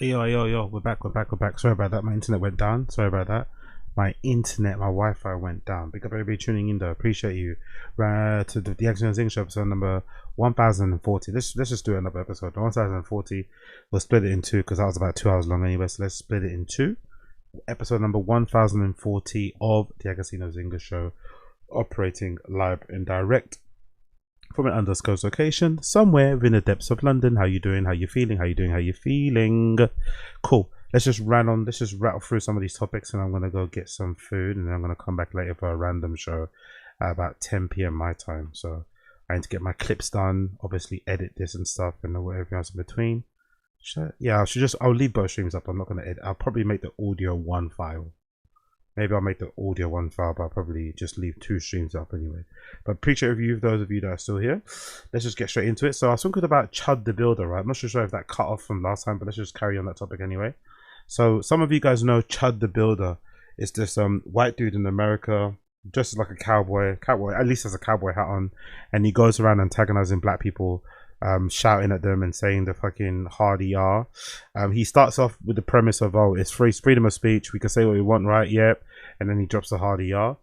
Yo, we're back. Sorry about that. My internet went down. Sorry about that. My Wi-Fi went down. Big up everybody tuning in though. Appreciate you. To the Action English episode number 1040. Let's just do another episode. 1040. We'll split it in two because that was about 2 hours long anyway. So let's split it in two. Episode number 1040 of the Agasinos English show, operating live and direct from an undisclosed location somewhere within the depths of London. How you doing? How you feeling? How you doing? How you feeling? Cool. Let's just rattle through some of these topics, and I'm gonna go get some food, and then I'm gonna come back later for a random show at about 10 p.m. my time. So I need to get my clips done, obviously edit this and stuff, and whatever else in between. I'll leave both streams up. I'm not gonna edit. I'll probably make the audio one file. Maybe I'll make the audio one file, but I'll probably just leave two streams up anyway. But appreciate those of you that are still here. Let's just get straight into it. So I was talking about ChudTheBuilder, right? I'm not sure if that cut off from last time, but let's just carry on that topic anyway. So some of you guys know ChudTheBuilder is this white dude in America, dressed like a cowboy, at least has a cowboy hat on, and he goes around antagonizing black people, shouting at them and saying the fucking hard ER. He starts off with the premise of, oh, it's freedom of speech, we can say what we want, right? Yep. And then he drops the hard ER.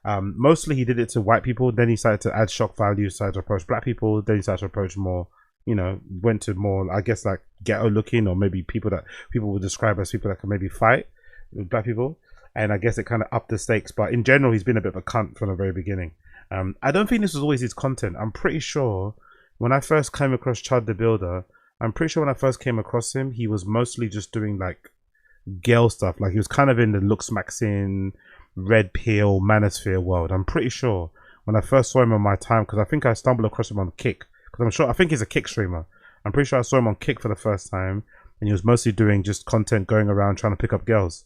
Mostly he did it to white people, then he started to add shock value, started to approach black people, then he started to approach more, went to more, I guess, like ghetto looking, or maybe people that people would describe as people that can maybe fight with black people. And I guess it kind of upped the stakes, but in general he's been a bit of a cunt from the very beginning. I don't think this was always his content. I'm pretty sure when I first came across ChudTheBuilder, he was mostly just doing like girl stuff. Like he was kind of in the Looks Maxine, Red Pill, Manosphere world. I'm pretty sure when I first saw him on my time, because I think I stumbled across him on Kick, because I think he's a Kick streamer. I'm pretty sure I saw him on Kick for the first time, and he was mostly doing just content going around trying to pick up girls.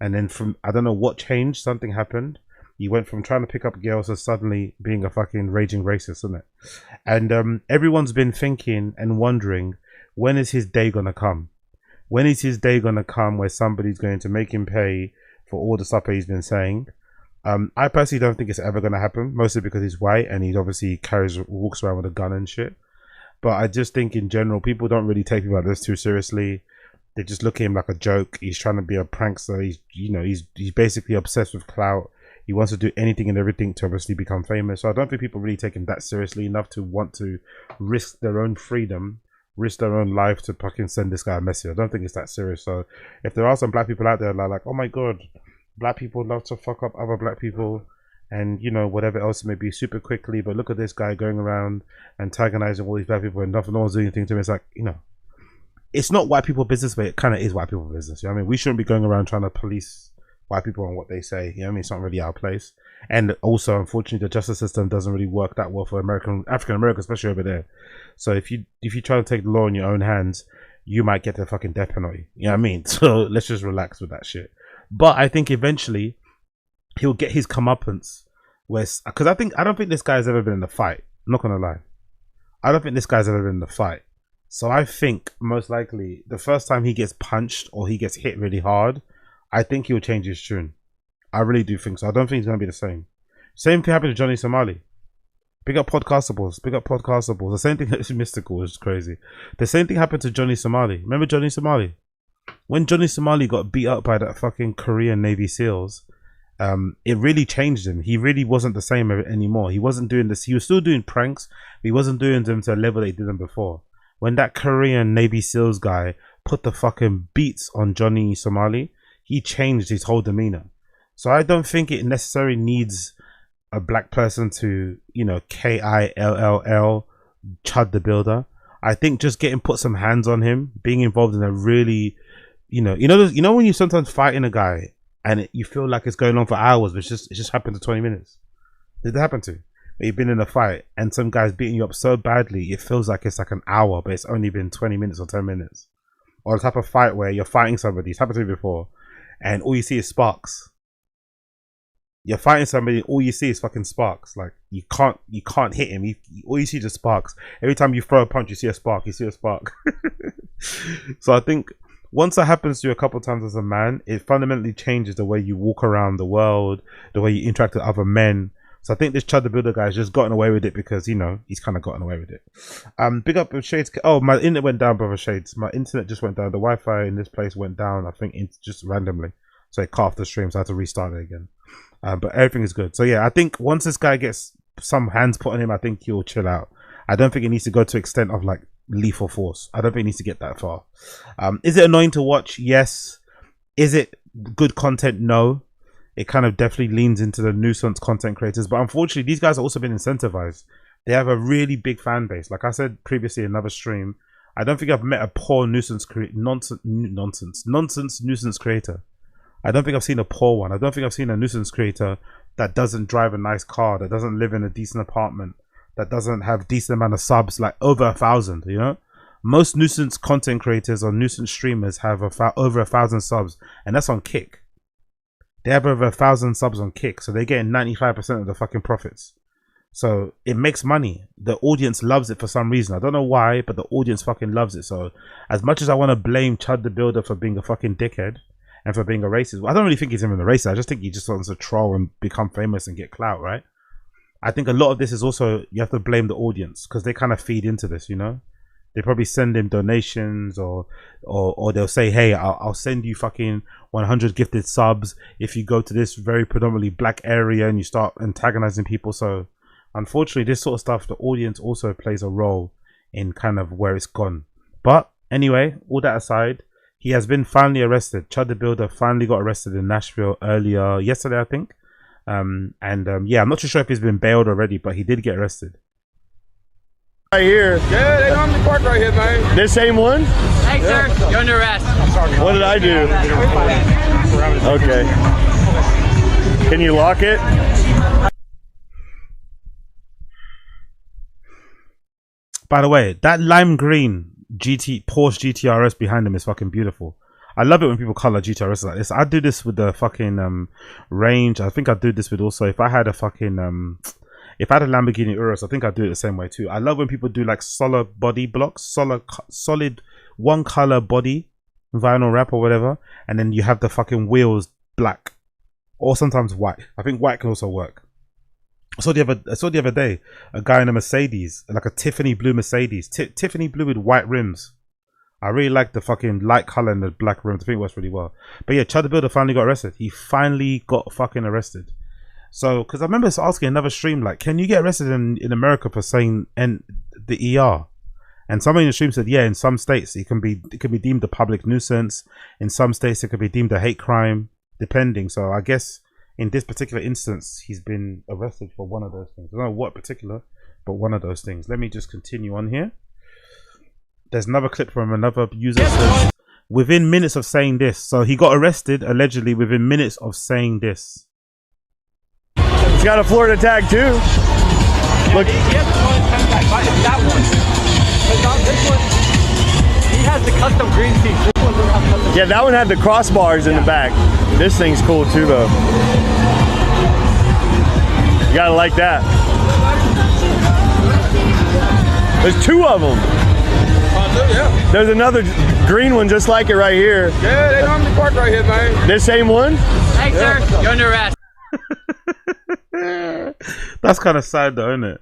And then I don't know what changed, something happened. He went from trying to pick up girls to suddenly being a fucking raging racist, isn't it? And everyone's been thinking and wondering, when is his day gonna come? When is his day gonna come where somebody's going to make him pay for all the stuff that he's been saying? I personally don't think it's ever gonna happen, mostly because he's white and he obviously walks around with a gun and shit. But I just think in general, people don't really take people like this too seriously. They just look at him like a joke. He's trying to be a prankster. He's basically obsessed with clout. He wants to do anything and everything to obviously become famous. So I don't think people really take him that seriously enough to want to risk their own freedom, risk their own life to fucking send this guy a message. I don't think it's that serious. So if there are some black people out there that are like, oh my god, black people love to fuck up other black people and whatever else it may be super quickly, but look at this guy going around antagonizing all these black people and no one's doing anything to him. It's like, it's not white people business, but it kind of is white people business. You know what I mean? We shouldn't be going around trying to police white people on what they say. You know what I mean? It's not really our place. And also, unfortunately, the justice system doesn't really work that well for African Americans, especially over there. So if you try to take the law in your own hands, you might get the fucking death penalty. You know what I mean? So let's just relax with that shit. But I think eventually he'll get his comeuppance, because I don't think this guy's ever been in a fight. I'm not gonna lie. I don't think this guy's ever been in a fight. So I think most likely the first time he gets punched or he gets hit really hard, I think he'll change his tune. I really do think so. I don't think he's going to be the same. Same thing happened to Johnny Somali. Big up Podcastables. The same thing that's mystical is crazy. The same thing happened to Johnny Somali. Remember Johnny Somali? When Johnny Somali got beat up by that fucking Korean Navy SEALs, it really changed him. He really wasn't the same anymore. He wasn't doing this. He was still doing pranks, but he wasn't doing them to a level that he did them before. When that Korean Navy SEALs guy put the fucking beats on Johnny Somali, he changed his whole demeanor. So I don't think it necessarily needs a black person to, KILLL ChudTheBuilder. I think just put some hands on him, being involved in a really, when you sometimes fighting a guy and you feel like it's going on for hours, but it just happened to 20 minutes. Did that happen to you? You've been in a fight and some guy's beating you up so badly it feels like it's like an hour, but it's only been 20 minutes or 10 minutes. Or the type of fight where you're fighting somebody, it's happened to me before, and all you see is sparks. You're fighting somebody, all you see is fucking sparks. Like you can't hit him. All you see is just sparks. Every time you throw a punch, you see a spark. So I think once that happens to you a couple of times as a man, it fundamentally changes the way you walk around the world, the way you interact with other men. So I think this Chud the Builder guy's just gotten away with it because, you know, he's kind of gotten away with it. Big up Shades. Oh, my internet went down, brother Shades. My internet just went down. The Wi-Fi in this place went down, I think, just randomly. So it cut off the stream, so I had to restart it again. But everything is good. So yeah, I think once this guy gets some hands put on him, I think he'll chill out. I don't think it needs to go to extent of like lethal force. I don't think it needs to get that far. Is it annoying to watch? Yes. Is it good content? No. It kind of definitely leans into the nuisance content creators, but unfortunately these guys have also been incentivized. They have a really big fan base. Like I said previously in another stream, I don't think I've met a poor nuisance nuisance creator. I don't think I've seen a poor one. I don't think I've seen a nuisance creator that doesn't drive a nice car, that doesn't live in a decent apartment, that doesn't have decent amount of subs, like over 1,000, you know? Most nuisance content creators or nuisance streamers have over 1,000 subs, and that's on Kick. They have over 1,000 subs on Kick, so they're getting 95% of the fucking profits. So it makes money. The audience loves it for some reason. I don't know why, but the audience fucking loves it. So as much as I want to blame Chud the Builder for being a fucking dickhead and for being a racist, I don't really think he's even a racist. I just think he just wants to troll and become famous and get clout, right? I think a lot of this is also, you have to blame the audience because they kind of feed into this, you know? They probably send him donations or they'll say, hey, I'll send you fucking 100 gifted subs if you go to this very predominantly black area and you start antagonizing people. So unfortunately, this sort of stuff, the audience also plays a role in kind of where it's gone. But anyway, all that aside, he has been finally arrested. Chud the Builder finally got arrested in Nashville yesterday, I think. Yeah, I'm not too sure if he's been bailed already, but he did get arrested. Right here. Yeah, they normally park right here, man. This same one? Hey, sir, you're under arrest. What did I do? Okay. Can you lock it? By the way, that lime green Porsche GTRS behind him is fucking beautiful. I love it when people color GTRS like this. I do this with the fucking range. I think I do this with also if I had a fucking if I had a Lamborghini Urus, I think I'd do it the same way too. I love when people do like solid body blocks, solid one color body, vinyl wrap or whatever, and then you have the fucking wheels black or sometimes white. I think white can also work. I saw the other day a guy in a Mercedes, like a Tiffany blue Mercedes, Tiffany blue with white rims. I really like the fucking light color and the black rims. I think it works really well. But yeah, Chud the Builder finally got arrested. He finally got fucking arrested. So, because I remember asking another stream, like, can you get arrested in America for saying the ER? And somebody in the stream said, yeah, in some states it can be deemed a public nuisance. In some states it could be deemed a hate crime, depending. So I guess in this particular instance, he's been arrested for one of those things. I don't know what particular, but one of those things. Let me just continue on here. There's another clip from another user says, within minutes of saying this. So he got arrested allegedly within minutes of saying this. He's got a Florida tag too. Yeah, look. He has the Florida tag, but it's that one. But not this one. He has the custom green piece. This one doesn't have custom. Yeah, that one had the crossbars in the back. This thing's cool too though. You gotta like that. There's two of them. Yeah. There's another green one just like it right here. Yeah, they normally park right here, man. This same one? Hey, sir, you're under arrest. That's kind of sad though, isn't it?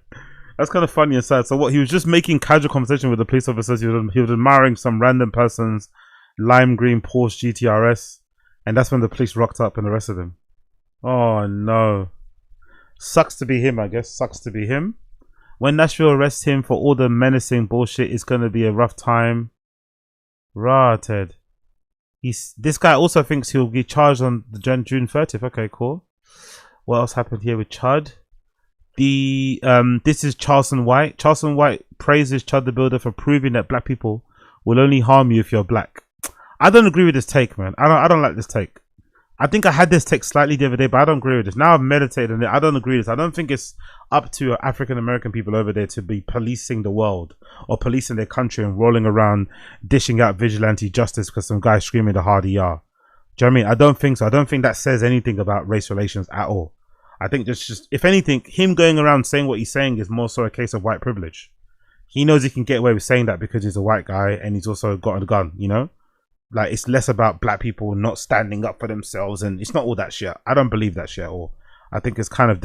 That's kind of funny and sad. So what, he was just making casual conversation with the police officers. He was admiring some random person's lime green Porsche GTRS, and that's when the police rocked up and arrested him. Oh no. Sucks to be him, I guess. Sucks to be him. When Nashville arrests him for all the menacing bullshit, it's gonna be a rough time. Rah, Ted. This guy also thinks he'll be charged on the June 30th. Okay, cool. What else happened here with Chud? This is Charleston White. Charleston White praises Chud the Builder for proving that black people will only harm you if you're black. I don't agree with this take, man. I don't like this take. I think I had this take slightly the other day, but I don't agree with this. Now I've meditated on it. I don't agree with this. I don't think it's up to African American people over there to be policing the world or policing their country and rolling around dishing out vigilante justice because some guy screaming the hard ER. Do you know what I mean? I don't think so. I don't think that says anything about race relations at all. I think just if anything, him going around saying what he's saying is more so a case of white privilege. He knows he can get away with saying that because he's a white guy and he's also got a gun, you know? Like, it's less about black people not standing up for themselves, and it's not all that shit. I don't believe that shit at all. I think it's kind of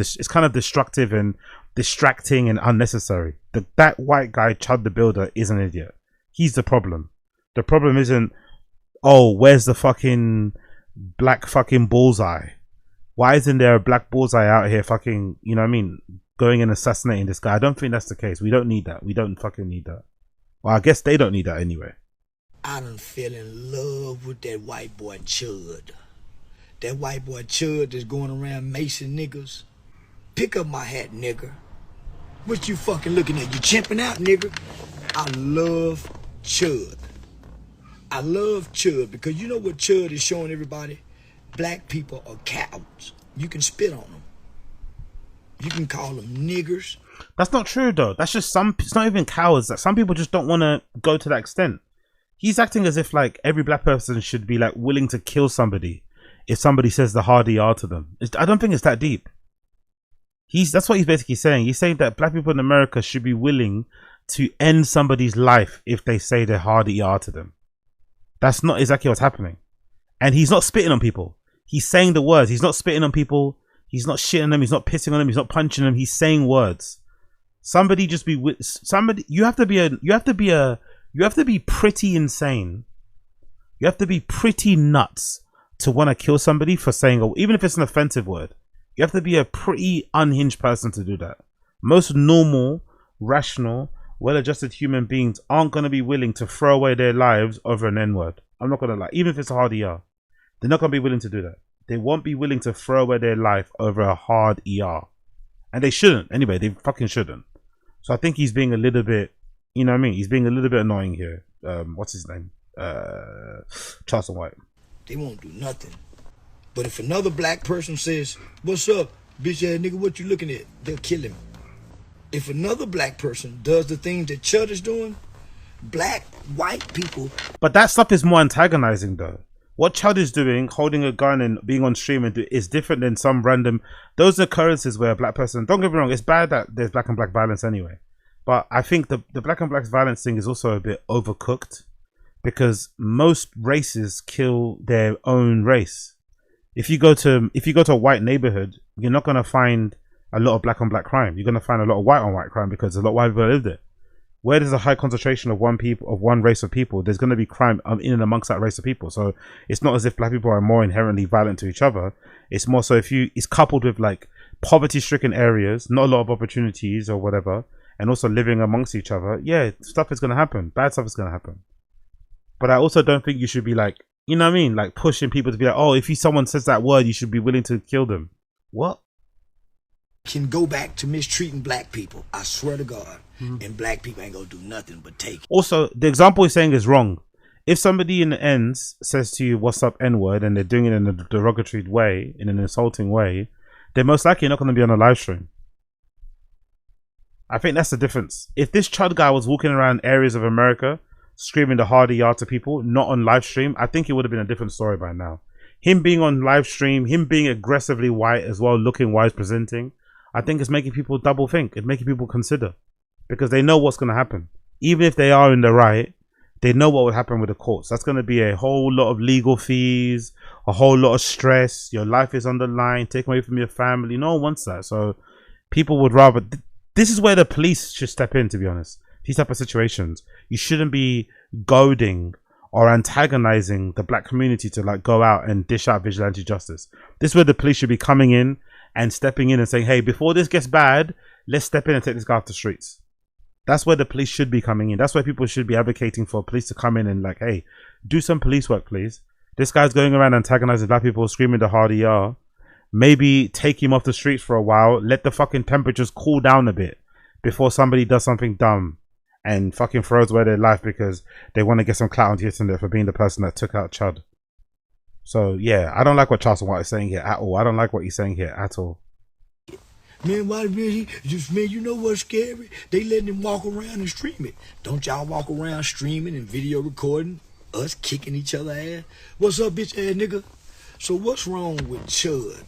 destructive and distracting and unnecessary. That white guy, ChudTheBuilder, is an idiot. He's the problem. The problem isn't, oh, where's the fucking black fucking bullseye? Why isn't there a black bullseye out here fucking, you know what I mean, going and assassinating this guy? I don't think that's the case. We don't need that. We don't fucking need that. Well, I guess they don't need that anyway. I done fell in love with that white boy Chud. That white boy Chud that's going around macing niggas. Pick up my hat, nigga. What you fucking looking at? You chimping out, nigga? I love Chud. I love Chud because you know what Chud is showing everybody? Black people are cowards. You can spit on them. You can call them niggers. That's not true though. That's just it's not even cowards. That some people just don't want to go to that extent. He's acting as if like every black person should be like willing to kill somebody if somebody says the hard ER to them. I don't think it's that deep. That's what he's basically saying. He's saying that black people in America should be willing to end somebody's life if they say the hard ER to them. That's not exactly what's happening. And he's not spitting on people. He's saying the words. He's not spitting on people. He's not shitting them. He's not pissing on them. He's not punching them. He's saying words. Somebody just be with somebody. You have to be pretty insane. You have to be pretty nuts to want to kill somebody for saying, even if it's an offensive word. You have to be a pretty unhinged person to do that. Most normal, rational, well-adjusted human beings aren't going to be willing to throw away their lives over an N-word. I'm not going to lie. Even if it's a hard ER. They're not going to be willing to do that. They won't be willing to throw away their life over a hard ER. And they shouldn't. Anyway, they fucking shouldn't. So I think he's being a little bit, you know what I mean? He's being a little bit annoying here. What's his name? Charleston White. They won't do nothing. But if another black person says, "What's up, bitch ass nigga, what you looking at?" they'll kill him. If another black person does the things that Chud is doing, black, white people. But that stuff is more antagonizing though. What Chud is doing, holding a gun and being on stream is different than some random, those occurrences where a black person, don't get me wrong, it's bad that there's black and black violence anyway. But I think the black and black violence thing is also a bit overcooked because most races kill their own race. If you go to a white neighborhood, you're not going to find a lot of black on black crime. You're going to find a lot of white on white crime because a lot of white people live there. Where there's a high concentration of one race of people, there's going to be crime in and amongst that race of people. So it's not as if black people are more inherently violent to each other. It's more so it's coupled with like poverty-stricken areas, not a lot of opportunities or whatever, and also living amongst each other. Yeah, stuff is going to happen. Bad stuff is going to happen. But I also don't think you should be like, you know what I mean? Like pushing people to be like, oh, if someone says that word, you should be willing to kill them. What? Can go back to mistreating black people. I swear to God. And black people ain't gonna do nothing but take it. Also, the example he's saying is wrong. If somebody in the ends says to you, "What's up, N-word," and they're doing it in a derogatory way, in an insulting way, they're most likely not going to be on a live stream. I think that's the difference. If this Chud guy was walking around areas of America screaming the hard ER to people, not on live stream, I think it would have been a different story by now. Him being on live stream, him being aggressively white as well, looking wise, presenting, I think it's making people double think. It's making people consider. Because they know what's going to happen. Even if they are in the right, they know what would happen with the courts. That's going to be a whole lot of legal fees, a whole lot of stress. Your life is on the line, taken away from your family. No one wants that. So people would rather... This is where the police should step in, to be honest. These type of situations. You shouldn't be goading or antagonizing the black community to like go out and dish out vigilante justice. This is where the police should be coming in and stepping in and saying, hey, before this gets bad, let's step in and take this guy off the streets. That's where the police should be coming in. That's where people should be advocating for police to come in and like, hey, do some police work, please. This guy's going around antagonizing black people, screaming the hard ER. Maybe take him off the streets for a while. Let the fucking temperatures cool down a bit before somebody does something dumb and fucking throws away their life because they want to get some clout on the internet for being the person that took out Chud. So yeah, I don't like what Charleston White is saying here at all. I don't like what he's saying here at all. Man, why really? Just, man, you know what's scary? They letting him walk around and stream it. Don't y'all walk around streaming and video recording us kicking each other ass? What's up, bitch ass nigga? So what's wrong with Chud?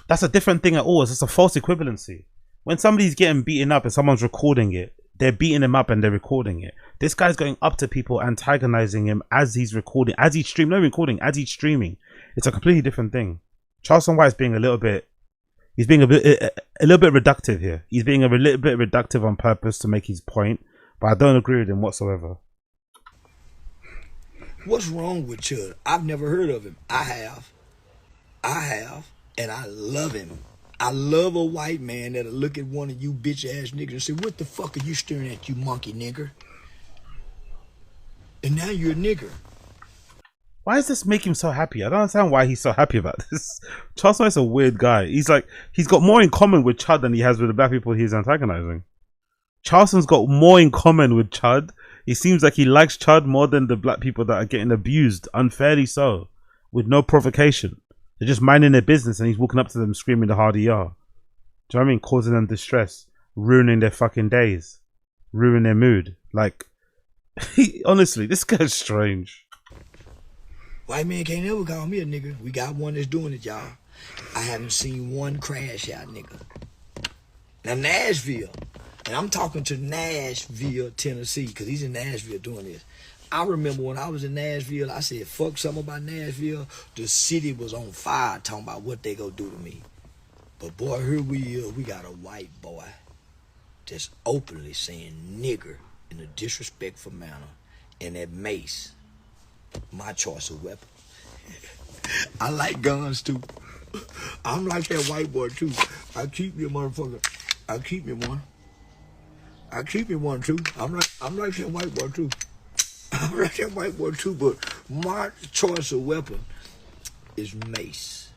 That's a different thing at all. It's just a false equivalency. When somebody's getting beaten up and someone's recording it, they're beating him up and they're recording it. This guy's going up to people, antagonizing him as he's recording, as he's streaming. No recording, as he's streaming. It's a completely different thing. Charleston White's being a little bit... He's being a little bit reductive here. He's being a little bit reductive on purpose to make his point, but I don't agree with him whatsoever. What's wrong with Chud? I've never heard of him. I have, and I love him. I love a white man that'll look at one of you bitch ass niggas and say, "What the fuck are you staring at, you monkey nigger?" And now you're a nigger. Why does this make him so happy? I don't understand why he's so happy about this. Charleston White's a weird guy. He's got more in common with Chud than he has with the black people he's antagonizing. Charleston's got more in common with Chud. He seems like he likes Chud more than the black people that are getting abused, unfairly so, with no provocation. They're just minding their business and he's walking up to them screaming the hardy yar. Do you know what I mean? Causing them distress, ruining their fucking days, ruining their mood. Like, honestly, this guy's strange. White man can't never call me a nigga. We got one that's doing it, y'all. I haven't seen one crash out nigga. Now Nashville, and I'm talking to Nashville, Tennessee, because he's in Nashville doing this. I remember when I was in Nashville, I said, fuck something about Nashville. The city was on fire talking about what they gonna do to me. But boy, here we got a white boy just openly saying nigger in a disrespectful manner. And that mace, my choice of weapon. I like guns too. I'm like that white boy too. I keep me a motherfucker. I keep me one. I keep me one too. I'm like that white boy too. I'm like that white boy too, but my choice of weapon is mace.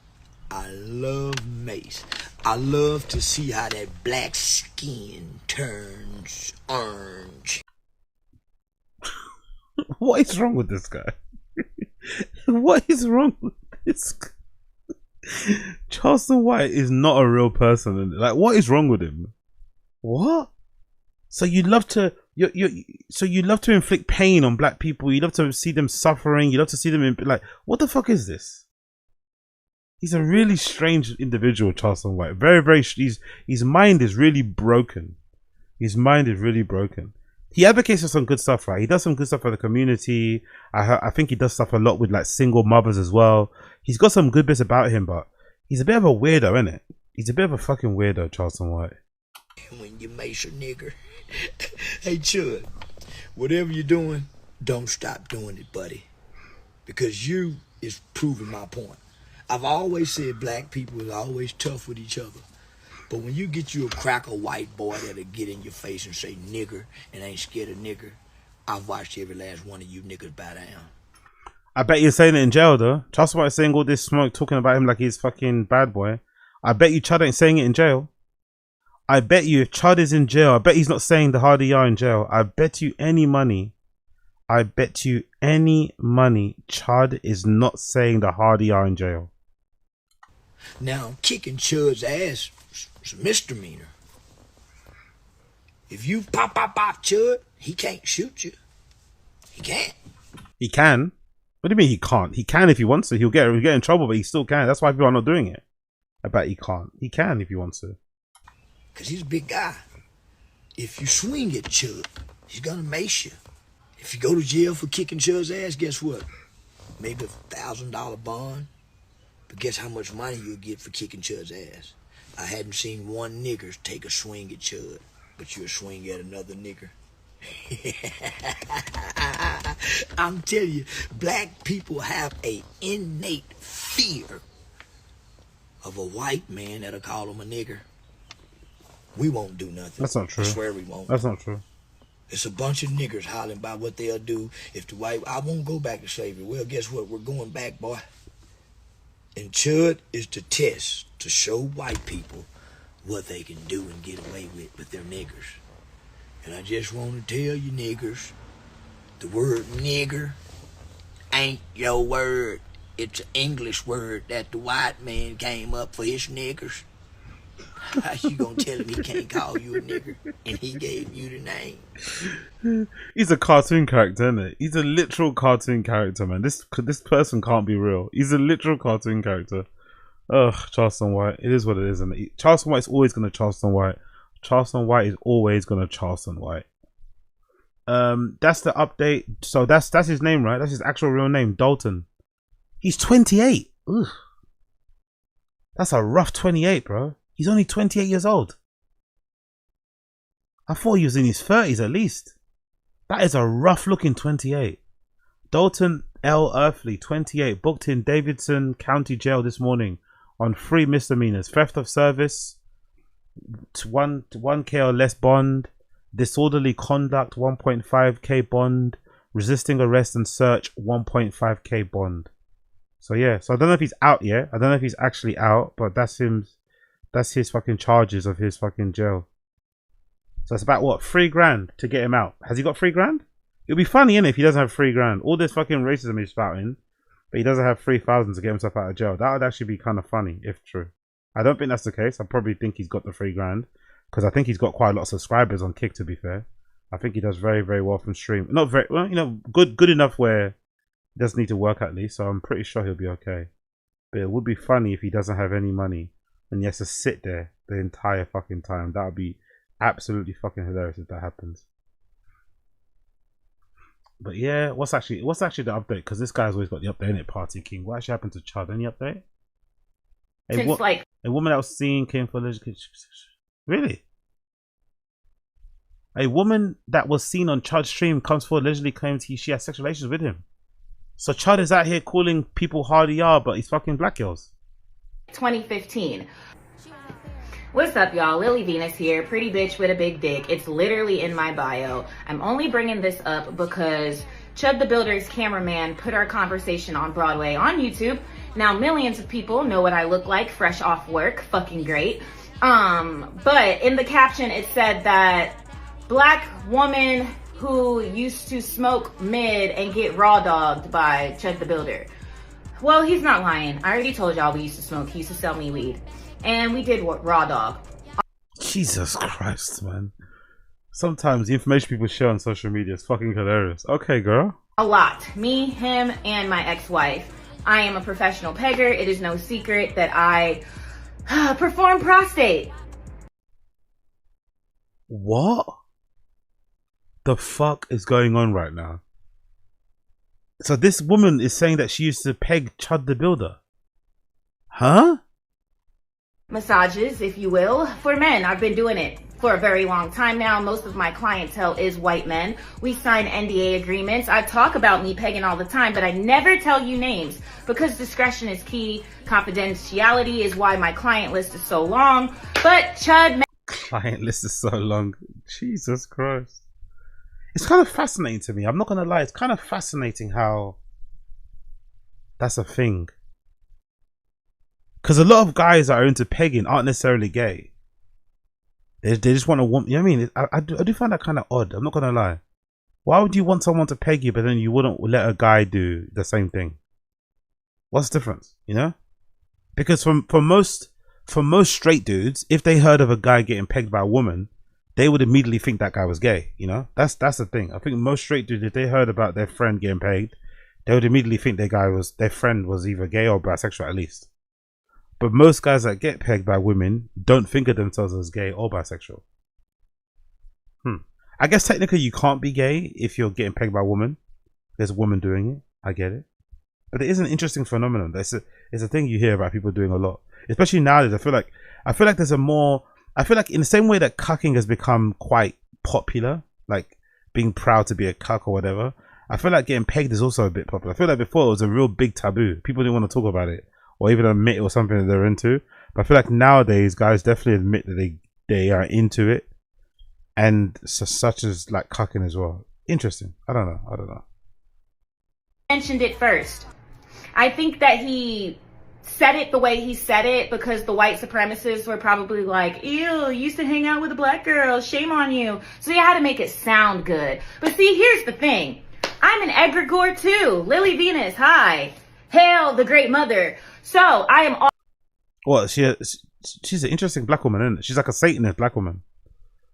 I love mace. I love to see how that black skin turns orange. What is wrong with this guy? What is wrong with this guy? Charleston White is not a real person. Like, what is wrong with him? What? So you love to you love to inflict pain on black people. You love to see them suffering. You love to see them like, what the fuck is this? He's a really strange individual, Charleston White. Very, very. His mind is really broken. His mind is really broken. He advocates for some good stuff, right? He does some good stuff for the community. I think he does stuff a lot with like single mothers as well. He's got some good bits about him, but he's a bit of a weirdo, isn't it? He's a bit of a fucking weirdo, Charleston White. When you mace a nigger, hey Chud, whatever you're doing, don't stop doing it, buddy, because you is proving my point. I've always said black people is always tough with each other. But when you get you a cracker white boy that'll get in your face and say nigger and ain't scared of nigger, I've watched every last one of you niggas bow down. I bet you're saying it in jail though. Charleston White saying all this smoke, talking about him like he's fucking bad boy. I bet you Chud ain't saying it in jail. I bet you if Chud is in jail, I bet he's not saying the hardy yar in jail. I bet you any money. I bet you any money Chud is not saying the hardy yar in jail. Now, kicking Chud's ass is a misdemeanor. If you pop Chud, he can't shoot you. He can't. He can. What do you mean he can't? He can if he wants to. He'll get in trouble, but he still can. That's why people are not doing it. I bet he can't. He can if he wants to. Because he's a big guy. If you swing at Chud, he's going to mace you. If you go to jail for kicking Chud's ass, guess what? Maybe $1,000 bond. But guess how much money you'll get for kicking Chud's ass? I hadn't seen one nigger take a swing at Chud, but you'll swing at another nigger. I'm telling you, black people have an innate fear of a white man that'll call them a nigger. We won't do nothing. That's not true. I swear we won't. That's not true. It's a bunch of niggers hollering about what they'll do if the white... I won't go back to slavery. Well, guess what? We're going back, boy. And Chud is the test to show white people what they can do and get away with their niggers. And I just want to tell you niggers, the word nigger ain't your word. It's an English word that the white man came up for his niggers. How you gonna tell him he can't call you a nigger and he gave you the name? He's a cartoon character, isn't it? He's a literal cartoon character, man. This person can't be real. He's a literal cartoon character. Ugh, Charleston White. It is what it is, isn't it? Charleston White's always gonna Charleston White. Charleston White is always gonna Charleston White. That's the update. So that's his name, right? That's his actual real name, Dalton. He's 28. Ugh. That's a rough 28, bro. He's only 28 years old. I thought he was in his 30s at least. That is a rough looking 28. Dalton L. Earthley, 28, booked in Davidson County Jail this morning on 3 misdemeanors: theft of service, 1K or less bond, disorderly conduct, 1.5K bond, resisting arrest and search, 1.5K bond. So yeah, so I don't know if he's out yet. I don't know if he's actually out, but that's him. That's his fucking charges of his fucking jail. So it's about what, $3,000 to get him out. Has he got $3,000? It'll be funny, innit, if he doesn't have $3,000. All this fucking racism he's spouting, but he doesn't have 3,000 to get himself out of jail. That would actually be kind of funny if true. I don't think that's the case. I probably think he's got the $3,000 because I think he's got quite a lot of subscribers on Kick. To be fair, I think he does very, very well from stream. Not very well, you know, good enough where he doesn't need to work at least. So I'm pretty sure he'll be okay. But it would be funny if he doesn't have any money and he has to sit there the entire fucking time. That would be absolutely fucking hilarious if that happens. But yeah, what's actually the update? Because this guy's always got the update in it. Party King. What actually happened to Chud? Any update? A woman that was seen came for really. A woman that was seen on Chud's stream comes forward allegedly claims she has sexual relations with him. So Chud is out here calling people hardy R, but he's fucking black girls. 2015. What's up, y'all? Lily Venus here, pretty bitch with a big dick. It's literally in my bio. I'm only bringing this up because ChudTheBuilder's cameraman put our conversation on Broadway on YouTube. Now millions of people know what I look like fresh off work. Fucking great. But in the caption it said that black woman who used to smoke mid and get raw dogged by ChudTheBuilder. Well, he's not lying. I already told y'all we used to smoke. He used to sell me weed. And we did raw dog. Jesus Christ, man. Sometimes the information people share on social media is fucking hilarious. Okay, girl. A lot. Me, him, and my ex-wife. I am a professional pegger. It is no secret that I perform prostate. What the fuck is going on right now? So this woman is saying that she used to peg ChudTheBuilder. Huh? Massages, if you will, for men. I've been doing it for a very long time now. Most of my clientele is white men. We sign NDA agreements. I talk about me pegging all the time, but I never tell you names because discretion is key. Confidentiality is why my client list is so long. But Chud... Client list is so long. Jesus Christ. It's kind of fascinating to me. I'm not going to lie. It's kind of fascinating how that's a thing. Because a lot of guys that are into pegging aren't necessarily gay. They just want to want, you know what I mean? I do find that kind of odd. I'm not going to lie. Why would you want someone to peg you, but then you wouldn't let a guy do the same thing? What's the difference, you know? Because for most straight dudes, if they heard of a guy getting pegged by a woman, they would immediately think that guy was gay, you know? That's the thing. I think most straight dudes, if they heard about their friend getting pegged, they would immediately think their friend was either gay or bisexual at least. But most guys that get pegged by women don't think of themselves as gay or bisexual. I guess technically you can't be gay if you're getting pegged by a woman. There's a woman doing it. I get it. But it is an interesting phenomenon. It's a thing you hear about people doing a lot. Especially nowadays. I feel like there's a more... I feel like in the same way that cucking has become quite popular, like being proud to be a cuck or whatever, I feel like getting pegged is also a bit popular. I feel like before it was a real big taboo. People didn't want to talk about it or even admit it was something that they're into. But I feel like nowadays guys definitely admit that they are into it, and such as like cucking as well. Interesting. I don't know. Mentioned it first. I think that he said it the way he said it because the white supremacists were probably like, ew, you used to hang out with a black girl, shame on you. So you had to make it sound good. But see, here's the thing. I'm an egregore too. Lily Venus, hi. Hail the great mother. So I am all... Well, she's an interesting black woman, isn't it? She's like a Satanist black woman.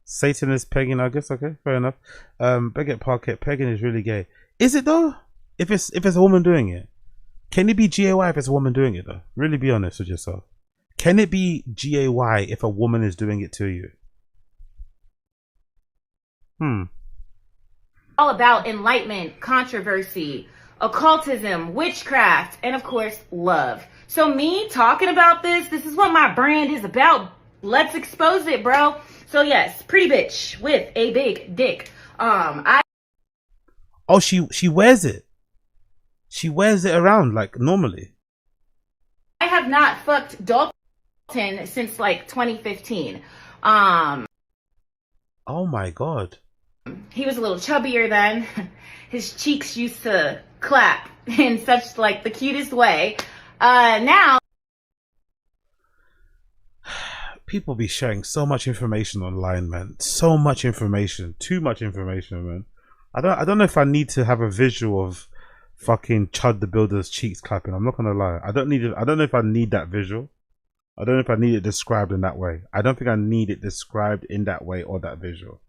Satanist pegging, I guess. Okay, fair enough. Baguette Parquet, pegging is really gay. Is it though? If it's a woman doing it, can it be GAY if it's a woman doing it though? Really be honest with yourself. Can it be GAY if a woman is doing it to you? All about enlightenment, controversy, occultism, witchcraft, and of course, love. So me talking about this is what my brand is about. let's expose it, bro. So yes, pretty bitch with a big dick. Oh, she wears it. She wears it around like normally. I have not fucked Dalton since like 2015. Oh my god. He was a little chubbier then. His cheeks used to clap in such like the cutest way. Now people be sharing so much information online, man. So much information. Too much information, man. I don't know if I need to have a visual of fucking Chud the Builder's cheeks clapping. I'm not gonna lie. I don't know if I need that visual. I don't know if I need it described in that way. I don't think I need it described in that way or that visual.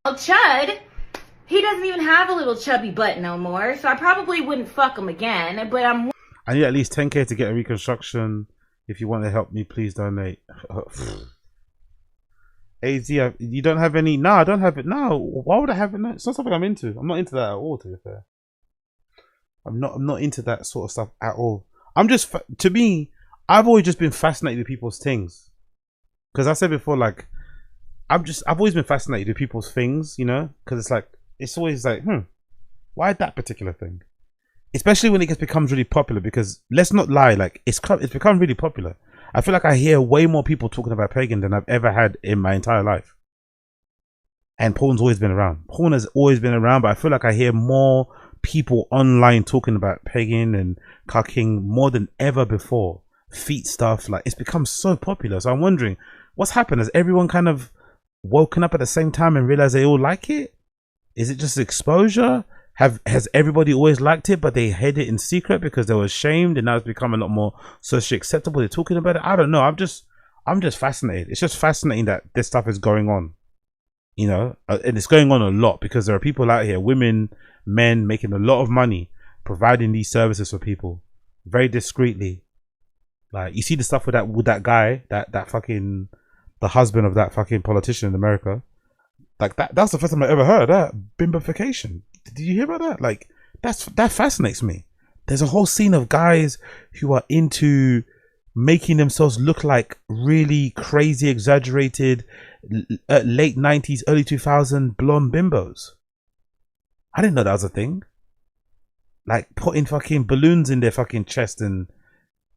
well, Chud, he doesn't even have a little chubby butt no more, so I probably wouldn't fuck him again, but I need at least 10k to get a reconstruction. If you want to help me, please donate. AZ, you don't have any? No, I don't have it. No, why would I have it? No, it's not something I'm into. I'm not into that at all, to be fair. I'm not into that sort of stuff at all. I'm just, to me, I've always just been fascinated with people's things. Because I said before, like, I've always been fascinated with people's things, you know? Because it's like, it's always like, why that particular thing? Especially when it becomes really popular, because let's not lie, like, it's become really popular. I feel like I hear way more people talking about pagan than I've ever had in my entire life. And porn's always been around. Porn has always been around, but I feel like I hear more people online talking about pagan and cucking more than ever before. Feet stuff, like, it's become so popular. So I'm wondering, what's happened? Has everyone kind of woken up at the same time and realized they all like it? Is it just exposure? Has everybody always liked it, but they hid it in secret because they were ashamed, and now it's become a lot more socially acceptable? They're talking about it. I don't know. I'm just fascinated. It's just fascinating that this stuff is going on, you know, and it's going on a lot because there are people out here, women, men, making a lot of money providing these services for people very discreetly. Like, you see the stuff with that guy, that fucking, the husband of that fucking politician in America. Like, that's the first time I ever heard of that. Bimbification. Did you hear about that? Like, that fascinates me. There's a whole scene of guys who are into making themselves look like really crazy, exaggerated, late 90s, early 2000s blonde bimbos. I didn't know that was a thing. Like, putting fucking balloons in their fucking chest and,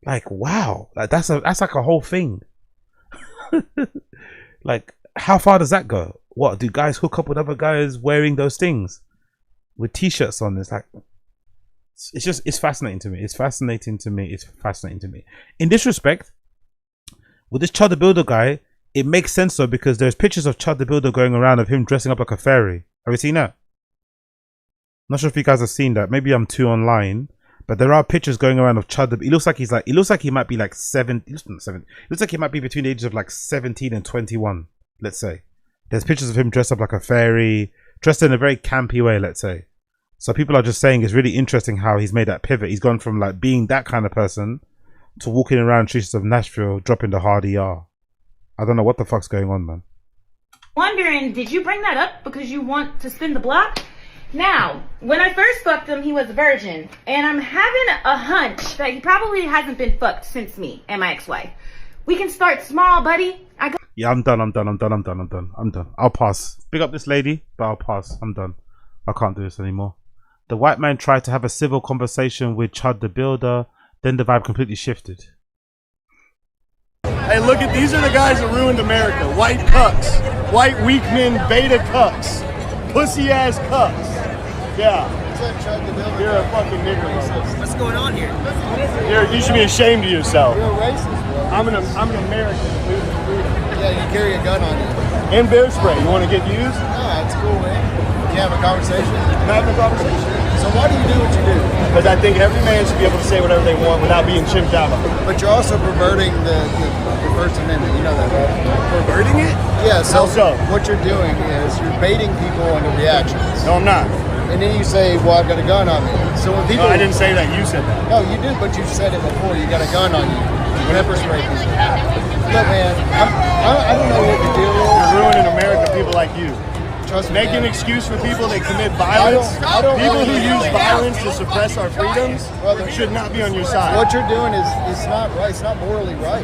like, wow. Like, that's like a whole thing. Like, how far does that go? What, do guys hook up with other guys wearing those things with t-shirts on? It's like, it's fascinating to me. It's fascinating to me. It's fascinating to me. In this respect, with this Chud the Builder guy, it makes sense though, because there's pictures of Chud the Builder going around of him dressing up like a fairy. Have you seen that? Not sure if you guys have seen that. Maybe I'm too online, but there are pictures going around of Chud. It looks like he might be like 7. It looks like he might be between the ages of like 17 and 21. Let's say there's pictures of him dressed up like a fairy, dressed in a very campy way. Let's say. So people are just saying it's really interesting how he's made that pivot. He's gone from like being that kind of person to walking around streets of Nashville, dropping the hard ER. I don't know what the fuck's going on, man. wondering, did you bring that up because you want to spin the block? Now, when I first fucked him, he was a virgin, and I'm having a hunch that he probably hasn't been fucked since me and my ex-wife. We can start small, buddy. Yeah, I'm done. I'll pass. Big up this lady, but I'll pass. I'm done. I can't do this anymore. The white man tried to have a civil conversation with Chud the Builder, then the vibe completely shifted. Hey, look at these are the guys that ruined America. White cucks. White weak men, beta cucks. Pussy ass cucks. Yeah. You're a fucking nigger. What's going on here? You should be ashamed of yourself. You're a racist, bro. I'm an American. Yeah, you carry a gun on you. And bear spray. You want to get used? No, it's cool, man. Can you have a conversation? I'm having a conversation. So why do you do what you do? Because I think every man should be able to say whatever they want without being chimped out of. But you're also perverting the First Amendment. You know that, right? Perverting it? Yeah, so How so? What you're doing is you're baiting people into reactions. No, I'm not. And then you say, well, I've got a gun on me. So when people... No, I didn't say that. You said that. No, you did, but you said it before. You got a gun on you. Pepper spray people. Look, man, I don't know what the deal is. You're ruining America, people like you. Trust me, Make an excuse for people that commit violence. People who use violence to suppress our freedoms should not be on your side. What you're doing is not right. It's not morally right.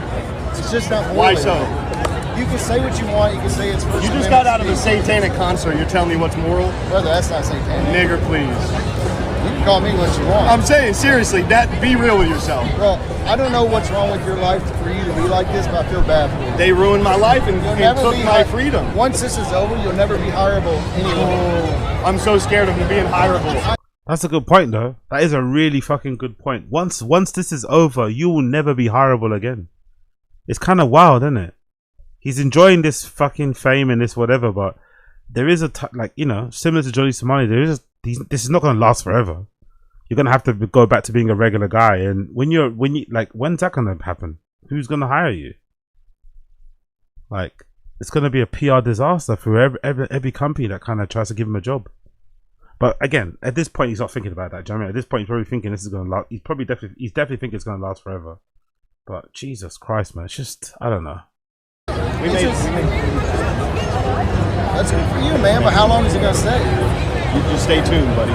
It's just not morally Why so? right. You can say what you want. You can say it's First You just Amendment got out of a speech. satanic concert. You're telling me what's moral? Brother, that's not satanic. Nigger, please. You can call me what you want. I'm saying, seriously, be real with yourself. Well, I don't know what's wrong with your life for you to be like this, but I feel bad for you. They ruined my life and took my freedom. Once this is over, you'll never be hireable anymore. I'm so scared of being hireable. That's a good point, though. That is a really fucking good point. Once this is over, you will never be hireable again. It's kind of wild, isn't it? He's enjoying this fucking fame and this whatever, but there is like, you know, similar to Johnny Somali, this is not going to last forever. You're going to have to go back to being a regular guy. And when's that going to happen? Who's going to hire you? Like, it's going to be a PR disaster for every company that kind of tries to give him a job. But again, at this point, he's not thinking about that. Do you know what I mean? At this point, he's probably thinking this is going to last. He's definitely thinking it's going to last forever. But Jesus Christ, man, it's just, I don't know. That's good for you, man. But how long is it going to stay? You just stay tuned, buddy.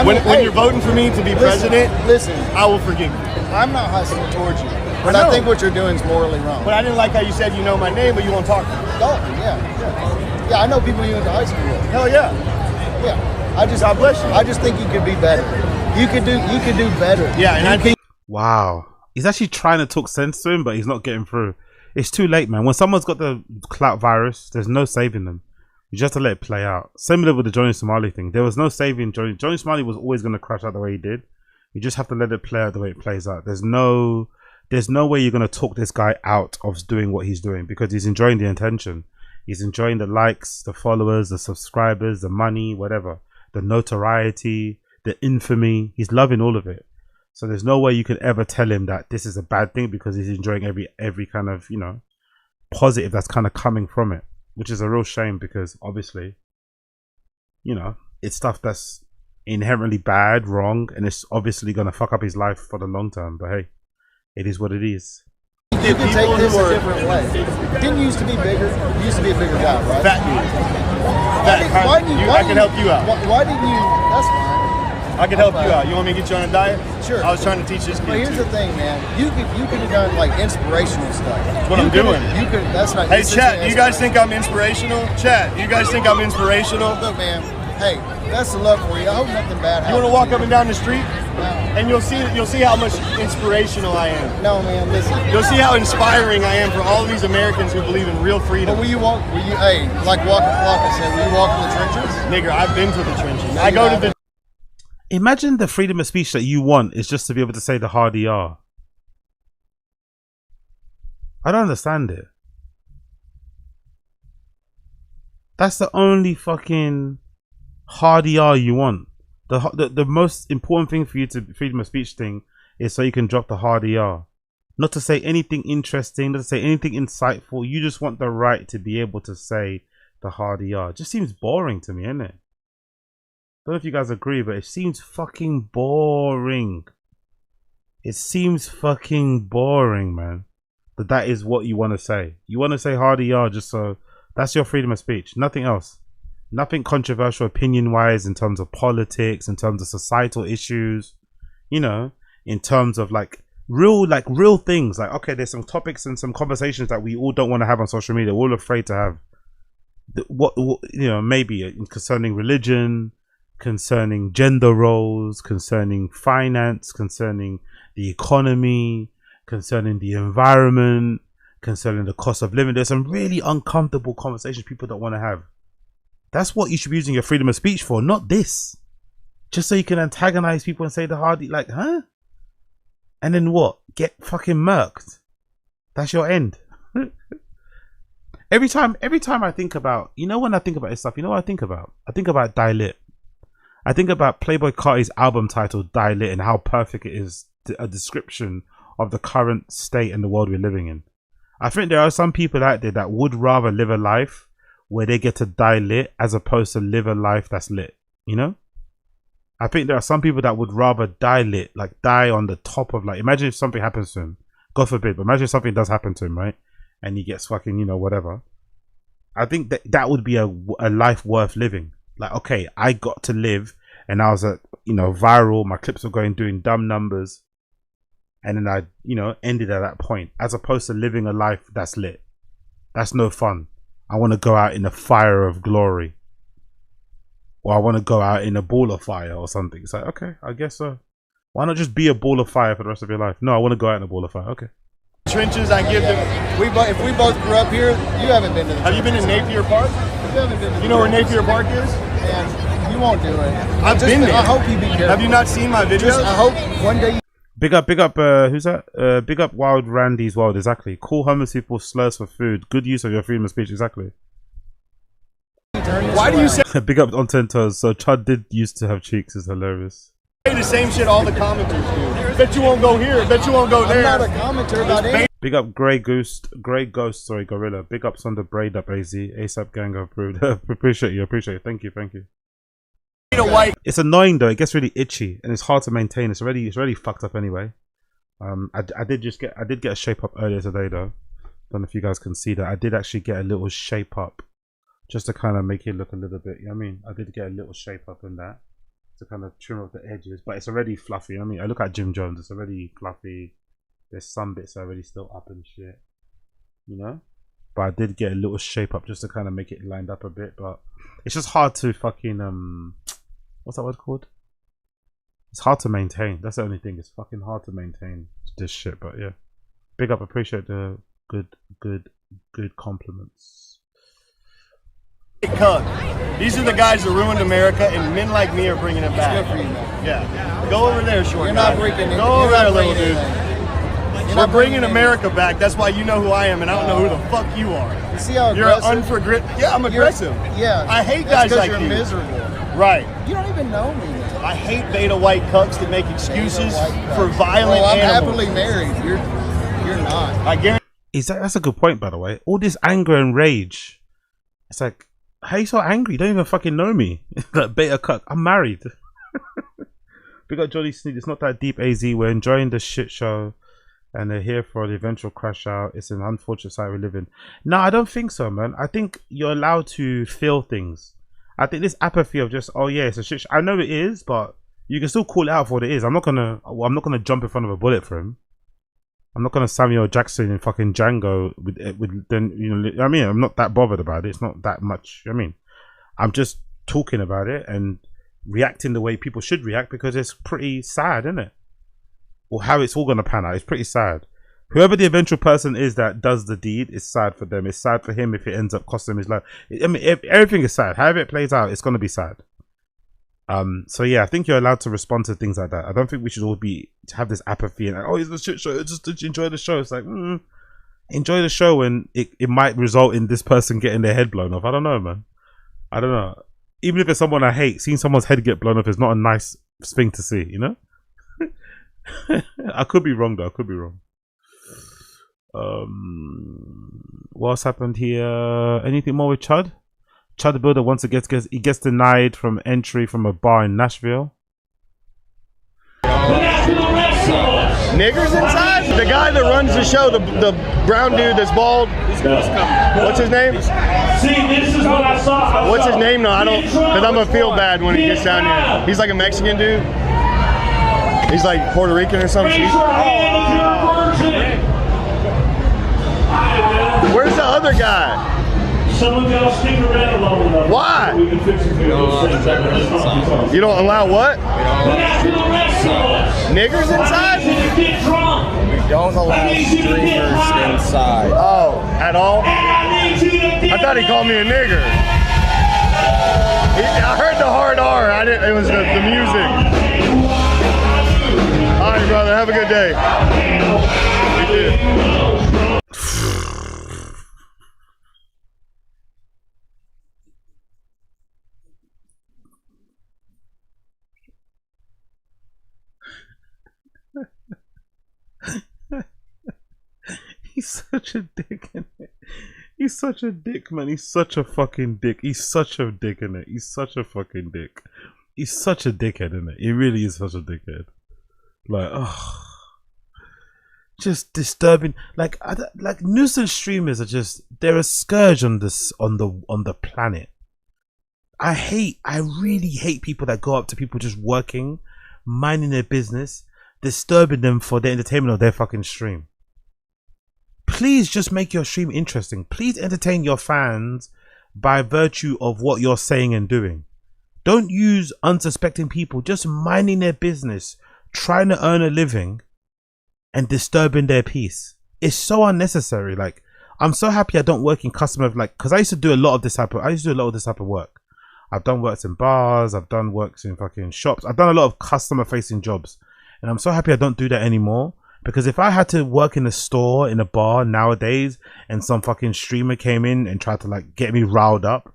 When you're voting for me to be president, I will forgive you. I'm not hustling towards you. But I think what you're doing is morally wrong. But I didn't like how you said you know my name, but you won't talk to me. Yeah, I know people you went to high school with. Hell yeah. Yeah. God bless you. I just think you could be better. You could do better. Yeah, and I think. Wow, he's actually trying to talk sense to him, but he's not getting through. It's too late, man. When someone's got the clout virus, there's no saving them. You just have to let it play out. Similar with the Johnny Somali thing. There was no saving Johnny. Johnny Somali was always going to crash out the way he did. You just have to let it play out the way it plays out. There's no way you're going to talk this guy out of doing what he's doing because he's enjoying the attention. He's enjoying the likes, the followers, the subscribers, the money, whatever. The notoriety, the infamy. He's loving all of it. So there's no way you can ever tell him that this is a bad thing because he's enjoying every kind of, you know, positive that's kind of coming from it, which is a real shame because obviously, you know, it's stuff that's inherently bad, wrong, and it's obviously going to fuck up his life for the long term. But hey, it is what it is. You can take this a different way. Didn't you used to be bigger? You used to be a bigger guy, right? Fat dude. I can help you out. Why didn't you? That's fine. I can help you out. You want me to get you on a diet? Sure. I was trying to teach this kid. But here's the thing, man. You could have done like inspirational stuff. That's what I'm doing. That's not. Hey, chat. Do you guys think I'm inspirational? Chat. Do you guys think I'm inspirational? Look, man. Hey, that's the love for you. I hope nothing bad happens. You want to walk up and down the street? No. And you'll see how much inspirational I am. No, man. Listen. You'll see how inspiring I am for all of these Americans who believe in real freedom. But hey, like Walker Flocka said, will you walk in the trenches? Nigger, I've been to the trenches. No, I go to the. Imagine the freedom of speech that you want is just to be able to say the hard ER. I don't understand it. That's the only fucking hard ER you want. The most important thing for you to freedom of speech thing is so you can drop the hard ER. Not to say anything interesting, not to say anything insightful. You just want the right to be able to say the hard ER. It just seems boring to me, isn't it? I don't know if you guys agree, but it seems fucking boring. It seems fucking boring, man. That is what you want to say. You want to say hard ER just so that's your freedom of speech. Nothing else. Nothing controversial opinion-wise in terms of politics, in terms of societal issues, you know, in terms of like real things. Like, okay, there's some topics and some conversations that we all don't want to have on social media. We're all afraid to have. What you know, maybe concerning religion, concerning gender roles, concerning finance, concerning the economy, concerning the environment, concerning the cost of living. There's some really uncomfortable conversations people don't want to have. That's what you should be using your freedom of speech for, not this. Just so you can antagonize people and say the hard, like, huh? And then what? Get fucking murked. That's your end. Every time I think about, you know, when I think about this stuff, you know what I think about? I think about Die Lit. I think about Playboi Carti's album title, Die Lit, and how perfect it is, a description of the current state and the world we're living in. I think there are some people out there that would rather live a life where they get to die lit as opposed to live a life that's lit, you know? I think there are some people that would rather die lit, like die on the top of, like, imagine if something happens to him, God forbid, but imagine if something does happen to him, right? And he gets fucking, you know, whatever. I think that would be a life worth living. Like, okay, I got to live and I was at, you know, viral, my clips were going, doing dumb numbers. And then I, you know, ended at that point, as opposed to living a life that's lit. That's no fun. I want to go out in a fire of glory. Or I want to go out in a ball of fire or something. It's like, okay, I guess so. Why not just be a ball of fire for the rest of your life? No, I want to go out in a ball of fire. Okay. Trenches, I give them. If we both grew up here, you haven't been to the Have you been in Napier Park? You haven't been to You know where Napier Park is? And you won't do it. I've been there. I hope you be careful. Have you not seen my videos? I hope one day. Big up, who's that? Big up Wild Randy's World, exactly. Call homeless people slurs for food. Good use of your freedom of speech, exactly. Why do you say Big up on 10 toes. So Chud did used to have cheeks, is hilarious. the same shit all the commenters do? Bet you won't go here. Bet you won't go there. I'm not a commenter about anything. Big up Grey Ghost, sorry, Gorilla. Big ups on the braid up AZ. ASAP gang approved. appreciate you. Thank you. It's annoying though, it gets really itchy and it's hard to maintain. It's already fucked up anyway. I did get a shape up earlier today though. Don't know if you guys can see that. I did actually get a little shape up just to kind of make it look a little bit, you know what I mean? I did get a little shape up in that to kind of trim off the edges, but it's already fluffy, you know what I mean? I look at Jim Jones, it's already fluffy. There's some bits already still up and shit, you know? But I did get a little shape up just to kind of make it lined up a bit, but it's just hard to fucking, what's that word called? It's hard to maintain. That's the only thing. It's fucking hard to maintain this shit, but yeah. Big up, appreciate the good compliments. These are the guys that ruined America, and men like me are bringing it back. Good for you, man. Yeah. Go over there, short You're guy. not breaking it. Go over there, little dude. You're We're not bringing bringing America back. That's why you know who I am, and I don't know who the fuck you are. You see how You're aggressive? Yeah, I'm aggressive. Yeah. I hate That's guys like you're you. miserable. Right. You don't even know me, man. I hate beta white cucks that make excuses for violent I'm animals. happily married. You're not. I guarantee. That's a good point, by the way. All this anger and rage. It's like, how are you so angry? You don't even fucking know me. That beta cuck. I'm married. Big up Jolly Sneed. It's not that deep, AZ. We're enjoying the shit show. And they're here for the eventual crash out. It's an unfortunate side we live in. No, I don't think so, man. I think you're allowed to feel things. I think this apathy of just, oh yeah, it's a shit show. I know it is, but you can still call it out for what it is. I'm not gonna jump in front of a bullet for him. I'm not gonna Samuel Jackson in fucking Django with then, you know, I mean, I'm not that bothered about it. It's not that much. I mean, I'm just talking about it and reacting the way people should react because it's pretty sad, isn't it? Or how it's all gonna pan out. It's pretty sad. Whoever the eventual person is that does the deed, it's sad for them. It's sad for him if it ends up costing him his life. I mean, everything is sad. However it plays out, it's gonna be sad. So yeah, I think you're allowed to respond to things like that. I don't think we should all to have this apathy and like, oh, it's a shit show. Just enjoy the show. It's like, enjoy the show, and it might result in this person getting their head blown off. I don't know, man. I don't know. Even if it's someone I hate, seeing someone's head get blown off is not a nice thing to see, you know? I could be wrong though. I could be wrong. What's happened here? Anything more with Chud? ChudTheBuilder once it gets denied from entry from a bar in Nashville. Niggers inside? The guy that runs the show, the brown dude that's bald. What's his name? See, this is what I saw. What's his name? No, I don't, because I'm gonna feel bad when he gets down here. He's like a Mexican dude. He's like Puerto Rican or something. Raise your hand if you're a virgin. Where's the other guy? Someone got to stick around long enough. Why? We can fix it for you. You don't allow what? The National Wrestlers. Niggers inside? Get drunk. We don't allow streamers inside. Oh, at all? And I need you to I thought he called me a nigger. I heard the hard R. I didn't. It was the music. All right, brother. Have a good day. You too. He's such a dick in it. He's such a dick, man. He's such a fucking dick. He's such a dick in it. He's such a fucking dick. He's such a dickhead in it. He really is such a dickhead. Like, oh, just disturbing. Like nuisance streamers are just—they're a scourge on this on the planet. I really hate people that go up to people just working, minding their business, disturbing them for the entertainment of their fucking stream. please just make your stream interesting. Please entertain your fans by virtue of what you're saying and doing. Don't use unsuspecting people just minding their business, trying to earn a living and disturbing their peace. It's so unnecessary. Like, I'm so happy I don't work in customer, like, because I used to do a lot of this type of work. I've done works in bars, I've done works in fucking shops, I've done a lot of customer facing jobs, and I'm so happy I don't do that anymore. Because if I had to work in a store, in a bar nowadays, and some fucking streamer came in and tried to like get me riled up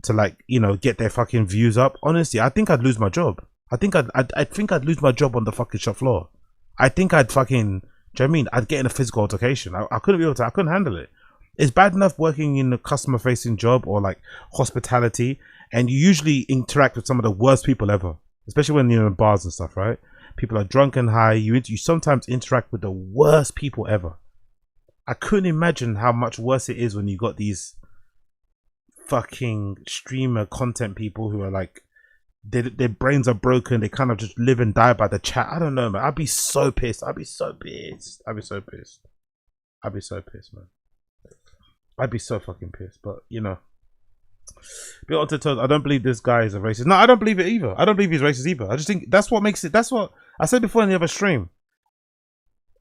to like, you know, get their fucking views up, honestly, I think I'd lose my job. I think I'd lose my job on the fucking shop floor. I think I'd fucking, do you know what I mean? I'd get in a physical altercation. I couldn't be able to, I couldn't handle it. It's bad enough working in a customer facing job or like hospitality, and you usually interact with some of the worst people ever, especially when you're in bars and stuff, right? People are drunk and high. You sometimes interact with the worst people ever. I couldn't imagine how much worse it is when you got these fucking streamer content people who are like, their brains are broken. They kind of just live and die by the chat. I don't know, man. I'd be so pissed. I'd be so pissed, man. I'd be so fucking pissed. But, you know. Be on to Todd, I don't believe this guy is a racist. No, I don't believe it either. I don't believe he's racist either. I just think that's what makes it. That's what I said before in the other stream.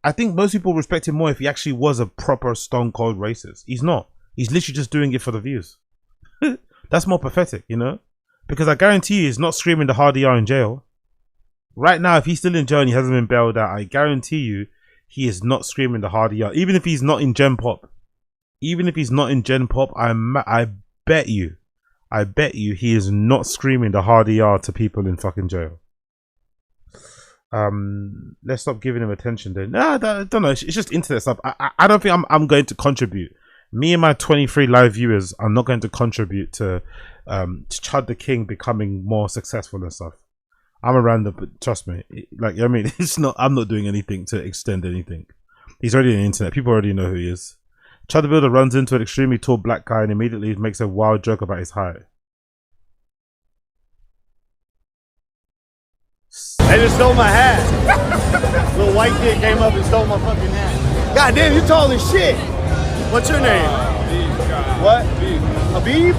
I think most people respect him more if he actually was a proper stone cold racist. He's not. He's literally just doing it for the views. That's more pathetic, you know? Because I guarantee you he's not screaming the hard ER in jail. Right now, if he's still in jail and he hasn't been bailed out, I guarantee you he is not screaming the hard ER. Even if he's not in Gen Pop. Even if he's not in Gen Pop, I bet you he is not screaming the hard ER to people in fucking jail. Let's stop giving him attention then. No, I don't know. It's just internet stuff. I don't think I'm going to contribute. Me and my 23 live viewers are not going to contribute to Chud the King becoming more successful and stuff. I'm a random, but trust me, like, you know what I mean, it's not. I'm not doing anything to extend anything. He's already on the internet. People already know who he is. ChudTheBuilder runs into an extremely tall black guy and immediately makes a wild joke about his height. They just stole my hat. Little white kid came up and stole my fucking hat. God damn, you tall as shit. What's your name? What? Habib?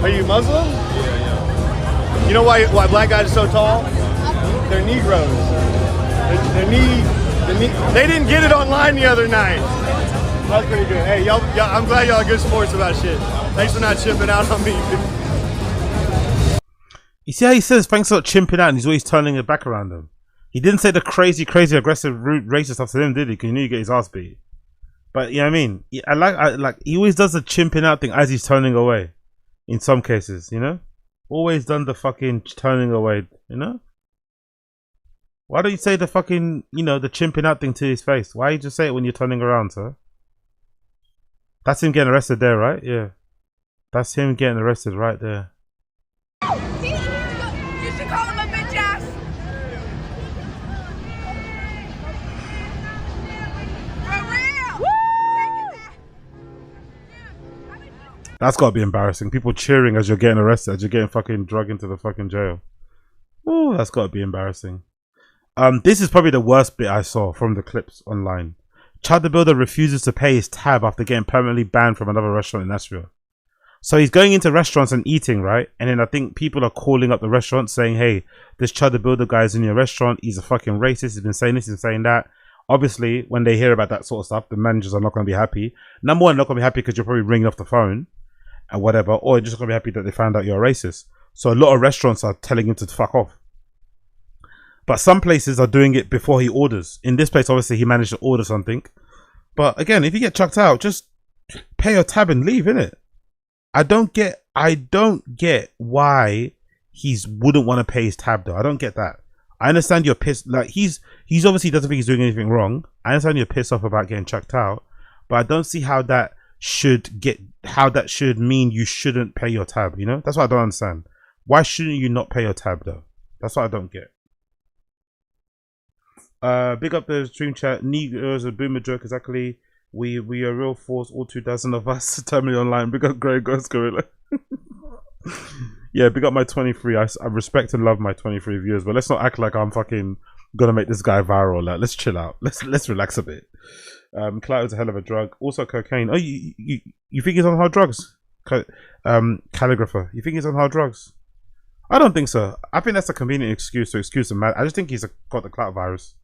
Are you Muslim? Yeah. You know why black guys are so tall? They're Negroes. They didn't get it online the other night. That was pretty good. Hey, y'all, I'm glad y'all are good sports about shit. Thanks for not chimping out on me. You see how he says thanks for not chimping out and he's always turning it back around him. He didn't say the crazy, aggressive, rude, racist stuff to him, did he? Because he knew he'd get his ass beat. But, you know what I mean? I like, he always does the chimping out thing as he's turning away. In some cases, you know? Always done the fucking turning away, you know? Why don't you say the fucking, you know, the chimping out thing to his face? Why you just say it when you're turning around, sir? That's him getting arrested there, right? Yeah. That's him getting arrested right there. You should call him a bitch ass. For real. That's gotta be embarrassing. People cheering as you're getting arrested, as you're getting fucking dragged into the fucking jail. Oh, that's gotta be embarrassing. This is probably the worst bit I saw from the clips online. ChudTheBuilder refuses to pay his tab after getting permanently banned from another restaurant in Nashville. So he's going into restaurants and eating, right? And then I think people are calling up the restaurant saying, hey, this ChudTheBuilder guy is in your restaurant. He's a fucking racist. He's been saying this and saying that. Obviously, when they hear about that sort of stuff, the managers are not going to be happy. Number one, not going to be happy because you're probably ringing off the phone and whatever. Or you're just going to be happy that they found out you're a racist. So a lot of restaurants are telling him to fuck off. But some places are doing it before he orders. In this place, obviously, he managed to order something. But again, if you get chucked out, just pay your tab and leave, innit? I don't get why he's wouldn't want to pay his tab though. I don't get that. I understand you're pissed. Like he's obviously doesn't think he's doing anything wrong. I understand you're pissed off about getting chucked out, but I don't see how that should mean you shouldn't pay your tab. You know, that's what I don't understand. Why shouldn't you not pay your tab though? That's what I don't get. Big up the stream chat. Negroes a boomer joke exactly. We are real force, all 2,000 of us. Terminally online. Big up Grey Ghost Gorilla. Yeah, big up my 23. I respect and love my 23 viewers, but let's not act like I'm fucking gonna make this guy viral. Like, let's chill out. Let's relax a bit. Clout is a hell of a drug. Also cocaine. Oh, you think he's on hard drugs? Calligrapher. You think he's on hard drugs? I don't think so. I think that's a convenient excuse to excuse him. I just think he's got the clout virus.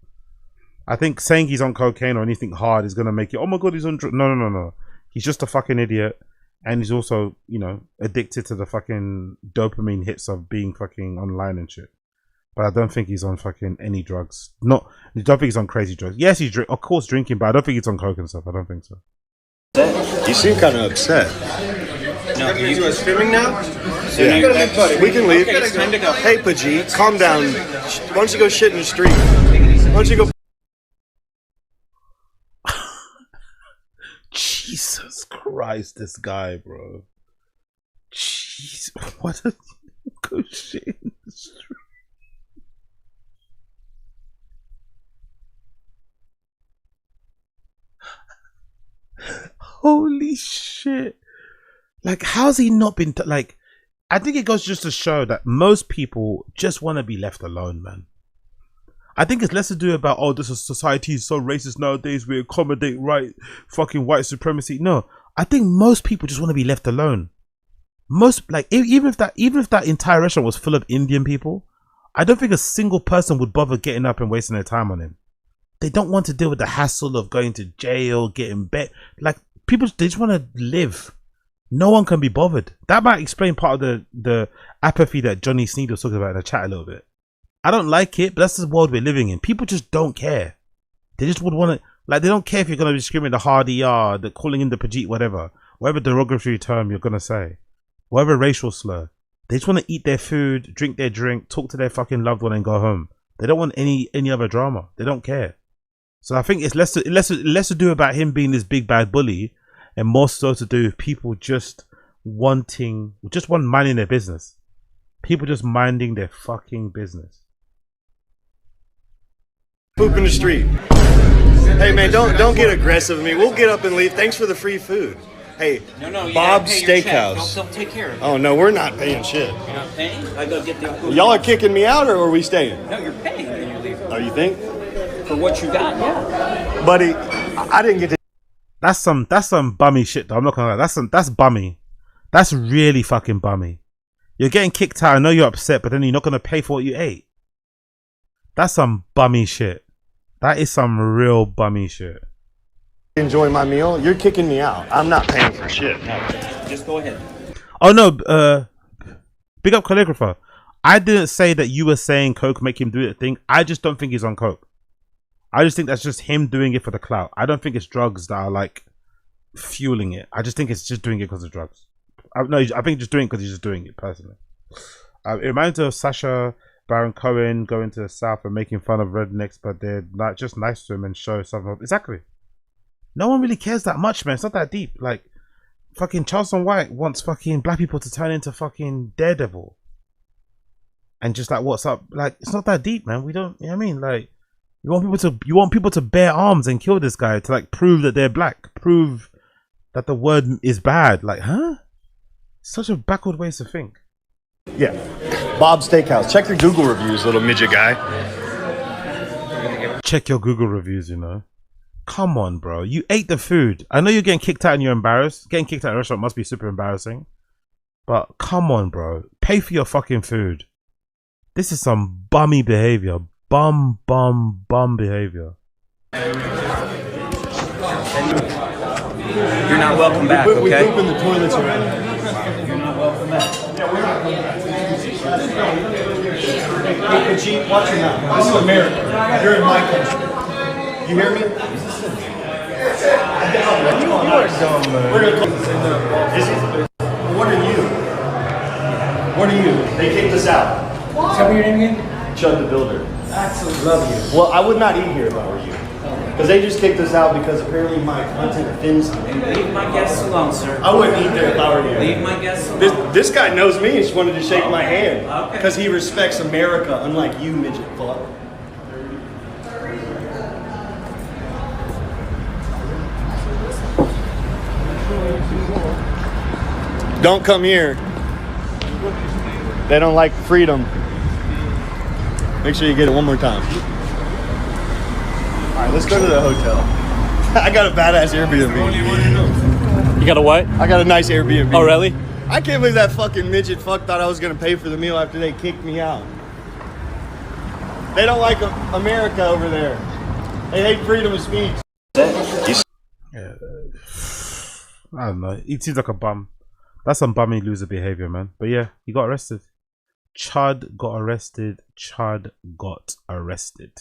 I think saying he's on cocaine or anything hard is gonna make you, oh my god, he's on drugs. No. He's just a fucking idiot, and he's also, you know, addicted to the fucking dopamine hits of being fucking online and shit. But I don't think he's on fucking any drugs. I don't think he's on crazy drugs. Yes, he's of course drinking, but I don't think he's on coke and stuff. I don't think so. You seem kind of upset. No, You guys filming now? yeah. We can leave. Okay, it's time to go. Hey, Pajit, calm down. Why don't you go shit in the street? Why don't you go? Jesus Christ, this guy, bro. Jeez, what a go shit in the street. Holy shit. Like, how's he not been like, I think it goes just to show that most people just want to be left alone, man. I think it's less to do about, oh, this society is so racist nowadays, we accommodate fucking white supremacy. No, I think most people just want to be left alone. Most, like, even if that entire restaurant was full of Indian people, I don't think a single person would bother getting up and wasting their time on him. They don't want to deal with the hassle of going to jail, getting bet. Like, people, they just want to live. No one can be bothered. That might explain part of the apathy that Johnny Sneed was talking about in the chat a little bit. I don't like it, but that's the world we're living in. People just don't care. They just would want to, like, they don't care if you're going to be screaming the hardy R, the calling him the Pajit, whatever derogatory term you're going to say, whatever racial slur. They just want to eat their food, drink their drink, talk to their fucking loved one and go home. They don't want any other drama. They don't care. So I think it's less to do about him being this big bad bully, and more so to do with people just minding their business. People just minding their fucking business. Poop in the street. Hey man, don't get aggressive with me. We'll get up and leave. Thanks for the free food. Hey, No, Bob's Steakhouse. Don't take care of it. Oh no, we're not paying shit. You're not paying? I go get the food. Y'all are kicking me out, or are we staying? No, you're paying when you leave. Oh, you think? For what you got, yeah. Buddy, I didn't get to. That's some bummy shit though. I'm not gonna lie. That's bummy. That's really fucking bummy. You're getting kicked out. I know you're upset, but then you're not gonna pay for what you ate. That's some bummy shit. That is some real bummy shit. Enjoy my meal. You're kicking me out. I'm not paying for shit. No, just go ahead. Oh no, big up calligrapher. I didn't say that you were saying coke make him do the thing. I just don't think he's on coke. I just think that's just him doing it for the clout. I don't think it's drugs that are like fueling it. I just think it's just doing it because of drugs. I think just doing it because he's just doing it personally. It reminds me of Sacha Baron Cohen going to the South and making fun of rednecks, but they're not just nice to him and show something. Exactly. No one really cares that much, man. It's not that deep. Like, fucking Charleston White wants fucking black people to turn into fucking Daredevil. And just like, what's up? Like, it's not that deep, man. We don't, you know what I mean? Like, you want people to bear arms and kill this guy to like prove that they're black, prove that the word is bad. Like, huh? Such a backward ways to think. Yeah. Bob's Steakhouse. Check your Google reviews, little midget guy. Check your Google reviews, you know. Come on, bro. You ate the food. I know you're getting kicked out and you're embarrassed. Getting kicked out of a restaurant must be super embarrassing. But come on, bro. Pay for your fucking food. This is some bummy behavior. Bum behavior. You're not welcome back, okay? We poop in the toilets already. You're not welcome back. Hey, Pajit, watch your mouth. This is America. You're in my country. You hear me? You are dumb, man. We're gonna What are you? What are you? They kicked us out. Tell me your name again? ChudTheBuilder. Absolutely love you. Well, I would not eat here if I were you. Because they just kicked us out because apparently my content offends them. Leave my guests alone, sir. I wouldn't eat there if I were you. Leave my guests alone. This guy knows me and just wanted to shake my hand. Okay. Because he respects America, unlike you, midget fuck. Don't come here. They don't like freedom. Make sure you get it one more time. All right, let's go to the hotel. I got a badass Airbnb. You got a what? I got a nice Airbnb. Oh, really? I can't believe that fucking midget fuck thought I was gonna pay for the meal after they kicked me out. They don't like America over there. They hate freedom of speech. Yeah. I don't know. He seems like a bum. That's some bummy loser behavior, man. But yeah, he got arrested. Chud got arrested. Chud got arrested.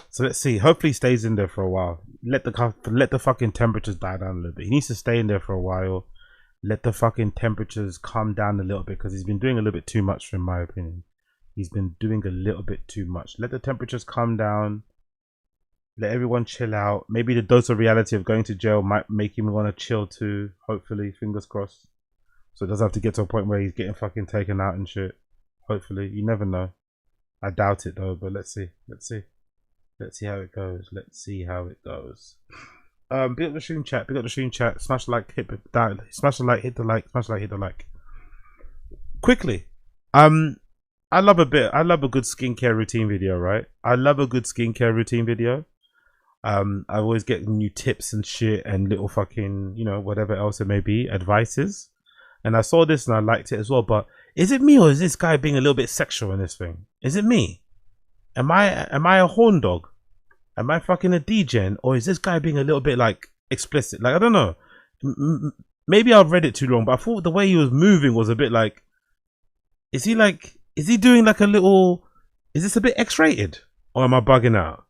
So let's see. Hopefully he stays in there for a while. Let the fucking temperatures die down a little bit. He needs to stay in there for a while. Let the fucking temperatures calm down a little bit, because he's been doing a little bit too much, in my opinion. He's been doing a little bit too much. Let the temperatures calm down. Let everyone chill out. Maybe the dose of reality of going to jail might make him want to chill too. Hopefully, fingers crossed. So it doesn't have to get to a point where he's getting fucking taken out and shit. Hopefully, you never know. I doubt it though, but let's see. Let's see. Let's see how it goes. Let's see how it goes. Big up the stream chat. Big up the stream chat. Smash the like, hit that. Smash the like, hit the like. Smash the like, hit the like. Quickly. I love a good skincare routine video, right? I love a good skincare routine video. I always get new tips and shit and little fucking, you know, whatever else it may be, advices. And I saw this and I liked it as well. But is it me, or is this guy being a little bit sexual in this thing? Is it me? Am I a horn dog? Am I fucking a degen? Or is this guy being a little bit like explicit? Like, I don't know. Maybe I've read it too long, but I thought the way he was moving was a bit like, is he doing like a little, is this a bit X-rated? Or am I bugging out?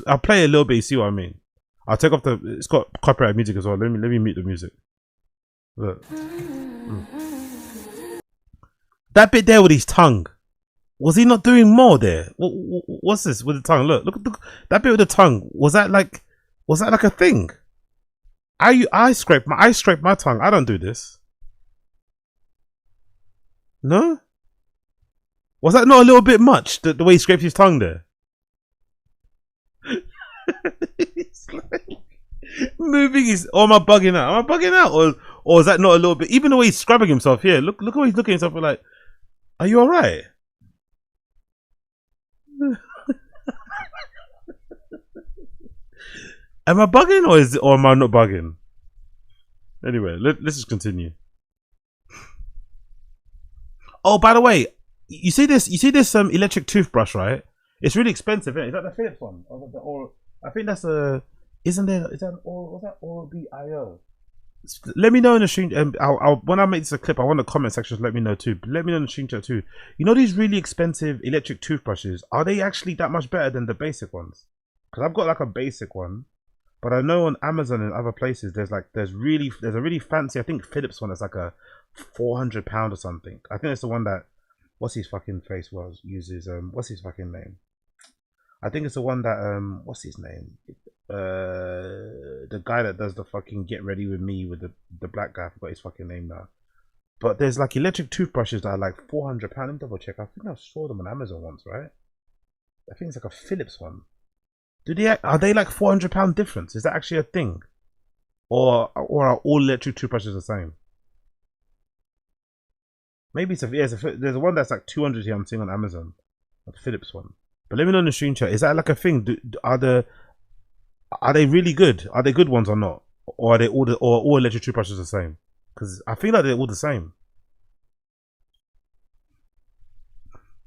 I'll play a little bit, you see what I mean? I'll take off it's got copyright music as well. Let me mute the music. Look. That bit there with his tongue. Was he not doing more there? What's this with the tongue? Look that bit with the tongue. Was that like a thing? I scrape my tongue. I don't do this. No? Was that not a little bit much? The way he scraped his tongue there? It's like moving his, or am I bugging out? Am I bugging out? Or is that not a little bit, even the way he's scrubbing himself here? Look how he's looking at himself like, are you alright? Am I bugging, or am I not bugging? Anyway, let's just continue. Oh, by the way, you see this electric toothbrush, right? It's really expensive, isn't it? Is that the Philips one? Or I think that's a, isn't there, is that Oral-B-IO? Let me know in the stream. When I make this a clip, I want the comment section to let me know too. But let me know in the stream chat too. You know these really expensive electric toothbrushes, are they actually that much better than the basic ones? Because I've got like a basic one, but I know on Amazon and other places there's a really fancy, I think Philips one that's like a £400 or something. I think it's the one that, what's his fucking face uses, what's his fucking name? I think it's the one that what's his name? The guy that does the fucking Get Ready With Me with the black guy. I forgot his fucking name now. But there's like electric toothbrushes that are like £400. Let me double check. I think I saw them on Amazon once, right? I think it's like a Philips one. Are they like £400 difference? Is that actually a thing? Or are all electric toothbrushes the same? Maybe there's one that's like 200 here I'm seeing on Amazon. A Philips one. But let me know in the stream chat. Is that like a thing? Are they really good? Are they good ones or not? Or are they all electric toothbrushes the same? Because I feel like they're all the same.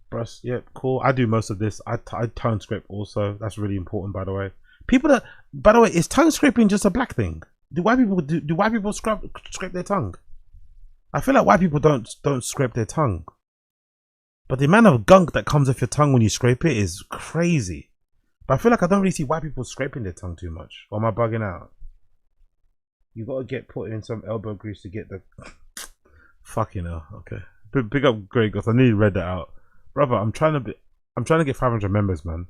Brush, yep, cool. I do most of this. I tongue scrape also. That's really important, by the way. By the way, is tongue scraping just a black thing? Do white people scrape their tongue? I feel like white people don't scrape their tongue. But the amount of gunk that comes off your tongue when you scrape it is crazy. But I feel like I don't really see white people scraping their tongue too much. Or am I bugging out? You gotta get put in some elbow grease to get the fucking hell. Okay. Big up Grey Ghost. I nearly read that out. Brother, I'm trying to get 500 members, man.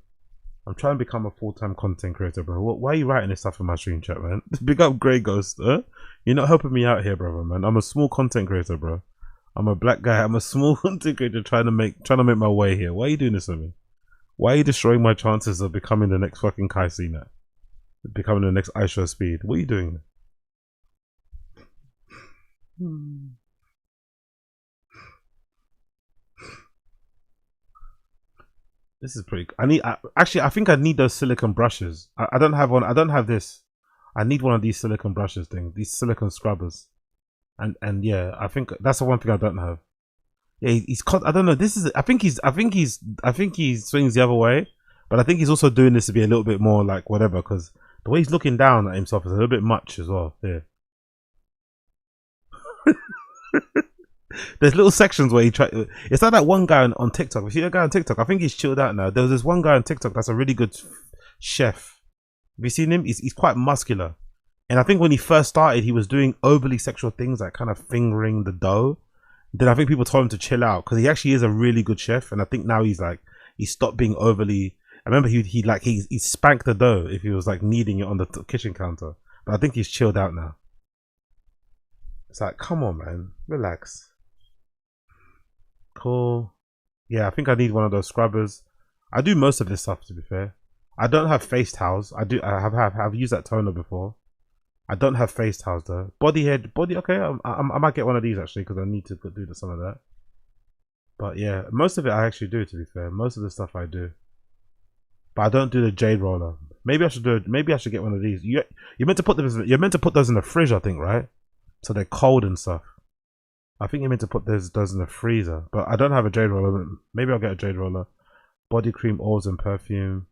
I'm trying to become a full-time content creator, bro. Why are you writing this stuff in my stream chat, man? Big up Grey Ghost, huh? You're not helping me out here, brother, man. I'm a small content creator, bro. I'm a black guy. I'm a small content creator trying to make my way here. Why are you doing this to me? Why are you destroying my chances of becoming the next fucking Kai Cenat? Becoming the next Aisha Speed? What are you doing? This is pretty. Actually, I think I need those silicone brushes. I don't have one. I don't have this. I need one of these silicone brushes thing. These silicone scrubbers. And yeah, I think that's the one thing I don't have. Yeah, I don't know. This is. I think he swings the other way, but I think he's also doing this to be a little bit more like whatever, because the way he's looking down at himself is a little bit much as well. Yeah. There's little sections where he try. It's like that one guy on TikTok. If you see a guy on TikTok, I think he's chilled out now. There was this one guy on TikTok that's a really good chef. Have you seen him? He's quite muscular, and I think when he first started, he was doing overly sexual things, like kind of fingering the dough. Then I think people told him to chill out because he actually is a really good chef, and I think now he stopped being overly. I remember he spanked the dough if he was like kneading it on the kitchen counter, but I think he's chilled out now. It's like, come on, man, relax. Cool. Yeah, I think I need one of those scrubbers. I do most of this stuff, to be fair. I don't have face towels. I have used that toner before. I don't have face towels though. Body. Okay, I might get one of these actually because I need to do some of that. But yeah, most of it I actually do. To be fair, most of the stuff I do. But I don't do the jade roller. Maybe I should do it. Maybe I should get one of these. You're meant to put them. You're meant to put those in the fridge, I think, right? So they're cold and stuff. I think you're meant to put those in the freezer, but I don't have a jade roller. Maybe I'll get a jade roller. Body cream, oils, and perfume.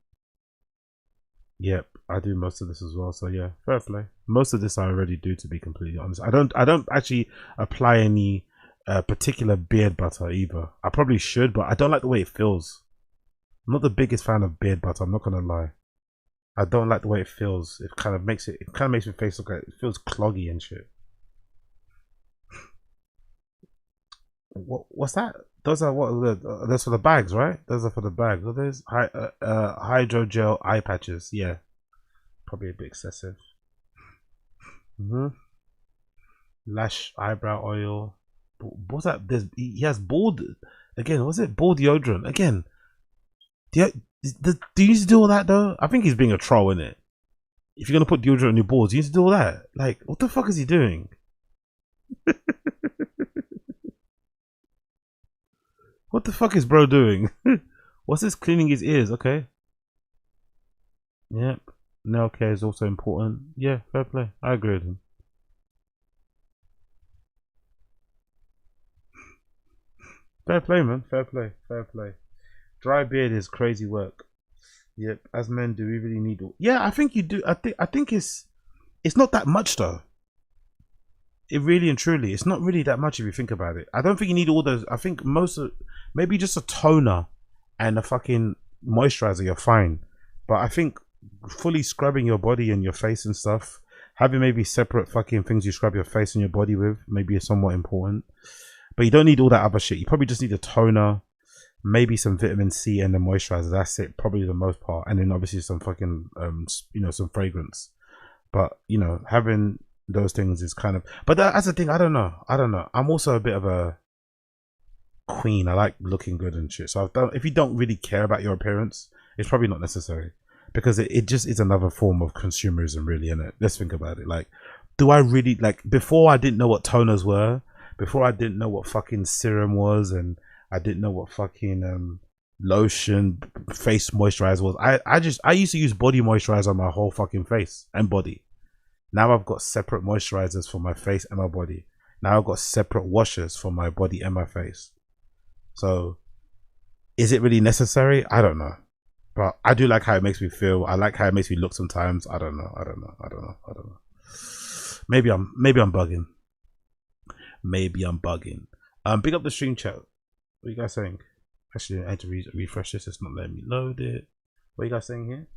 Yep, I do most of this as well. So yeah, fair play. Most of this I already do, to be completely honest. I don't actually apply any particular beard butter either. I probably should, but I don't like the way it feels. I'm not the biggest fan of beard butter. I'm not gonna lie. I don't like the way it feels. It kind of makes my face look like it feels cloggy and shit. What's that? Those are those for the bags, right? Those are for the bags. What is hydrogel eye patches? Yeah, probably a bit excessive. Lash eyebrow oil. What's that? He has bald again. What's it? Bald deodorant again. Do you need to do all that though? I think he's being a troll, innit? If you're gonna put deodorant on your balls, you need to do all that. Like, what the fuck is he doing? What the fuck is bro doing? What's this? Cleaning his ears? Okay. Yep. Nail care is also important. Yeah, fair play. I agree with him. Fair play, man. Fair play. Fair play. Dry beard is crazy work. Yep. As men, do we really need all? Yeah, I think you do. I think it's not that much though. It really and truly, it's not really that much if you think about it. I don't think you need all those. I think maybe just a toner and a fucking moisturizer, you're fine. But I think fully scrubbing your body and your face and stuff, having maybe separate fucking things you scrub your face and your body with, maybe is somewhat important. But you don't need all that other shit. You probably just need a toner, maybe some vitamin C and a moisturizer. That's it, probably the most part. And then obviously some fucking, some fragrance. But, having those things is kind of, but that's the thing. I don't know. I'm also a bit of a queen. I like looking good and shit. So if you don't really care about your appearance, it's probably not necessary, because it just is another form of consumerism, really, isn't it? Let's think about it. Like, do I really, like, before I didn't know what toners were, before I didn't know what fucking serum was, and I didn't know what fucking lotion, face moisturizer was. I used to use body moisturizer on my whole fucking face and body. Now I've got separate moisturizers for my face and my body. Now I've got separate washers for my body and my face. So, is it really necessary? I don't know. But I do like how it makes me feel. I like how it makes me look sometimes. I don't know. Maybe I'm bugging. Big up the stream chat. What are you guys saying? Actually, I had to refresh this. It's not letting me load it. What are you guys saying here?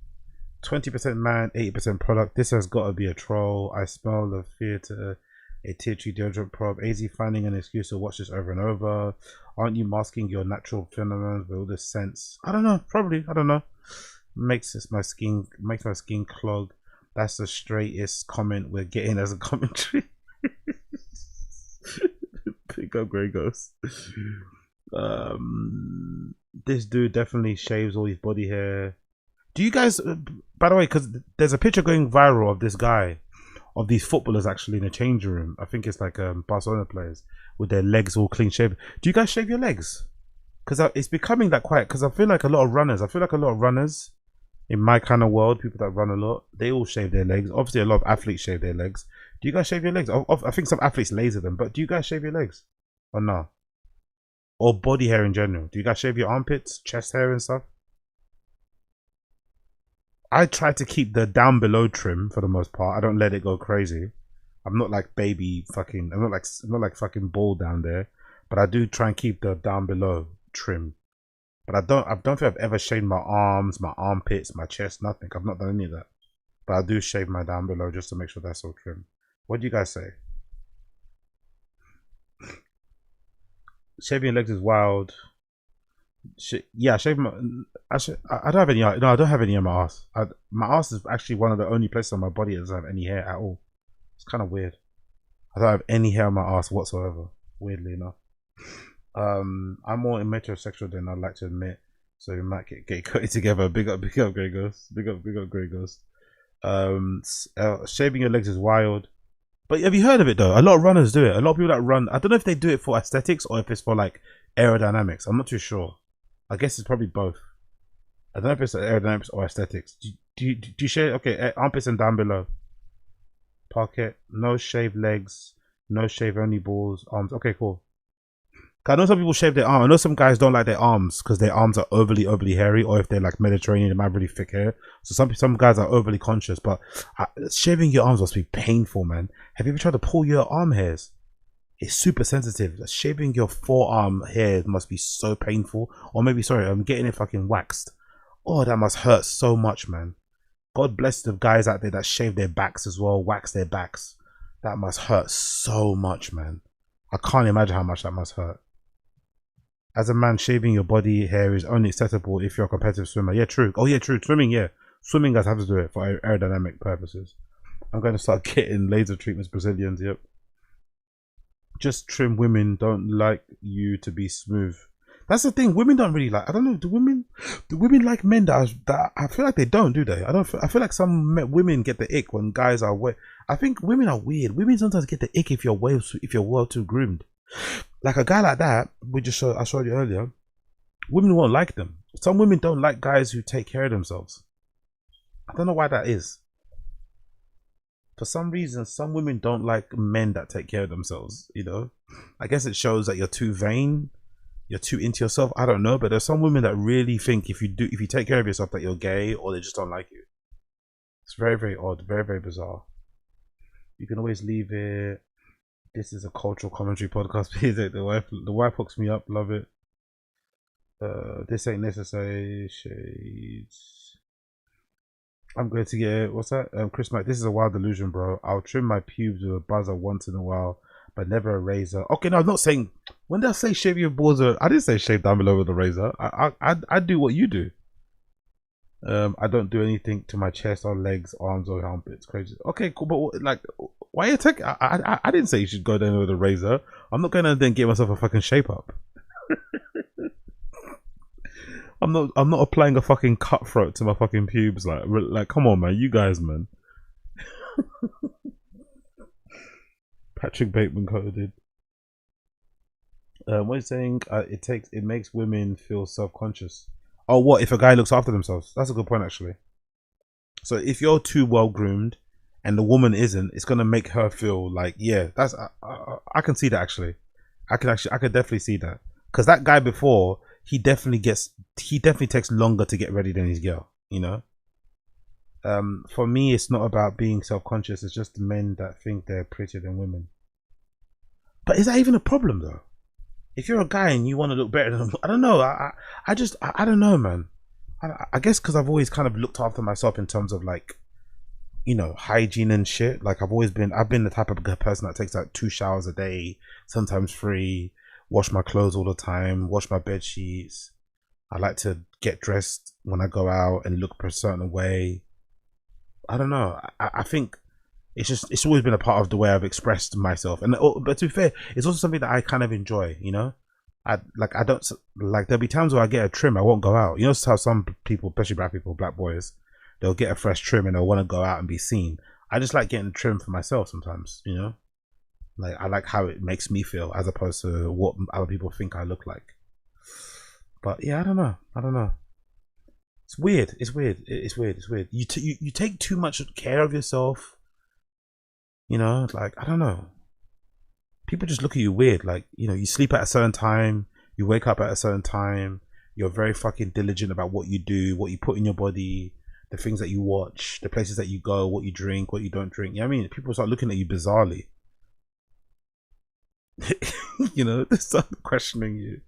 20% man, 80% product. This has got to be a troll. I smell the theatre. A tier 2 deodorant probe. AZ finding an excuse to watch this over and over. Aren't you masking your natural phenomena with all this sense? I don't know. Probably. I don't know. Makes my skin clog. That's the straightest comment we're getting as a commentary. Pick up Grey Ghost. This dude definitely shaves all his body hair. Do you guys, by the way, because there's a picture going viral of this guy, of these footballers actually in a changing room. I think it's like Barcelona players with their legs all clean shaven. Do you guys shave your legs? because it's becoming that quiet. Because I feel like a lot of runners in my kind of world, people that run a lot, they all shave their legs. Obviously, a lot of athletes shave their legs. Do you guys shave your legs? I think some athletes laser them, but do you guys shave your legs or no? Or body hair in general? Do you guys shave your armpits, chest hair and stuff? I try to keep the down below trim for the most part. I don't let it go crazy. I'm not like baby fucking. I'm not like fucking bald down there, but I do try and keep the down below trim. But I don't think I've ever shaved my arms, my armpits, my chest, nothing. I've not done any of that. But I do shave my down below just to make sure that's all trim. What do you guys say? Shaving your legs is wild. Yeah, I shave my. I don't have any. No, I don't have any on my ass. My ass is actually one of the only places on my body that doesn't have any hair at all. It's kind of weird. I don't have any hair on my ass whatsoever. Weirdly enough. I'm more metrosexual than I'd like to admit. So we might get cut together. Big up, Grey Ghost. Big up, Grey Ghost. Shaving your legs is wild. But have you heard of it though? A lot of runners do it. A lot of people that run. I don't know if they do it for aesthetics or if it's for like aerodynamics. I'm not too sure. I guess it's probably both. I don't know if it's aerodynamics or aesthetics. Do you shave? Okay, armpits and down below. Parquet. No shave legs. No shave only balls. Arms. Okay, cool. I know some people shave their arm. I know some guys don't like their arms because their arms are overly hairy, or if they're like Mediterranean, they might have really thick hair. So some guys are overly conscious, but shaving your arms must be painful, man. Have you ever tried to pull your arm hairs? It's super sensitive. Shaving your forearm hair must be so painful. Or maybe, sorry, I'm getting it fucking waxed. Oh, that must hurt so much, man. God bless the guys out there that shave their backs as well, wax their backs. That must hurt so much, man. I can't imagine how much that must hurt. As a man, shaving your body hair is only acceptable if you're a competitive swimmer. Yeah, true. Oh, yeah, true. Swimming, yeah. Swimming guys have to do it for aerodynamic purposes. I'm going to start getting laser treatments, Brazilians, yep. Just trim. Women don't like you to be smooth. That's the thing. Women don't really like. I don't know. Do women like men that I feel like they don't, do they? I feel like some women get the ick when guys are way. I think women are weird. Women sometimes get the ick if you're well too groomed. Like a guy like that, I showed you earlier. Women won't like them. Some women don't like guys who take care of themselves. I don't know why that is. For some reason, some women don't like men that take care of themselves. You know, I guess it shows that you're too vain. You're too into yourself. I don't know, but there's some women that really think if you take care of yourself that you're gay, or they just don't like you. It's very, very odd, very, very bizarre. You can always leave it. This is a cultural commentary podcast. The wife hooks me up. Love it. This ain't necessary. Shades. I'm going to get what's that? Chris Mack. This is a wild delusion, bro. I'll trim my pubes with a buzzer once in a while, but never a razor. Okay, no, I'm not saying. When did I say shave your balls? I didn't say shave down below with a razor. I do what you do. I don't do anything to my chest or legs, arms or armpits. Crazy. Okay, cool. But like, why you take? I didn't say you should go down with a razor. I'm not gonna then get myself a fucking shape up. I'm not applying a fucking cutthroat to my fucking pubes. Like, come on, man. You guys, man. Patrick Bateman coded. What are you saying? It makes women feel self-conscious. Oh, what if a guy looks after themselves? That's a good point, actually. So if you're too well groomed and the woman isn't, it's gonna make her feel like, yeah, that's I can see that actually. I could definitely see that, because that guy before, he definitely takes longer to get ready than his girl, you know. For me, it's not about being self-conscious. It's just men that think they're prettier than women. But is that even a problem though? If you're a guy and you want to look better than them, I don't know. I don't know, man. I guess because I've always kind of looked after myself in terms of like, you know, hygiene and shit. Like I've been the type of person that takes like 2 showers a day, sometimes 3, wash my clothes all the time, wash my bed sheets. I like to get dressed when I go out and look a certain way. I don't know. I think it's always been a part of the way I've expressed myself. But to be fair, it's also something that I kind of enjoy, you know. There'll be times where I get a trim, I won't go out. You know how some people, especially black boys, they'll get a fresh trim and they'll want to go out and be seen. I just like getting a trim for myself sometimes, you know. Like I like how it makes me feel as opposed to what other people think I look like. But yeah, I don't know. It's weird. It's weird. You take too much care of yourself. You know, like, I don't know. People just look at you weird. Like, you know, you sleep at a certain time, you wake up at a certain time, you're very fucking diligent about what you do, what you put in your body, the things that you watch, the places that you go, what you drink, what you don't drink. You know what I mean? People start looking at you bizarrely. You know, they start questioning you.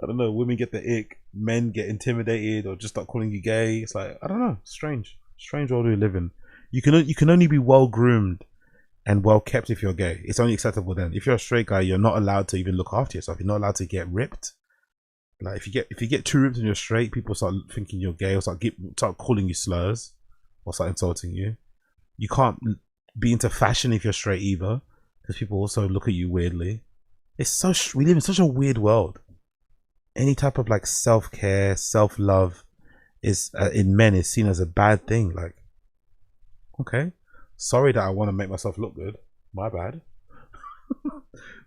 I don't know, women get the ick, men get intimidated or just start calling you gay. It's like, I don't know, strange world we live in. You can only be well groomed and well kept if you're gay. It's only acceptable then. If you're a straight guy, you're not allowed to even look after yourself. You're not allowed to get ripped. Like, if you get too ripped and you're straight, people start thinking you're gay or start calling you slurs or start insulting you. You can't be into fashion if you're straight either, because people also look at you weirdly. We live in such a weird world. Any type of like self-care, self-love is in men is seen as a bad thing. Like, okay, sorry that I want to make myself look good. My bad.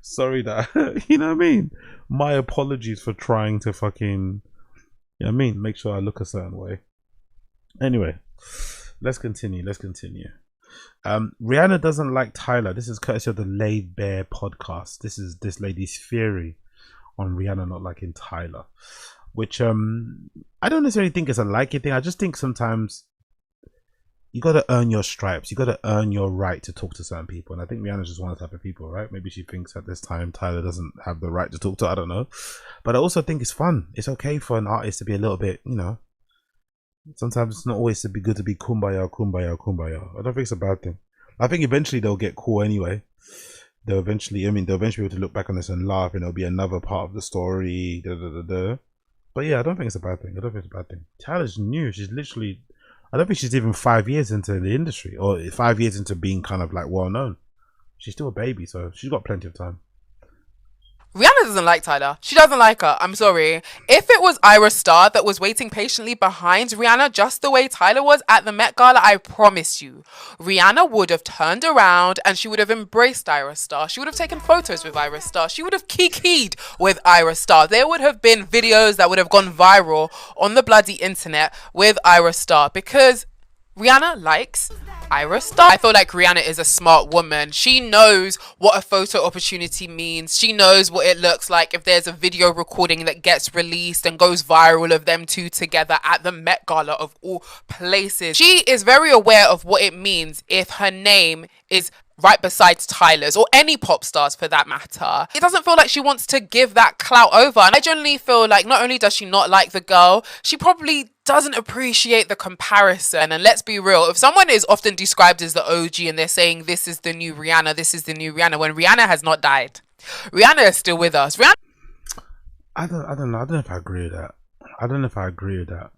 Sorry that, you know what I mean? My apologies for trying to fucking, you know what I mean, make sure I look a certain way. Anyway, let's continue. Rihanna doesn't like Tyla. This is courtesy of the Laid Bear podcast. This is this lady's theory on Rihanna not liking Tyla, which I don't necessarily think is a liking thing. I just think sometimes you got to earn your stripes. You got to earn your right to talk to certain people. And I think Rihanna's just one of the type of people, right? Maybe she thinks at this time Tyla doesn't have the right to talk to her. I don't know. But I also think it's fun. It's okay for an artist to be a little bit, you know, sometimes it's not always to be good to be kumbaya. I don't think it's a bad thing. I think eventually they'll get cool anyway. They'll eventually be able to look back on this and laugh, and it'll be another part of the story. But yeah, I don't think it's a bad thing. Tyla's new. She's literally, I don't think she's even 5 years into the industry, or 5 years into being kind of like well known. She's still a baby, so she's got plenty of time. Rihanna doesn't like Tyla. She doesn't like her. I'm sorry. If it was Ira Star that was waiting patiently behind Rihanna just the way Tyla was at the Met Gala, I promise you, Rihanna would have turned around and she would have embraced Ira Star. She would have taken photos with Ira Star. She would have kikied with Ira Star. There would have been videos that would have gone viral on the bloody internet with Ira Star, because Rihanna likes Ira Star. I feel like Rihanna is a smart woman. She knows what a photo opportunity means. She knows what it looks like if there's a video recording that gets released and goes viral of them two together at the Met Gala of all places. She is very aware of what it means if her name is right beside Tyla's, or any pop stars for that matter. It doesn't feel like she wants to give that clout over. And I generally feel like not only does she not like the girl, she probably doesn't appreciate the comparison. And let's be real, if someone is often described as the OG and they're saying this is the new Rihanna, when Rihanna has not died, Rihanna is still with us. I don't know if I agree with that.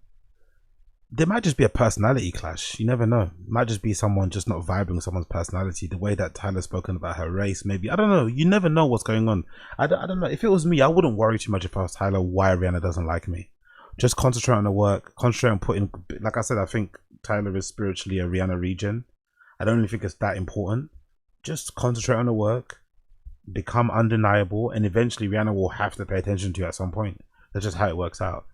There might just be a personality clash. You never know. It might just be someone just not vibing with someone's personality. The way that Tyla's spoken about her race, maybe. I don't know. You never know what's going on. I don't know. If it was me, I wouldn't worry too much if I was Tyla why Rihanna doesn't like me. Just concentrate on the work. Concentrate on putting, like I said, I think Tyla is spiritually a Rihanna regen. I don't really think it's that important. Just concentrate on the work. Become undeniable. And eventually Rihanna will have to pay attention to you at some point. That's just how it works out.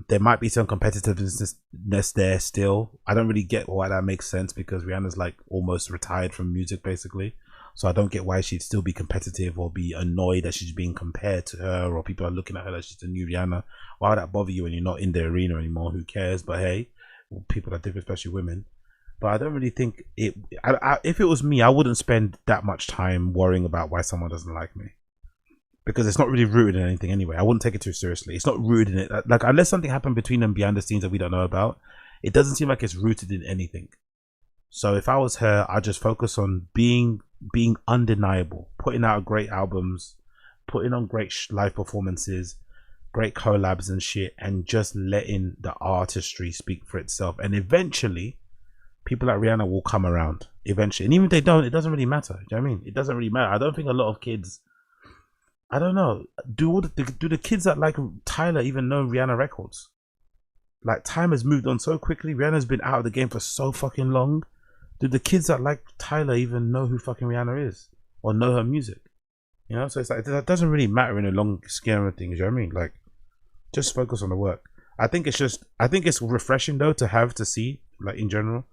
There might be some competitiveness there still. I don't really get why that makes sense, because Rihanna's like almost retired from music basically, so I don't get why she'd still be competitive or be annoyed that she's being compared to her, or people are looking at her like she's the new Rihanna. Why would that bother you when you're not in the arena anymore? Who cares? But hey, people are different, especially women. But I don't really think it, if it was me, I wouldn't spend that much time worrying about why someone doesn't like me, because it's not really rooted in anything anyway. I wouldn't take it too seriously. It's not rooted in it. Like, unless something happened between them behind the scenes that we don't know about, it doesn't seem like it's rooted in anything. So if I was her, I'd just focus on being undeniable, putting out great albums, putting on great live performances, great collabs and shit, and just letting the artistry speak for itself. And eventually, people like Rihanna will come around. Eventually. And even if they don't, it doesn't really matter. Do you know what I mean? It doesn't really matter. I don't think a lot of kids, I don't know, do the kids that like Tyla even know Rihanna records? Like, time has moved on so quickly. Rihanna's been out of the game for so fucking long. Do the kids that like Tyla even know who fucking Rihanna is, or know her music? You know, so it's like, that doesn't really matter in a long scheme of things. You know what I mean? Like, Just focus on the work. I think it's refreshing though to see, like, in general.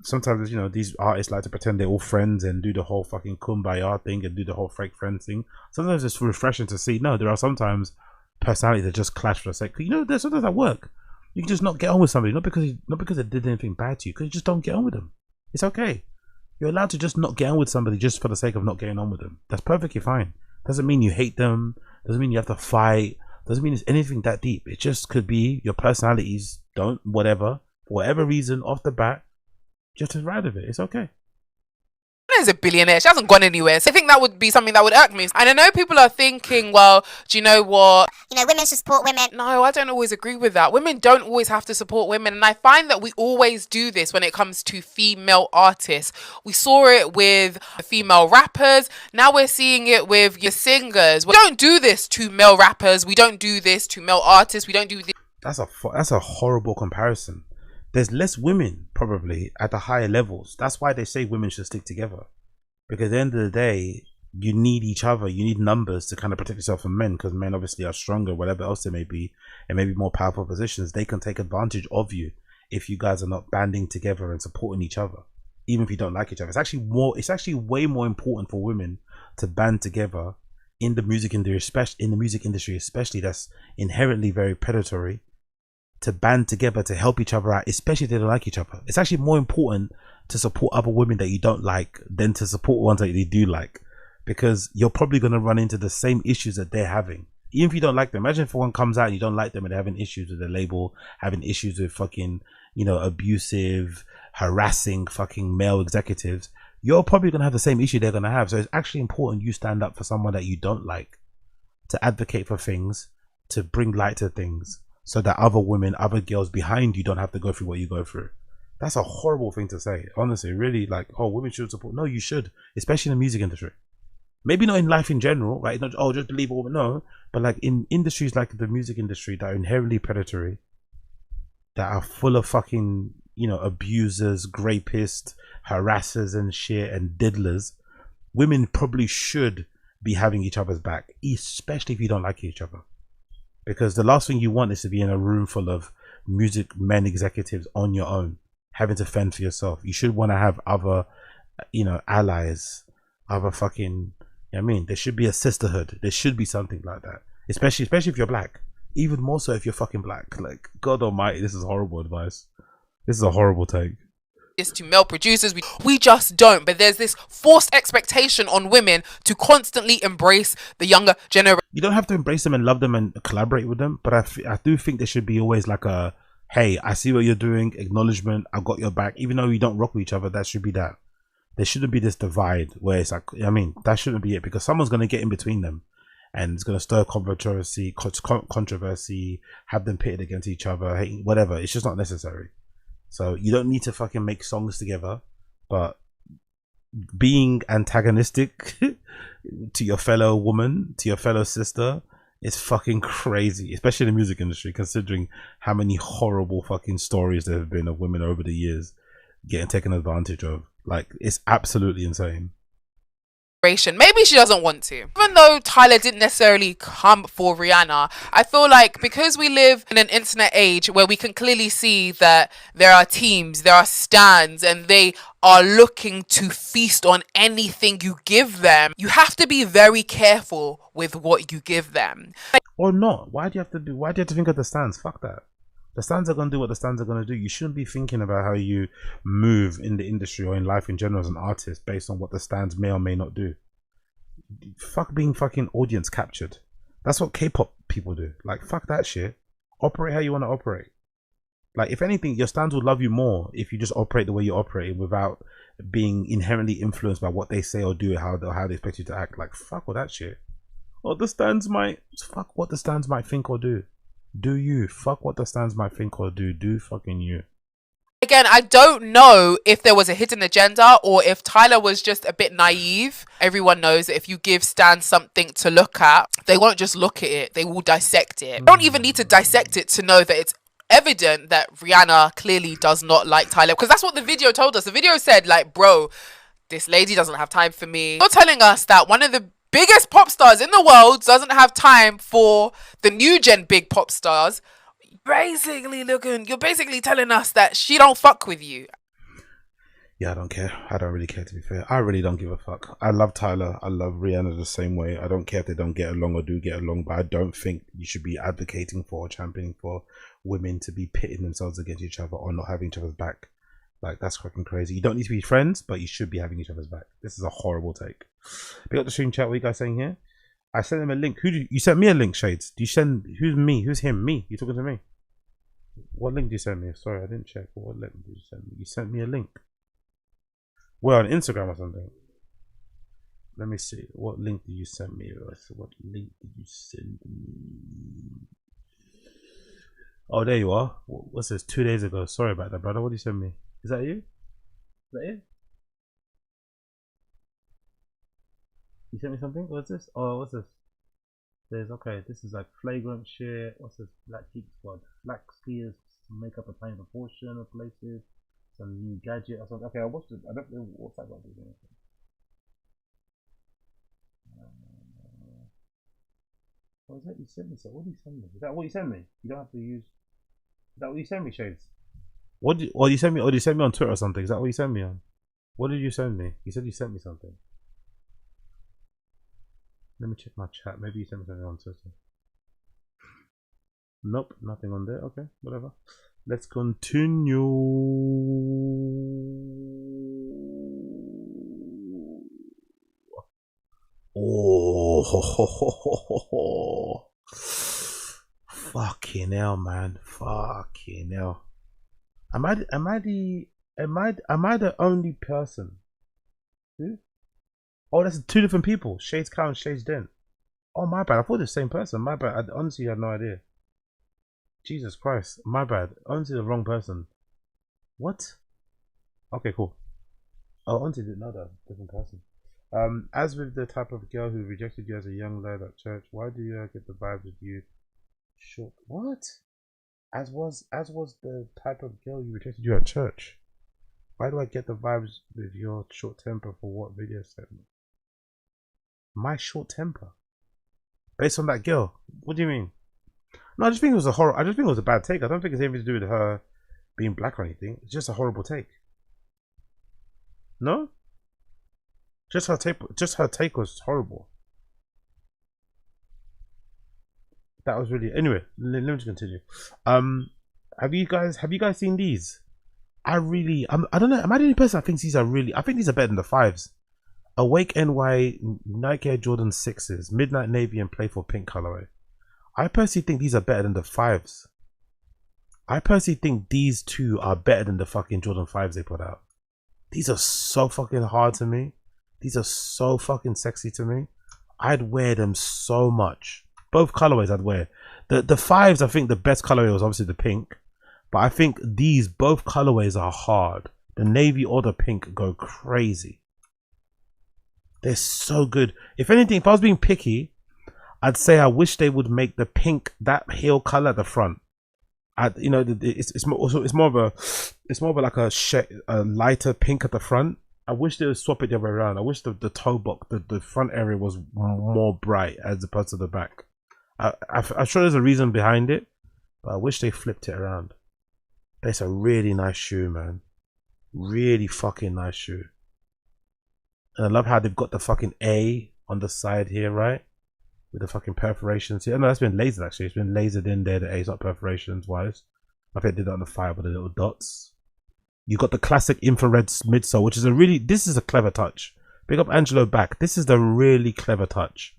Sometimes, you know, these artists like to pretend they're all friends and do the whole fucking kumbaya thing and do the whole fake friends thing. Sometimes it's refreshing to see. No, there are sometimes personalities that just clash for a sec. You know, there's sometimes at work you can just not get on with somebody, not because they did anything bad to you, because you just don't get on with them. It's okay. You're allowed to just not get on with somebody just for the sake of not getting on with them. That's perfectly fine. Doesn't mean you hate them. Doesn't mean you have to fight. Doesn't mean it's anything that deep. It just could be your personalities don't, whatever, for whatever reason, off the bat, just ride with it. It's okay. Is a billionaire. She hasn't gone anywhere. So I think that would be something that would irk me. And I know people are thinking, well, do you know what? You know, women should support women. No, I don't always agree with that. Women don't always have to support women. And I find that we always do this when it comes to female artists. We saw it with female rappers. Now we're seeing it with your singers. We don't do this to male rappers. We don't do this to male artists. We don't do this. That's a horrible comparison. There's less women probably at the higher levels. That's why they say women should stick together. Because at the end of the day, you need each other. You need numbers to kind of protect yourself from men, because men obviously are stronger, whatever else they may be, and maybe more powerful positions. They can take advantage of you if you guys are not banding together and supporting each other, even if you don't like each other. It's actually way more important for women to band together in the music industry, especially that's inherently very predatory, to band together to help each other out, especially if they don't like each other. It's actually more important to support other women that you don't like than to support ones that you do like, because you're probably going to run into the same issues that they're having, even if you don't like them. Imagine if one comes out and you don't like them and they're having issues with the label, having issues with fucking, you know, abusive, harassing fucking male executives. You're probably going to have the same issue they're going to have. So it's actually important you stand up for someone that you don't like, to advocate for things, to bring light to things, so that other women, other girls behind you don't have to go through what you go through. That's a horrible thing to say, honestly. Really, like, oh, women should support. No, you should, especially in the music industry. Maybe not in life in general, right? Not, oh, just believe a woman. No, but like in industries like the music industry that are inherently predatory, that are full of fucking, you know, abusers, rapists, harassers and shit and diddlers, women probably should be having each other's back, especially if you don't like each other. Because the last thing you want is to be in a room full of music men executives on your own, having to fend for yourself. You should want to have other, you know, allies, other fucking, you know what I mean? There should be a sisterhood. There should be something like that. Especially if you're black. Even more so if you're fucking black. Like, God almighty, this is horrible advice. This is a horrible take. This to male producers, we just don't. But there's this forced expectation on women to constantly embrace the younger generation. You don't have to embrace them and love them and collaborate with them, but I do think there should be always like a, hey, I see what you're doing, acknowledgement, I got your back. Even though you don't rock with each other, that should be that. There shouldn't be this divide where it's like, I mean, that shouldn't be it, because someone's going to get in between them and it's going to stir controversy, have them pitted against each other, hating, whatever. It's just not necessary. So you don't need to fucking make songs together, but being antagonistic to your fellow woman, to your fellow sister, is fucking crazy, especially in the music industry, considering how many horrible fucking stories there have been of women over the years getting taken advantage of. Like, it's absolutely insane. Maybe she doesn't want to. Even though Tyla didn't necessarily come for Rihanna, I feel like because we live in an internet age where we can clearly see that there are teams, there are stands, and they are looking to feast on anything you give them, you have to be very careful with what you give them. Or not. Why do you have to think of the stands? Fuck that. The stands are going to do what the stands are going to do. You shouldn't be thinking about how you move in the industry or in life in general as an artist based on what the stands may or may not do. Fuck being fucking audience captured. That's what K-pop people do. Like, fuck that shit. Operate how you want to operate. Like, if anything, your stands would love you more if you just operate the way you operate without being inherently influenced by what they say or do, how they expect you to act. Like, fuck all that shit. Fuck what the stands might think or do. Do you. Fuck what the stands might think or do. Do fucking you. Again, I don't know if there was a hidden agenda or if Tyla was just a bit naive. Everyone knows that if you give Stan something to look at, they won't just look at it, they will dissect it. You don't even need to dissect it to know that it's evident that Rihanna clearly does not like Tyla, because that's what the video told us. The video said, like, bro, this lady doesn't have time for me. You're telling us that one of the biggest pop stars in the world doesn't have time for the new gen big pop stars. You're basically telling us that she don't fuck with you. Yeah, I don't care. I don't really care, to be fair. I really don't give a fuck. I love Tyla. I love Rihanna the same way. I don't care if they don't get along or do get along, but I don't think you should be advocating for or championing for women to be pitting themselves against each other or not having each other's back. Like, that's fucking crazy. You don't need to be friends, but you should be having each other's back. This is a horrible take. Pick up the stream chat. What are you guys saying here? I sent them a link. You sent me a link, Shades? Do you send... Who's me? Who's him? Me? You talking to me? What link did you send me? Sorry, I didn't check. What link did you send me? You sent me a link. Well, on Instagram or something. Let me see. What link did you send me? What link did you send me? Oh, there you are. What's this? 2 days ago. Sorry about that, brother. What did you send me? Is that you? Is that you? You sent me something? What's this? Oh, what's this? There's, okay, this is like flagrant shit. What's this? Black Geek Squad. Black skiers make up a tiny proportion of places. Some new gadget or something. Okay, I watched it. I don't know what's that got to do with anything. What is that you sent me? So what did you send me? Is that what you sent me? You don't have to use. Is that what you sent me, Shades? What did you send me? Or did you send me on Twitter or something? Is that what you sent me on? What did you send me? You said you sent me something. Let me check my chat. Maybe you sent me something on Twitter. Nope, nothing on there. Okay, whatever. Let's continue. Oh, fucking hell, man! Fucking hell! Am I the only person? Who? Oh, that's two different people. Shades Cow and Shades Dent. Oh, my bad. I thought it was the same person. My bad. I honestly had no idea. Jesus Christ, my bad. Honestly, the wrong person. What? Okay, cool. Oh, honestly, didn't know that. Different person. As with the type of girl who rejected you as a young lad at church, why do you get the vibes of you short? What? As was the type of girl who rejected you at church. Why do I get the vibes with your short temper for what video segment? My short temper? Based on that girl? What do you mean? No, I just think it was a horror. I just think it was a bad take. I don't think it's anything to do with her being black or anything. It's just a horrible take. No? Just her take was horrible. That was really anyway. Let me just continue. Have you guys seen these? I don't know. Am I the only person that thinks these are really? I think these are better than the fives. Awake NY Nike Air Jordan 6s, Midnight Navy and Playful Pink colorway. I personally think these are better than the fives. I personally think these two are better than the fucking Jordan 5s they put out. These are so fucking hard to me. These are so fucking sexy to me. I'd wear them so much. Both colorways I'd wear. The fives, I think the best colorway was obviously the pink. But I think these both colorways are hard. The navy or the pink go crazy. They're so good. If anything, if I was being picky, I'd say I wish they would make the pink that heel color at the front. You know, it's more of a like a lighter pink at the front. I wish they would swap it the other way around. I wish the toe box, the front area was more bright as opposed to the back. I'm sure there's a reason behind it, but I wish they flipped it around. It's a really nice shoe, man. Really fucking nice shoe. And I love how they've got the fucking A on the side here, right? With the fucking perforations here. Oh, no, that's been lasered actually. It's been lasered in there, the A's not perforations wise. I think I did that on the 5 with the little dots. You got the classic infrared midsole, which is this is a clever touch. Big up Angelo back. This is the really clever touch.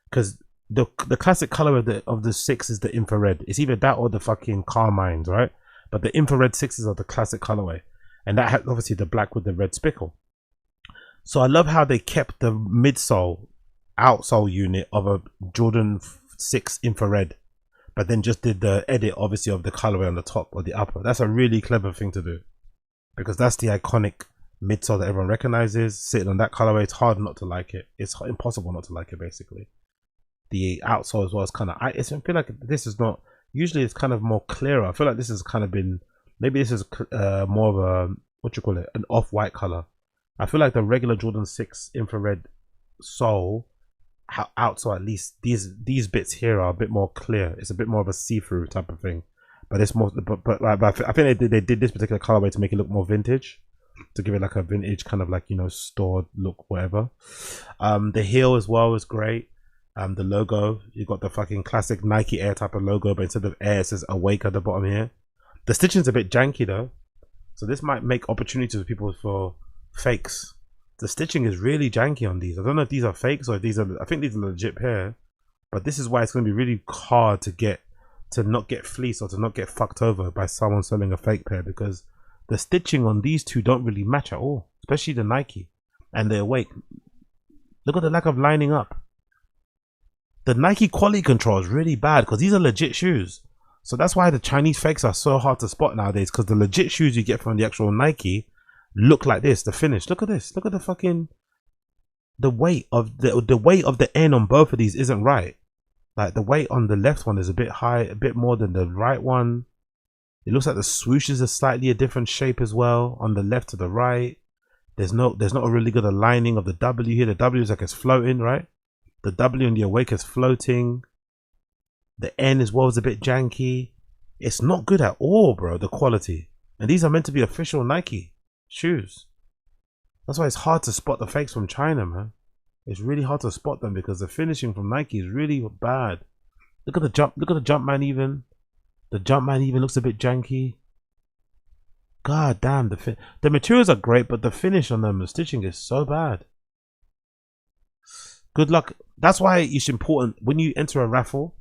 Because the classic color of the 6 is the infrared. It's either that or the fucking Carmines, right? But the infrared 6s are the classic colorway. And that has obviously the black with the red spickle. So I love how they kept the midsole, outsole unit of a Jordan 6 infrared, but then just did the edit obviously of the colorway on the top or the upper. That's a really clever thing to do, because that's the iconic midsole that everyone recognizes. Sitting on that colorway, it's hard not to like it. It's impossible not to like it, basically. The outsole as well is kind of, I feel like this is not, usually it's kind of more clearer. I feel like this has kind of been, maybe this is more of a, what you call it, an off-white color. I feel like the regular Jordan 6 infrared sole out, so at least these bits here are a bit more clear. It's a bit more of a see-through type of thing. But it's more, but I think they did this particular colorway to make it look more vintage, to give it like a vintage kind of like, you know, stored look, whatever. The heel as well is great. The logo, you got the fucking classic Nike Air type of logo, but instead of Air it says Awake at the bottom here. The stitching's a bit janky though, so this might make opportunities for people for fakes. The stitching is really janky on these. I don't know if these are fakes or if these are, I think these are legit pair, but this is why it's going to be really hard to not get fleeced or to not get fucked over by someone selling a fake pair, because the stitching on these two don't really match at all, especially the Nike and the Awake. Look at the lack of lining up. The Nike quality control is really bad because these are legit shoes. So that's why the Chinese fakes are so hard to spot nowadays, because the legit shoes you get from the actual Nike look like this. The finish, look at this, look at the fucking, the weight of the N on both of these isn't right. Like the weight on the left one is a bit high, a bit more than the right one. It looks like the swooshes are slightly a different shape as well on the left to the right. There's not a really good aligning of the W here. The W is like it's floating, right? The W in the Awake is floating. The N as well is a bit janky. It's not good at all, bro, the quality. And these are meant to be official Nike shoes. That's why it's hard to spot the fakes from China, man. It's really hard to spot them because the finishing from Nike is really bad. Look at the Jumpman even. The Jumpman even looks a bit janky. God damn, the materials are great, but the finish on them, the stitching is so bad. Good luck. That's why it's important when you enter a raffle,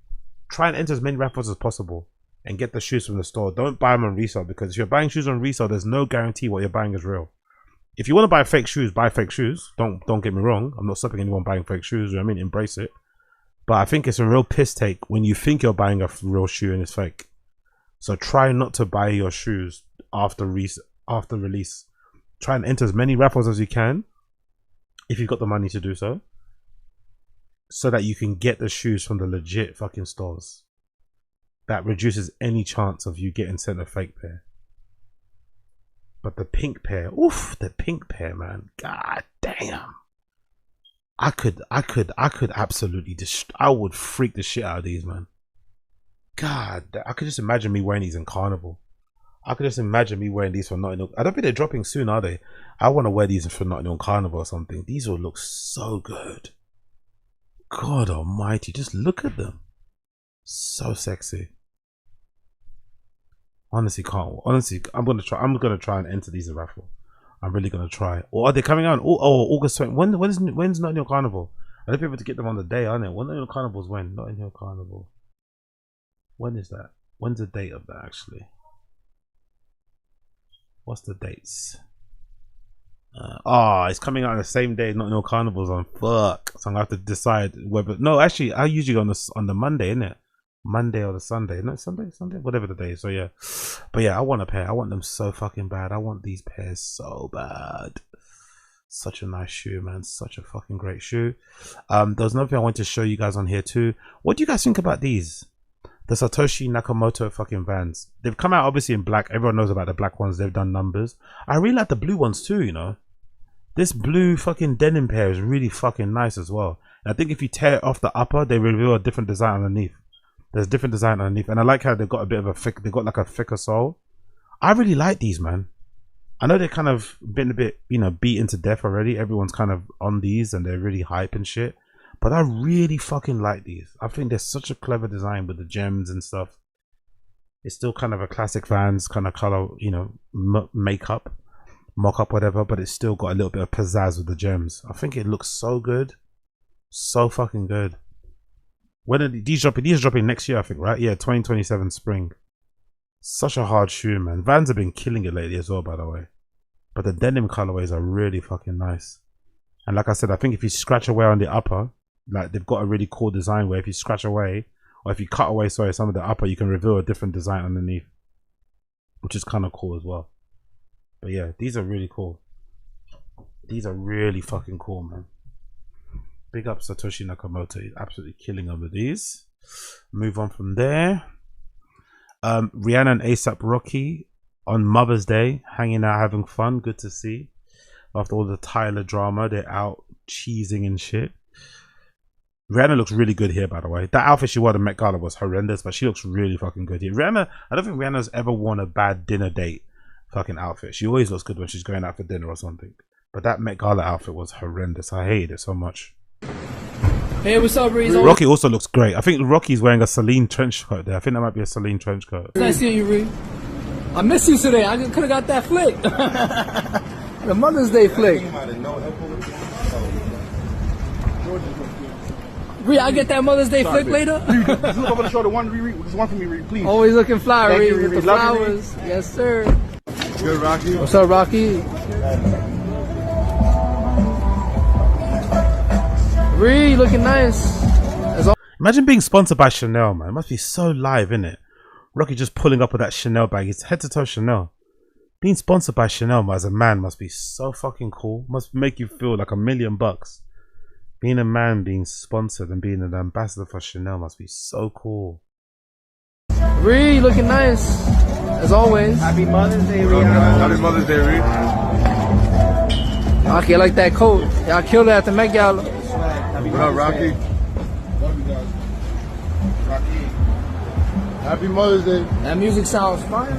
try and enter as many raffles as possible and get the shoes from the store. Don't buy them on resale, because if you're buying shoes on resale, there's no guarantee what you're buying is real. If you want to buy fake shoes, buy fake shoes. Don't get me wrong. I'm not stopping anyone buying fake shoes. You know what I mean? Embrace it. But I think it's a real piss take when you think you're buying a real shoe and it's fake. So try not to buy your shoes after release. Try and enter as many raffles as you can, if you've got the money to do so, so that you can get the shoes from the legit fucking stores. That reduces any chance of you getting sent a fake pair. But the pink pair, oof, the pink pair, man. God damn. I could absolutely I would freak the shit out of these, man. God, I could just imagine me wearing these in Carnival. I could just imagine me wearing these for Nottingham. I don't think they're dropping soon, are they? I want to wear these for Nottingham Carnival or something. These will look so good. God almighty, just look at them. So sexy. Honestly, I'm gonna try and enter these a raffle. I'm really gonna try. Or are they coming out? Oh, August 20. When's Nottingham Carnival? I don't be able to get them on the day, aren't they? When Nottingham Carnival's when? Nottingham Carnival. When is that? When's the date of that actually? What's the dates? It's coming out on the same day Nottingham Carnival's on. Fuck. So I'm gonna have to decide whether. No, actually, I usually go on the Monday, innit? Monday or the Sunday. No, Sunday, whatever the day is. So yeah, but yeah, I want a pair. I want them so fucking bad. I want these pairs so bad. Such a nice shoe, man. Such a fucking great shoe. There was another thing I wanted to show you guys on here too. What do you guys think about these? The Satoshi Nakamoto fucking Vans. They've come out obviously in black. Everyone knows about the black ones. They've done numbers. I really like the blue ones too, you know. This blue fucking denim pair is really fucking nice as well. And I think if you tear off the upper, they reveal a different design underneath. There's different design underneath, and I like how they've got a bit of a thick. They've got like a thicker sole. I really like these, man. I know they're kind of been a bit, you know, beaten to death already. Everyone's kind of on these, and they're really hype and shit. But I really fucking like these. I think they're such a clever design with the gems and stuff. It's still kind of a classic Vans kind of color, you know, mock-up, whatever. But it's still got a little bit of pizzazz with the gems. I think it looks so good, so fucking good. When are these dropping? These are dropping next year, I think, right? Yeah, 2027 spring. Such a hard shoe, man. Vans have been killing it lately as well, by the way. But the denim colorways are really fucking nice. And like I said, I think if you scratch away on the upper, like they've got a really cool design where if you scratch away, or if you cut away, sorry, some of the upper, you can reveal a different design underneath, which is kind of cool as well. But yeah, these are really cool. These are really fucking cool, man. Big up Satoshi Nakamoto. He's absolutely killing them with these. Move on from there. Rihanna and ASAP Rocky on Mother's Day, hanging out, having fun. Good to see. After all the Tyla drama, they're out cheesing and shit. Rihanna looks really good here, by the way. That outfit she wore at the Met Gala was horrendous, but she looks really fucking good here. Rihanna, I don't think Rihanna's ever worn a bad dinner date fucking outfit. She always looks good when she's going out for dinner or something. But that Met Gala outfit was horrendous. I hated it so much. Hey, what's up, Reese? Rocky also looks great. I think Rocky's wearing a Celine trench coat there. I think that might be a Celine trench coat. Nice seeing you, Reese. I miss you today. I could have got that flick. The Mother's Day flick. Ree, I get that Mother's Day flick later. Just look over the shoulder. Just one for me, Reed, please. Always looking fly, Ree, with the Love flowers. you, Yes, sir. Good, Rocky. What's up, Rocky? Ree, looking nice. Imagine being sponsored by Chanel, man. It must be so live, innit? Rocky just pulling up with that Chanel bag. It's head to toe Chanel. Being sponsored by Chanel as a man must be so fucking cool. Must make you feel like $1 million. Being a man being sponsored and being an ambassador for Chanel must be so cool. Ree, looking nice. As always. Happy Mother's Day, Rihanna. Happy Mother's Day, Reed. Rocky, I like that coat. Y'all killed it at the Met Gala. What up, Rocky? Love you guys. Rocky. Happy Mother's Day. That music sounds fire.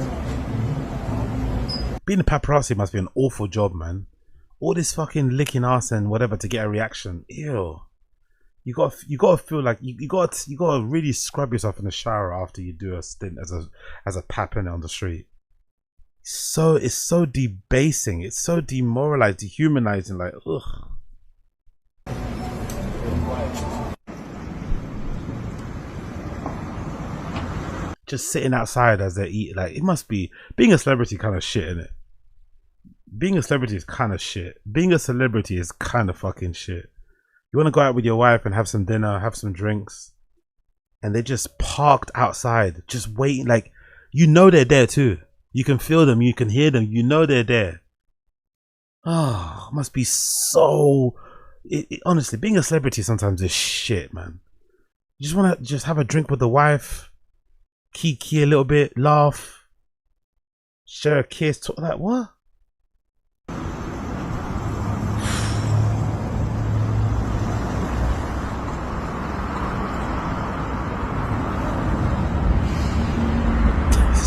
Being a paparazzi must be an awful job, man. All this fucking licking ass and whatever to get a reaction. Ew. You gotta feel like you gotta really scrub yourself in the shower after you do a stint as a pap in on the street. It's so debasing. It's so demoralizing, dehumanizing. Like, ugh. Just sitting outside as they eat. Like, it must be being a celebrity kind of shit, innit? Being a celebrity is kind of shit. Being a celebrity is kind of fucking shit. You want to go out with your wife and have some dinner, have some drinks, and they're just parked outside, just waiting. Like, you know they're there too. You can feel them, you can hear them, you know they're there. Oh, must be so... honestly, being a celebrity sometimes is shit, man. You just want to just have a drink with the wife, kiki a little bit, laugh, share a kiss, talk like, what?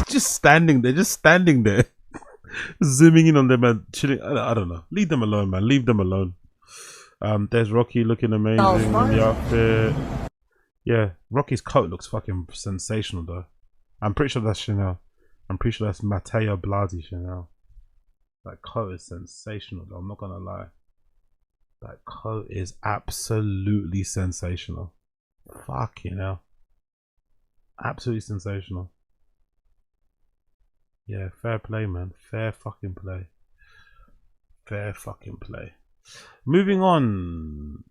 Just standing there, zooming in on them and chilling. I don't know. Leave them alone, man. Leave them alone. There's Rocky looking amazing in the outfit. Yeah, Rocky's coat looks fucking sensational though. I'm pretty sure that's Chanel. I'm pretty sure that's Matteo Blasi Chanel. That coat is sensational though. I'm not gonna lie. That coat is absolutely sensational. Fucking hell. Absolutely sensational. Yeah, fair play, man. Fair fucking play. Fair fucking play. Moving on.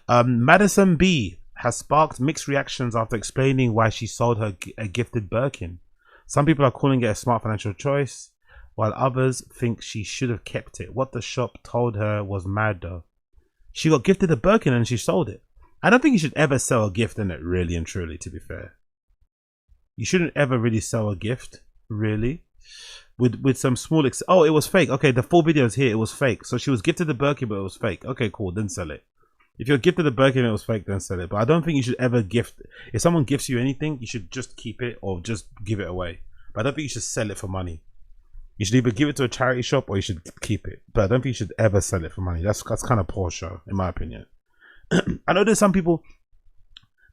Madison B has sparked mixed reactions after explaining why she sold her a gifted Birkin. Some people are calling it a smart financial choice, while others think she should have kept it. What the shop told her was mad though. She got gifted a Birkin and she sold it. I don't think you should ever sell a gift in it, really and truly, to be fair. You shouldn't ever really sell a gift, really. With some small oh, it was fake. Okay, the full video is here. It was fake. So she was gifted the Birkin, but it was fake. Okay, cool. Then sell it. If you're gifted the Birkin and it was fake, then sell it. But I don't think you should ever gift. If someone gifts you anything, you should just keep it or just give it away. But I don't think you should sell it for money. You should either give it to a charity shop or you should keep it. But I don't think you should ever sell it for money. That's kind of poor show, in my opinion. I know there's some people.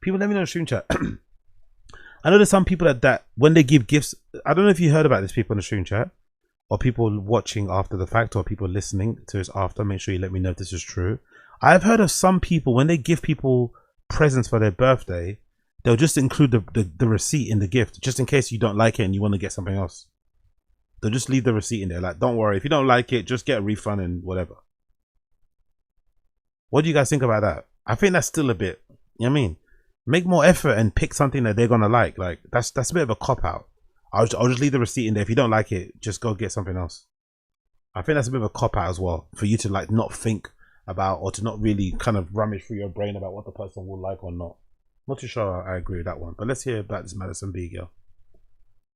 Let me know in the stream chat. I know there's some people that when they give gifts, I don't know if you heard about this, people in the stream chat, or people watching after the fact, or people listening to this after. Make sure you let me know if this is true. I've heard of some people, when they give people presents for their birthday, they'll just include the receipt in the gift, just in case you don't like it and you want to get something else. They'll just leave the receipt in there. Like, don't worry, if you don't like it, just get a refund and whatever. What do you guys think about that? I think that's still a bit, you know what I mean? Make more effort and pick something that they're gonna like. Like, that's a bit of a cop out. I'll just leave the receipt in there. If you don't like it, just go get something else. I think that's a bit of a cop out as well, for you to like not think about, or to not really kind of rummage through your brain about what the person will like or not. Not too sure I agree with that one, but let's hear about this Madison B girl.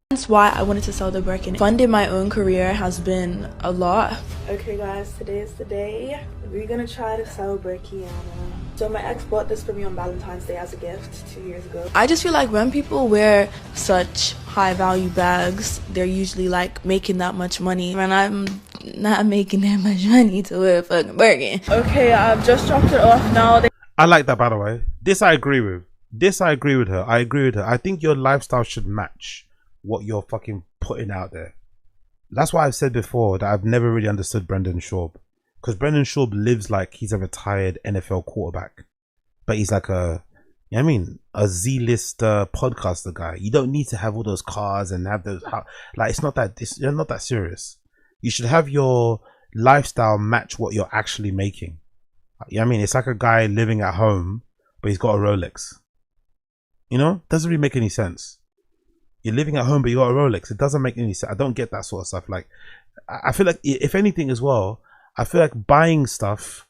That's why I wanted to sell the Birkin. Funding my own career has been a lot. Okay guys, today is the day. We're gonna try to sell Birkin. So my ex bought this for me on Valentine's Day as a gift 2 years ago. I just feel like when people wear such high value bags, they're usually like making that much money. And I'm not making that much money to wear a fucking Birkin. Okay, I've just dropped it off now. I like that, by the way. This I agree with. This I agree with her. I agree with her. I think your lifestyle should match what you're fucking putting out there. That's why I've said before that I've never really understood Brendan Schaub. Because Brendan Schaub lives like he's a retired NFL quarterback. But he's like a, you know what I mean, a Z-list podcaster guy. You don't need to have all those cars and have those, like, it's not that, you're not that serious. You should have your lifestyle match what you're actually making. You know what I mean? It's like a guy living at home, but he's got a Rolex. You know? Doesn't really make any sense. You're living at home, but you got a Rolex. It doesn't make any sense. I don't get that sort of stuff. Like, I feel like, if anything as well, I feel like buying stuff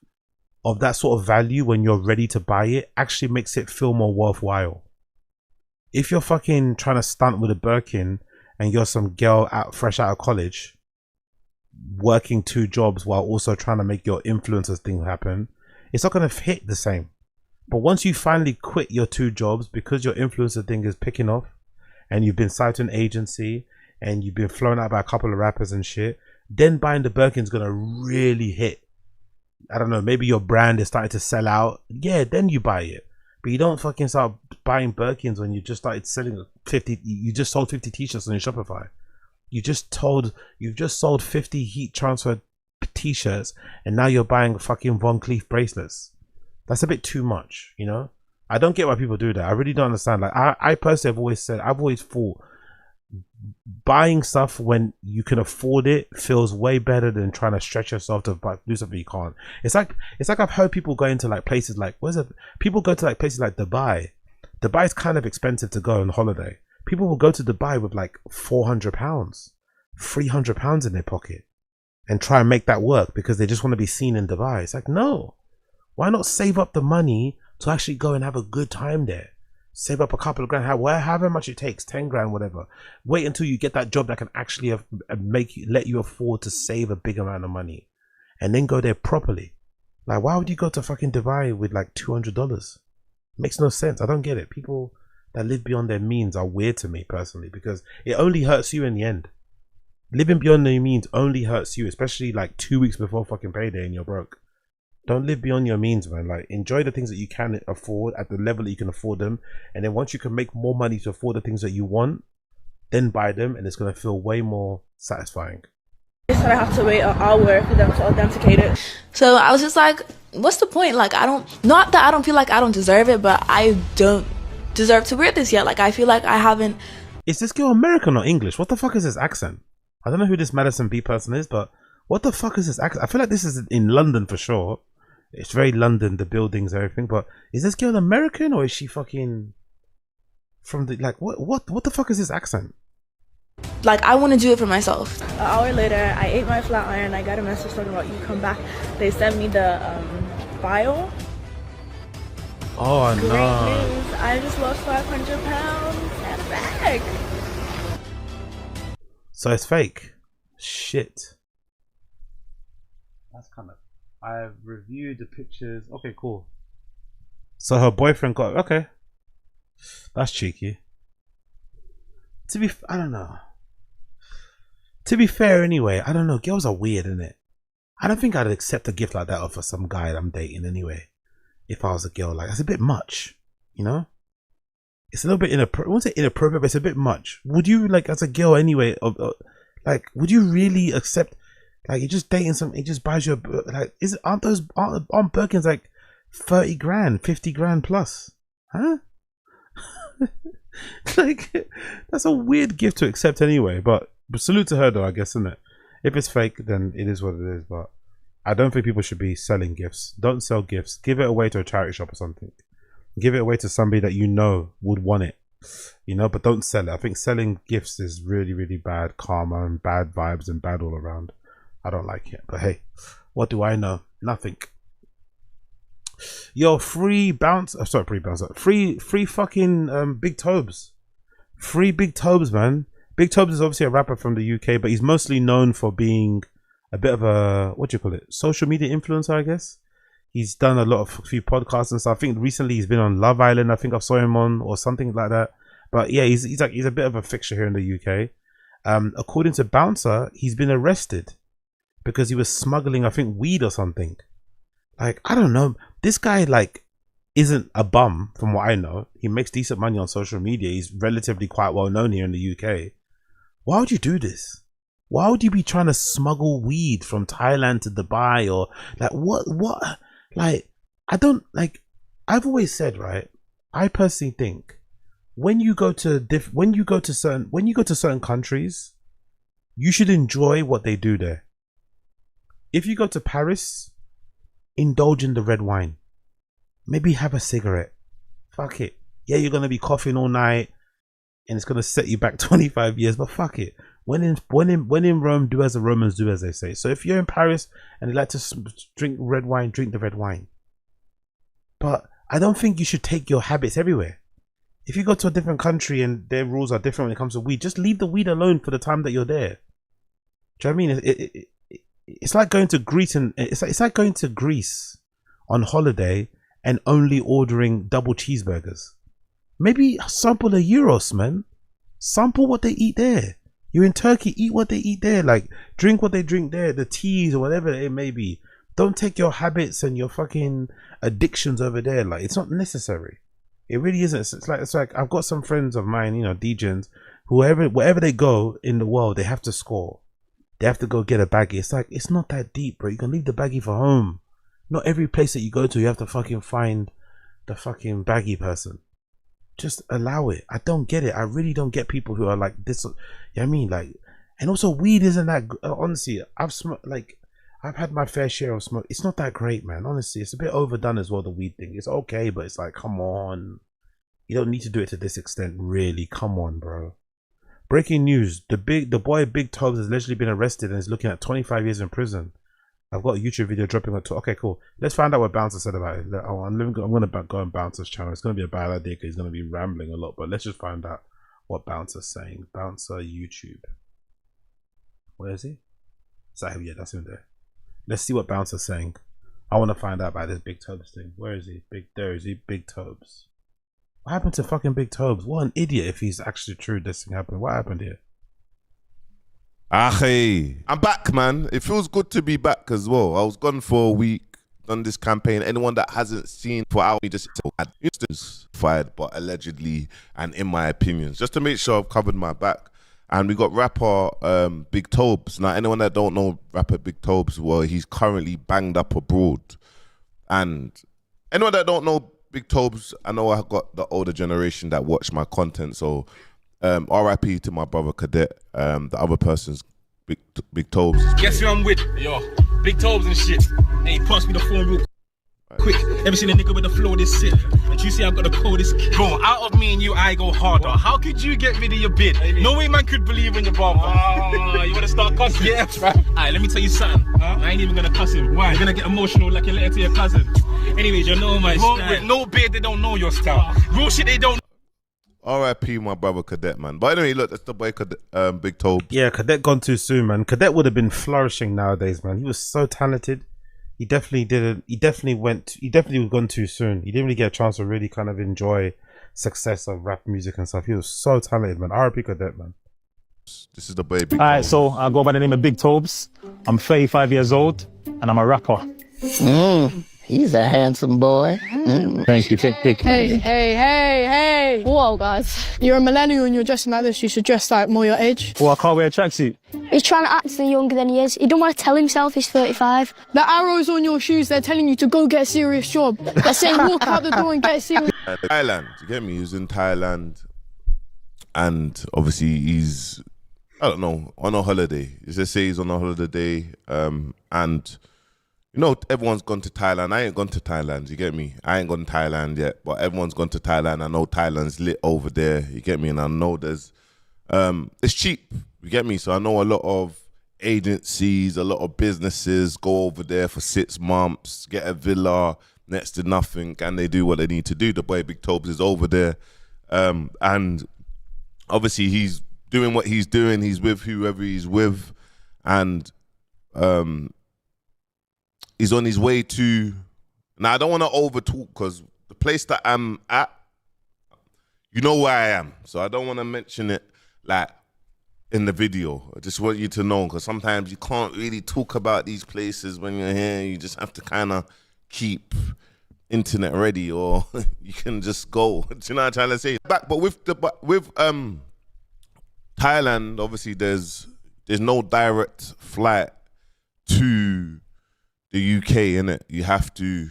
of that sort of value when you're ready to buy it actually makes it feel more worthwhile. If you're fucking trying to stunt with a Birkin and you're some girl fresh out of college, working 2 jobs while also trying to make your influencers thing happen, it's not going to hit the same. But once you finally quit your 2 jobs because your influencer thing is picking off and you've been signed to an agency and you've been flown out by a couple of rappers and shit, then buying the Birkin's going to really hit. I don't know, maybe your brand is starting to sell out. Yeah, then you buy it. But you don't fucking start buying Birkins when you just started selling 50, you just sold 50 t-shirts on your Shopify. You've just sold 50 heat transfer t-shirts and now you're buying fucking Von Cleef bracelets. That's a bit too much, you know? I don't get why people do that. I really don't understand. Like, I personally I've always thought buying stuff when you can afford it feels way better than trying to stretch yourself to do something you can't. It's like I've heard people go into like places like, people go to like places like Dubai. Dubai is kind of expensive to go on holiday. People will go to Dubai with like £400, £300 in their pocket and try and make that work because they just want to be seen in Dubai. It's like, no, why not save up the money to actually go and have a good time there? Save up a couple of grand, however much it takes, 10 grand, whatever. Wait until you get that job that can actually let you afford to save a big amount of money, and then go there properly. Like, why would you go to fucking Dubai with like $200? Makes no sense. I don't get it. People that live beyond their means are weird to me personally, because it only hurts you in the end. Living beyond their means only hurts you, especially like 2 weeks before fucking payday and you're broke. Don't live beyond your means, man. Like, enjoy the things that you can afford at the level that you can afford them, and then once you can make more money to afford the things that you want, then buy them, and it's going to feel way more satisfying. I have to wait an hour for them to authenticate it. So I was just like, what's the point? Like, not that I don't feel like I don't deserve it, but I don't deserve to wear this yet. Like, I feel like I haven't. Is this girl American or English? What the fuck is this accent? I don't know who this Madison B person is, but what the fuck is this accent? I feel like this is in London for sure. It's very London, the buildings, everything. But is this girl American or is she fucking from the, like, what the fuck is this accent? Like, I want to do it for myself. An hour later, I ate my flat iron. I got a message talking about you come back. They sent me the file. Oh Great no! news. I just lost 500 pounds and a bag. So it's fake. Shit. That's kind of. I've reviewed the pictures. Okay, cool. So her boyfriend got, okay. That's cheeky. I don't know. To be fair, anyway, I don't know. Girls are weird, innit? I don't think I'd accept a gift like that for some guy that I'm dating anyway. If I was a girl, like, that's a bit much, you know? It's a little bit inappropriate. I won't say inappropriate, but it's a bit much. Would you, like, as a girl anyway, like, would you really accept? Like, you're just dating something, he just buys you a, like, aren't Birkins like 30 grand, 50 grand plus? Huh? Like, that's a weird gift to accept anyway, but salute to her though, I guess, isn't it? If it's fake, then it is what it is, but I don't think people should be selling gifts. Don't sell gifts. Give it away to a charity shop or something. Give it away to somebody that you know would want it, you know, but don't sell it. I think selling gifts is really, really bad karma and bad vibes and bad all around. I don't like it, but hey, what do I know? Nothing. Yo, free fucking Big Tobes. Free Big Tobes, man. Big Tobes is obviously a rapper from the UK, but he's mostly known for being a bit of a, what do you call it, social media influencer, I guess. He's done a few podcasts and stuff. I think recently he's been on Love Island. I think I saw him on or something like that. But yeah, he's a bit of a fixture here in the UK. According to Bouncer, he's been arrested because he was smuggling, I think, weed or something. Like, I don't know. This guy, like, isn't a bum from what I know. He makes decent money on social media. He's relatively quite well known here in the UK. Why would you do this? Why would you be trying to smuggle weed from Thailand to Dubai or like what? Like, I don't like. I've always said, right? I personally think when you go to certain countries, you should enjoy what they do there. If you go to Paris, indulge in the red wine. Maybe have a cigarette. Fuck it. Yeah, you're gonna be coughing all night, and it's gonna set you back 25 years. But fuck it. When in Rome, do as the Romans do, as they say. So if you're in Paris and you like to drink red wine, drink the red wine. But I don't think you should take your habits everywhere. If you go to a different country and their rules are different when it comes to weed, just leave the weed alone for the time that you're there. Do you know what I mean? It's like going to Greece and it's like going to Greece on holiday and only ordering double cheeseburgers. Maybe sample the Euros, man. Sample what they eat there. You're in Turkey, eat what they eat there. Like, drink what they drink there, the teas or whatever it may be. Don't take your habits and your fucking addictions over there. Like, it's not necessary. It really isn't. It's like I've got some friends of mine, you know, DJs, wherever they go in the world, they have to score. They have to go get a baggie. It's like, it's not that deep, bro. You can leave the baggie for home. Not every place that you go to, you have to fucking find the fucking baggy person. Just allow it. I don't get it. I really don't get people who are like this. You know what I mean? Like, and also weed isn't that, honestly, I've smoked, like, I've had my fair share of smoke. It's not that great, man. Honestly, it's a bit overdone as well, the weed thing. It's okay, but it's like, come on. You don't need to do it to this extent, really. Come on, bro. Breaking news. The boy Big Tobes has allegedly been arrested and is looking at 25 years in prison. I've got a YouTube video dropping on okay, cool. Let's find out what Bouncer said about it. I'm going to go on Bouncer's channel. It's going to be a bad idea because he's going to be rambling a lot, but let's just find out what Bouncer's saying. Bouncer YouTube. Where is he? Is that him? Yeah, that's him there. Let's see what Bouncer's saying. I want to find out about this Big Tobes thing. Where is he? There is he. Big Tobes. What happened to fucking Big Tobes? What an idiot if he's actually true this thing happened. What happened here? Hey, I'm back, man. It feels good to be back as well. I was gone for a week, done this campaign. Anyone that hasn't seen for hours, just fired, but allegedly and in my opinions, just to make sure I've covered my back. And we got rapper Big Tobes. Now, anyone that don't know rapper Big Tobes, well, he's currently banged up abroad. And anyone that don't know Big Tobes, I know I got the older generation that watch my content, so RIP to my brother Cadet. The other person's Big Tobes. Guess who I'm with? Yo, Big Tobes and shit. Hey, pass me the phone real quick. Ever seen a nigga with the flow this sick? And you see I got the coldest kid. Bro, out of me and you, I go harder. What? How could you get rid of your bid? No way man could believe in your brother. You wanna start cussing? Yeah, right. Alright, let me tell you something. I ain't even gonna cuss him. Why? You're gonna get emotional like a letter to your cousin. Anyways, you know my style. With no beard, they don't know your style. Real shit, they don't. R.I.P. my brother Cadet, man. But anyway, look, that's the boy Cadet, Big Tobes. Yeah, Cadet gone too soon, man. Cadet would have been flourishing nowadays, man. He was so talented. He definitely didn't. He definitely was gone too soon. He didn't really get a chance to really kind of enjoy success of rap music and stuff. He was so talented, man. R.I.P. Cadet, man. This is the boy Big Alright, so I go by the name of Big Tobes. I'm 35 years old and I'm a rapper. He's a handsome boy. Thank you. Hey. Whoa, guys. You're a millennial and you're dressing like this. You should dress like more your age. Well, I can't wear a tracksuit. He's trying to act younger than he is. He don't want to tell himself he's 35. The arrows on your shoes, they're telling you to go get a serious job. They're saying walk out the door and get a serious... Thailand, you get me? He was in Thailand. And obviously he's, I don't know, on a holiday. Let's just say he's on a holiday. And... you know, everyone's gone to Thailand. I ain't gone to Thailand, you get me? I ain't gone to Thailand yet, but everyone's gone to Thailand. I know Thailand's lit over there, you get me? And I know there's, it's cheap, you get me? So I know a lot of agencies, a lot of businesses go over there for 6 months, get a villa next to nothing, and they do what they need to do. The boy Big Tobes is over there. And obviously he's doing what he's doing. He's with whoever he's with. And, he's on his way to Now, I don't want to over talk because the place that I'm at, you know where I am. So I don't want to mention it like in the video. I just want you to know because sometimes you can't really talk about these places when you're here. You just have to kind of keep internet ready or you can just go. Do you know what I'm trying to say? But with Thailand, obviously there's no direct flight to the UK, innit? You have to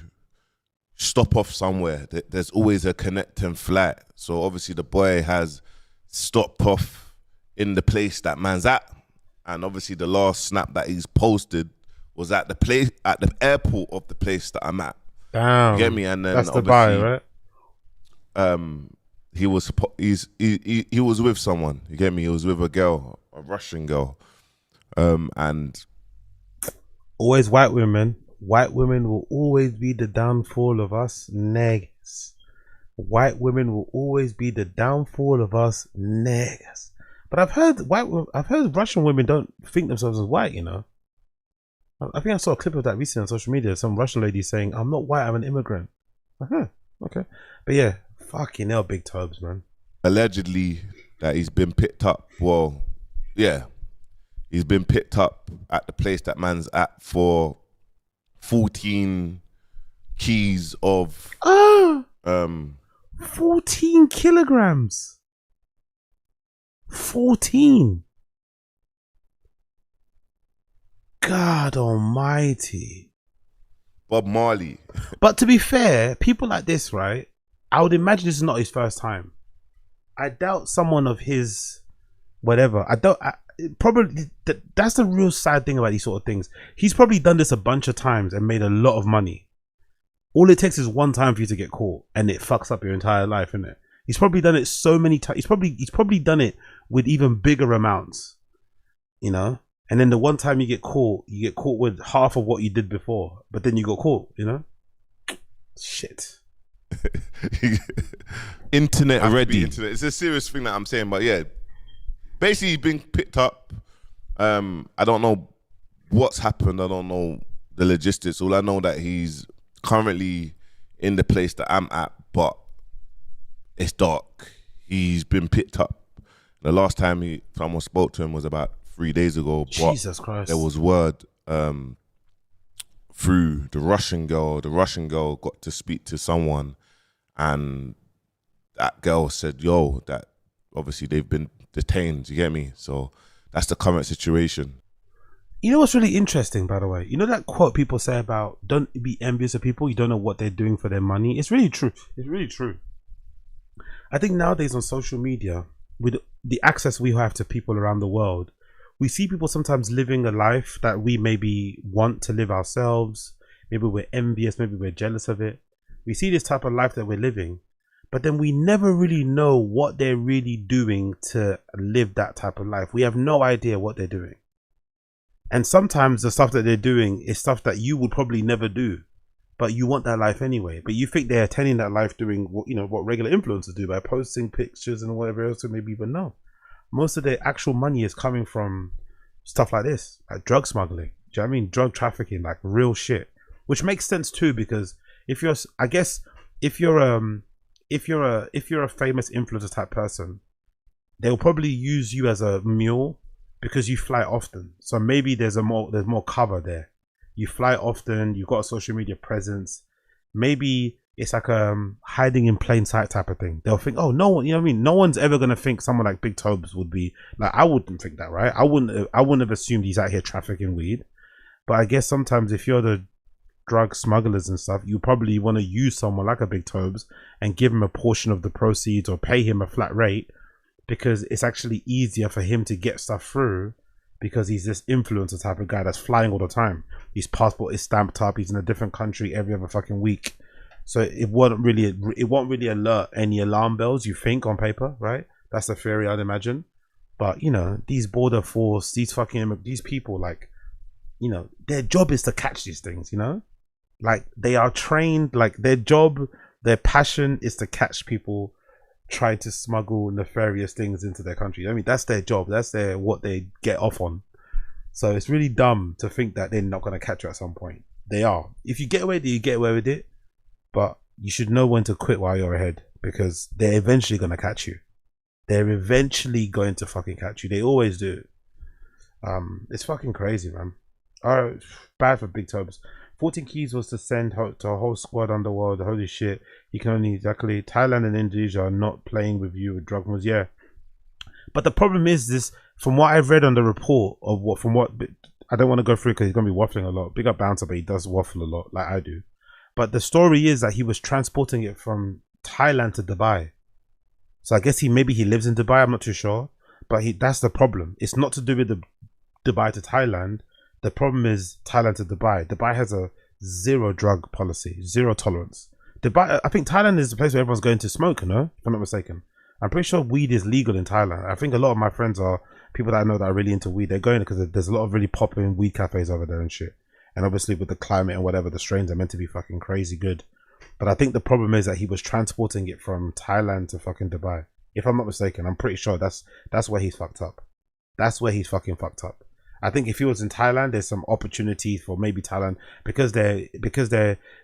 stop off somewhere. There's always a connecting flight. So obviously the boy has stopped off in the place that man's at. And obviously the last snap that he's posted was at the airport of the place that I'm at. Damn. You get me? And then that's Dubai, right? He was with someone. You get me? He was with a girl, a Russian girl. And always white women. White women will always be the downfall of us niggas. White women will always be the downfall of us niggas. But I've heard Russian women don't think themselves as white, you know. I think I saw a clip of that recently on social media. Some Russian lady saying, "I'm not white, I'm an immigrant." Okay. But yeah, fucking hell, big tubs, man. Allegedly that he's been picked up. Well, yeah. He's been picked up at the place that man's at for 14 keys of 14 kilograms. 14. God almighty. Bob Marley. But to be fair, people like this, right? I would imagine this is not his first time. I doubt someone of his whatever. Probably that's the real sad thing about these sort of things. He's probably done this a bunch of times and made a lot of money. All it takes is one time for you to get caught and it fucks up your entire life, isn't it? He's probably done it so many times. He's probably done it with even bigger amounts, you know. And then the one time you get caught with half of what you did before, but then you got caught, you know. Shit. Internet ready. It's a serious thing that I'm saying, but yeah. Basically, he's been picked up. I don't know what's happened. I don't know the logistics. All I know that he's currently in the place that I'm at, but it's dark. He's been picked up. The last time someone spoke to him was about 3 days ago. Jesus Christ. There was word through the Russian girl. The Russian girl got to speak to someone, and that girl said, "Yo, that obviously they've been detained." You get me? So that's the current situation. You know what's really interesting, by the way? You know that quote people say about don't be envious of people, you don't know what they're doing for their money? It's really true. It's really true. I think nowadays on social media, with the access we have to people around the world, we see people sometimes living a life that we maybe want to live ourselves. Maybe we're envious, maybe we're jealous of it. We see this type of life that we're living, but then we never really know what they're really doing to live that type of life. We have no idea what they're doing. And sometimes the stuff that they're doing is stuff that you would probably never do, but you want that life anyway. But you think they're attending that life doing what, you know, what regular influencers do by posting pictures and whatever else, or maybe even no. Most of their actual money is coming from stuff like this, like drug smuggling. Do you know what I mean? Drug trafficking, like real shit. Which makes sense too, because if you're, I guess, if you're a famous influencer type person, they'll probably use you as a mule because you fly often. So maybe there's more cover there. You fly often, you've got a social media presence. Maybe it's like hiding in plain sight type of thing. They'll think, oh, no one, you know what I mean? No one's ever gonna think someone like Big Tobes would be like. I wouldn't think that, right? I wouldn't have assumed he's out here trafficking weed. But I guess sometimes if you're the drug smugglers and stuff, you probably want to use someone like a Big Tobes and give him a portion of the proceeds or pay him a flat rate, because it's actually easier for him to get stuff through because he's this influencer type of guy that's flying all the time. His passport is stamped up, he's in a different country every other fucking week. So it won't really alert any alarm bells, you think, on paper, right? That's the theory, I'd imagine. But you know, these border force, these people, like, you know, their job is to catch these things, you know? Like, they are trained, like their job, their passion is to catch people trying to smuggle nefarious things into their country. I mean, that's their job. That's what they get off on. So it's really dumb to think that they're not going to catch you at some point. They are. If you get away with it, you get away with it. but you should know when to quit while you're ahead, because they're eventually gonna catch you. They're eventually going to fucking catch you. They always do. It's fucking crazy, man. Alright, bad for Big Tobes. 14 keys was to send to a whole squad underworld. Holy shit. You can only exactly. Thailand and Indonesia are not playing with you with drug moves. Yeah. But the problem is this, from what I've read on the report of what, I don't want to go through because he's going to be waffling a lot. Big up Bouncer, but he does waffle a lot like I do. But the story is that he was transporting it from Thailand to Dubai. So I guess maybe he lives in Dubai. I'm not too sure. But that's the problem. It's not to do with the Dubai to Thailand. The problem is Thailand to Dubai. Dubai has a zero drug policy, zero tolerance. Dubai, I think Thailand is the place where everyone's going to smoke, no? If I'm not mistaken. I'm pretty sure weed is legal in Thailand. I think a lot of my friends are people that I know that are really into weed. They're going because there's a lot of really popping weed cafes over there and shit. And obviously with the climate and whatever, the strains are meant to be fucking crazy good. But I think the problem is that he was transporting it from Thailand to fucking Dubai. If I'm not mistaken, I'm pretty sure that's where he's fucked up. That's where he's fucking fucked up. I think if he was in Thailand, there's some opportunity for maybe Thailand because I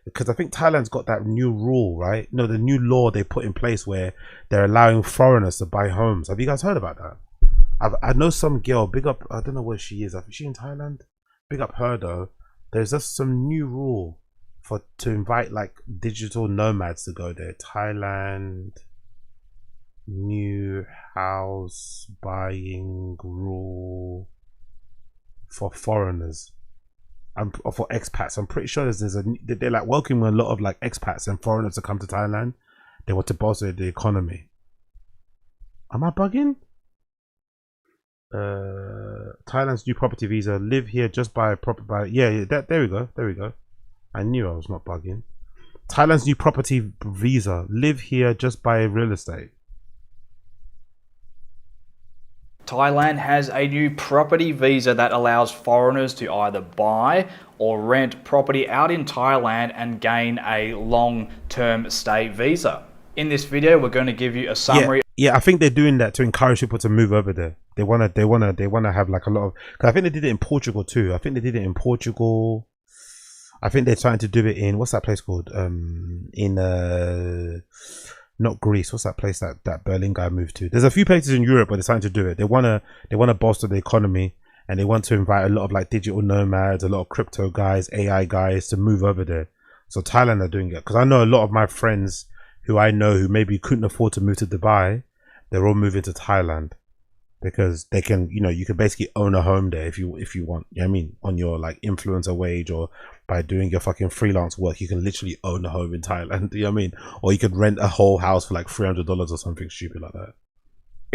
think Thailand's got that new rule, right? No, the new law they put in place where they're allowing foreigners to buy homes. Have you guys heard about that? I know some girl, big up, I don't know where she is. Is she in Thailand? Big up her though. There's just some new rule to invite like digital nomads to go there. Thailand new house buying rule for foreigners or for expats. I'm pretty sure they're like welcoming a lot of like expats and foreigners to come to Thailand. They want to bolster the economy. Am I bugging? Thailand's new property visa. Live here just buy a property. Yeah. There we go. I knew I was not bugging. Thailand's new property visa. Live here just buy real estate. Thailand has a new property visa that allows foreigners to either buy or rent property out in Thailand and gain a long-term stay visa. In this video, we're going to give you a summary. Yeah, I think they're doing that to encourage people to move over there. They wanna have like a lot of. Cause I think they did it in Portugal too. I think they did it in Portugal. I think they're trying to do it in what's that place called? Not Greece. What's that place that Berlin guy moved to? There's a few places in Europe where they're trying to do it. They wanna bolster the economy, and they want to invite a lot of like digital nomads, a lot of crypto guys, AI guys to move over there. So Thailand are doing it because I know a lot of my friends who I know who maybe couldn't afford to move to Dubai. They're all moving to Thailand because they can, you can basically own a home there if you want. You know what I mean? On your like influencer wage or by doing your fucking freelance work, you can literally own a home in Thailand. You know what I mean? Or you could rent a whole house for like $300 or something stupid like that.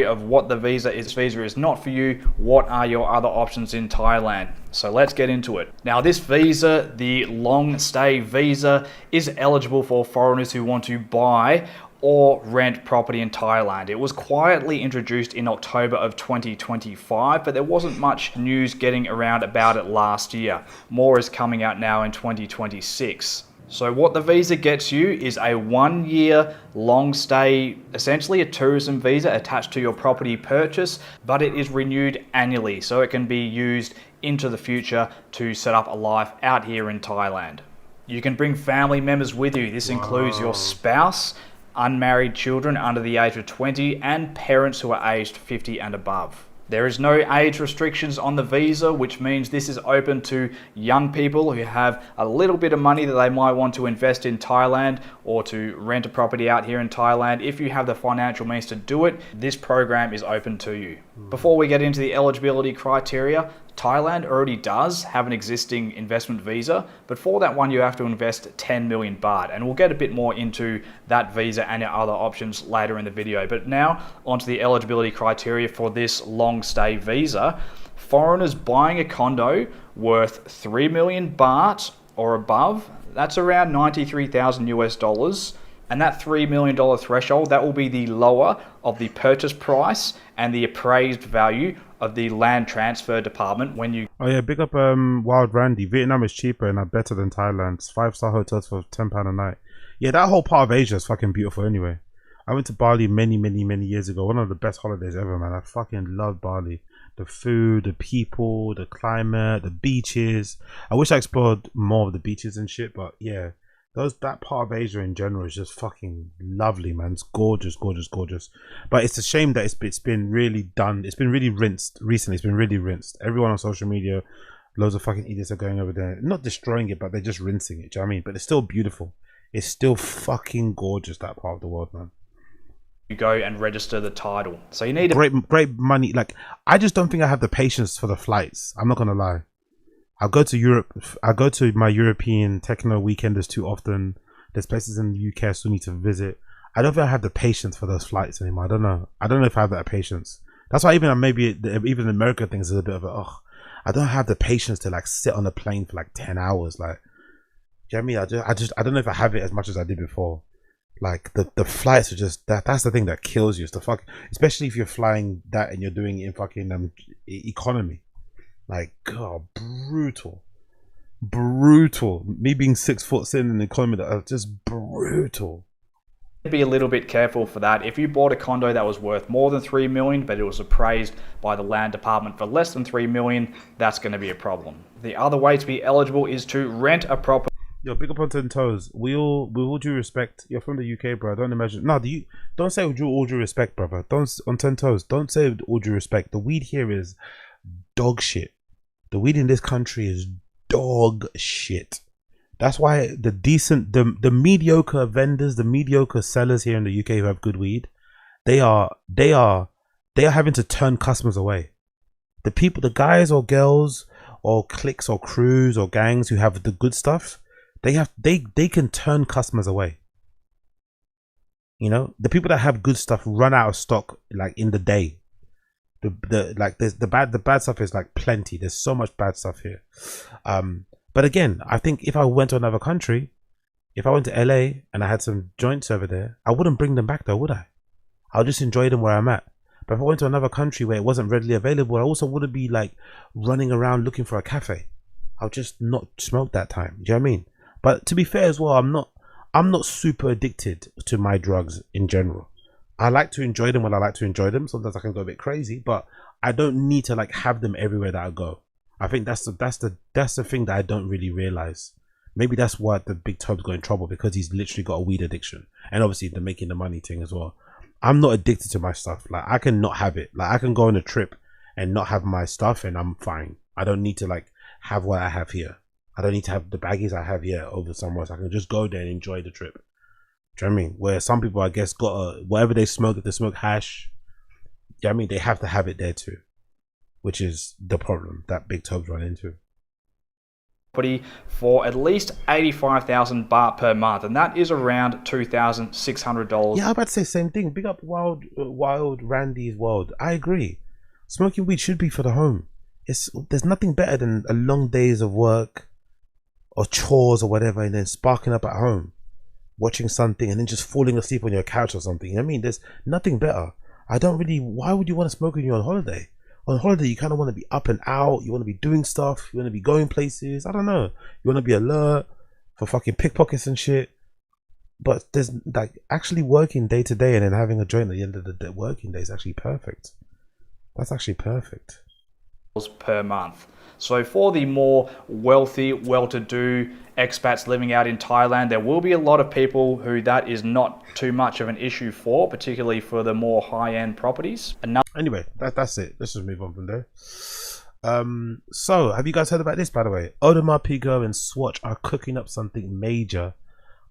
Of what the visa is not for you. What are your other options in Thailand? So let's get into it. Now this visa, the long stay visa, is eligible for foreigners who want to buy or rent property in Thailand. It was quietly introduced in October of 2025, but there wasn't much news getting around about it last year. More is coming out now in 2026. So what the visa gets you is a 1 year long stay, essentially a tourism visa attached to your property purchase, but it is renewed annually, so it can be used into the future to set up a life out here in Thailand. You can bring family members with you. This includes your spouse, unmarried children under the age of 20, and parents who are aged 50 and above. There is no age restrictions on the visa, which means this is open to young people who have a little bit of money that they might want to invest in Thailand or to rent a property out here in Thailand. If you have the financial means to do it, this program is open to you. Before we get into the eligibility criteria, Thailand already does have an existing investment visa, but for that one you have to invest 10 million baht, and we'll get a bit more into that visa and our other options later in the video. But now onto the eligibility criteria for this long stay visa. Foreigners buying a condo worth 3 million baht or above, that's around 93,000 US dollars. And that $3 million threshold, that will be the lower of the purchase price and the appraised value of the land transfer department when you... Oh yeah, big up Wild Randy. Vietnam is cheaper and are better than Thailand. 5-star hotels for £10 a night. Yeah, that whole part of Asia is fucking beautiful anyway. I went to Bali many years ago. One of the best holidays ever, man. I fucking love Bali. The food, the people, the climate, the beaches. I wish I explored more of the beaches and shit, but yeah. that part of Asia in general is just fucking lovely, man. It's gorgeous, gorgeous, gorgeous. But it's a shame that it's been really done. It's been really rinsed recently. It's been really rinsed. Everyone on social media, loads of fucking idiots are going over there, not destroying it, but they're just rinsing it. Do you know what I mean? But it's still beautiful. It's still fucking gorgeous, that part of the world, man. You go and register the title. So you need great money. Like, I just don't think I have the patience for the flights. I'm not gonna lie. I'll go to Europe. I go to my European techno weekenders too often. There's places in the UK I still need to visit. I don't think I have the patience for those flights anymore. I don't know. I don't know if I have that patience. That's why even maybe even the American thing is a bit of a I don't have the patience to like sit on a plane for like 10 hours. Like, do you know what I mean? I don't know if I have it as much as I did before. Like the flights are just that's the thing that kills you. It's the fuck, especially if you're flying that and you're doing it in fucking economy. Like, God, brutal. Me being 6 foot sitting in the economy, that are just brutal. Be a little bit careful for that. If you bought a condo that was worth more than 3 million, but it was appraised by the land department for less than 3 million, that's going to be a problem. The other way to be eligible is to rent a property. Yo, big up on 10 toes. We all due respect. You're from the UK, bro. Don't imagine. No, don't say with all due respect, brother. Don't on 10 toes. Don't say with all due respect. The weed here is dog shit. The weed in this country is dog shit. That's why the mediocre vendors, the mediocre sellers here in the UK who have good weed, they are having to turn customers away. The guys or girls or cliques or crews or gangs who have the good stuff, they can turn customers away. You know, the people that have good stuff run out of stock like in the day. The bad stuff is like plenty. There's so much bad stuff here. But again, I think if I went to another country, if I went to LA and I had some joints over there, I wouldn't bring them back though, would I? I'll just enjoy them where I'm at. But if I went to another country where it wasn't readily available, I also wouldn't be like running around looking for a cafe. I'll just not smoke that time. Do you know what I mean? But to be fair as well, I'm not super addicted to my drugs in general. I like to enjoy them when I like to enjoy them. Sometimes I can go a bit crazy, but I don't need to like have them everywhere that I go. I think that's the thing that I don't really realize. Maybe that's why the big Toby's got in trouble, because he's literally got a weed addiction, and obviously the making the money thing as well. I'm not addicted to my stuff. Like, I can not have it. Like, I can go on a trip and not have my stuff and I'm fine. I don't need to like have what I have here. I don't need to have the baggies I have here over somewhere else. I can just go there and enjoy the trip. Do you know what I mean? Where some people, I guess, got whatever they smoke, if they smoke hash, do you know what I mean? They have to have it there too, which is the problem that big Toby's run into. For at least 85,000 baht per month, and that is around $2,600. Yeah, I'm about to say the same thing. Big up Wild Randy's World. I agree. Smoking weed should be for the home. There's nothing better than a long days of work or chores or whatever, and then sparking up at home, watching something, and then just falling asleep on your couch or something. You know what I mean? There's nothing better. Why would you want to smoke when you're on holiday? On holiday, you kind of want to be up and out. You want to be doing stuff. You want to be going places. I don't know. You want to be alert for fucking pickpockets and shit. But there's like actually working day to day and then having a joint at the end of the working day is actually perfect. That's actually perfect. Per month. So for the more wealthy, well-to-do expats living out in Thailand, there will be a lot of people who that is not too much of an issue for, particularly for the more high-end properties. Anyway, that's it. Let's just move on from there. So have you guys heard about this, by the way? Audemars Piguet and Swatch are cooking up something major,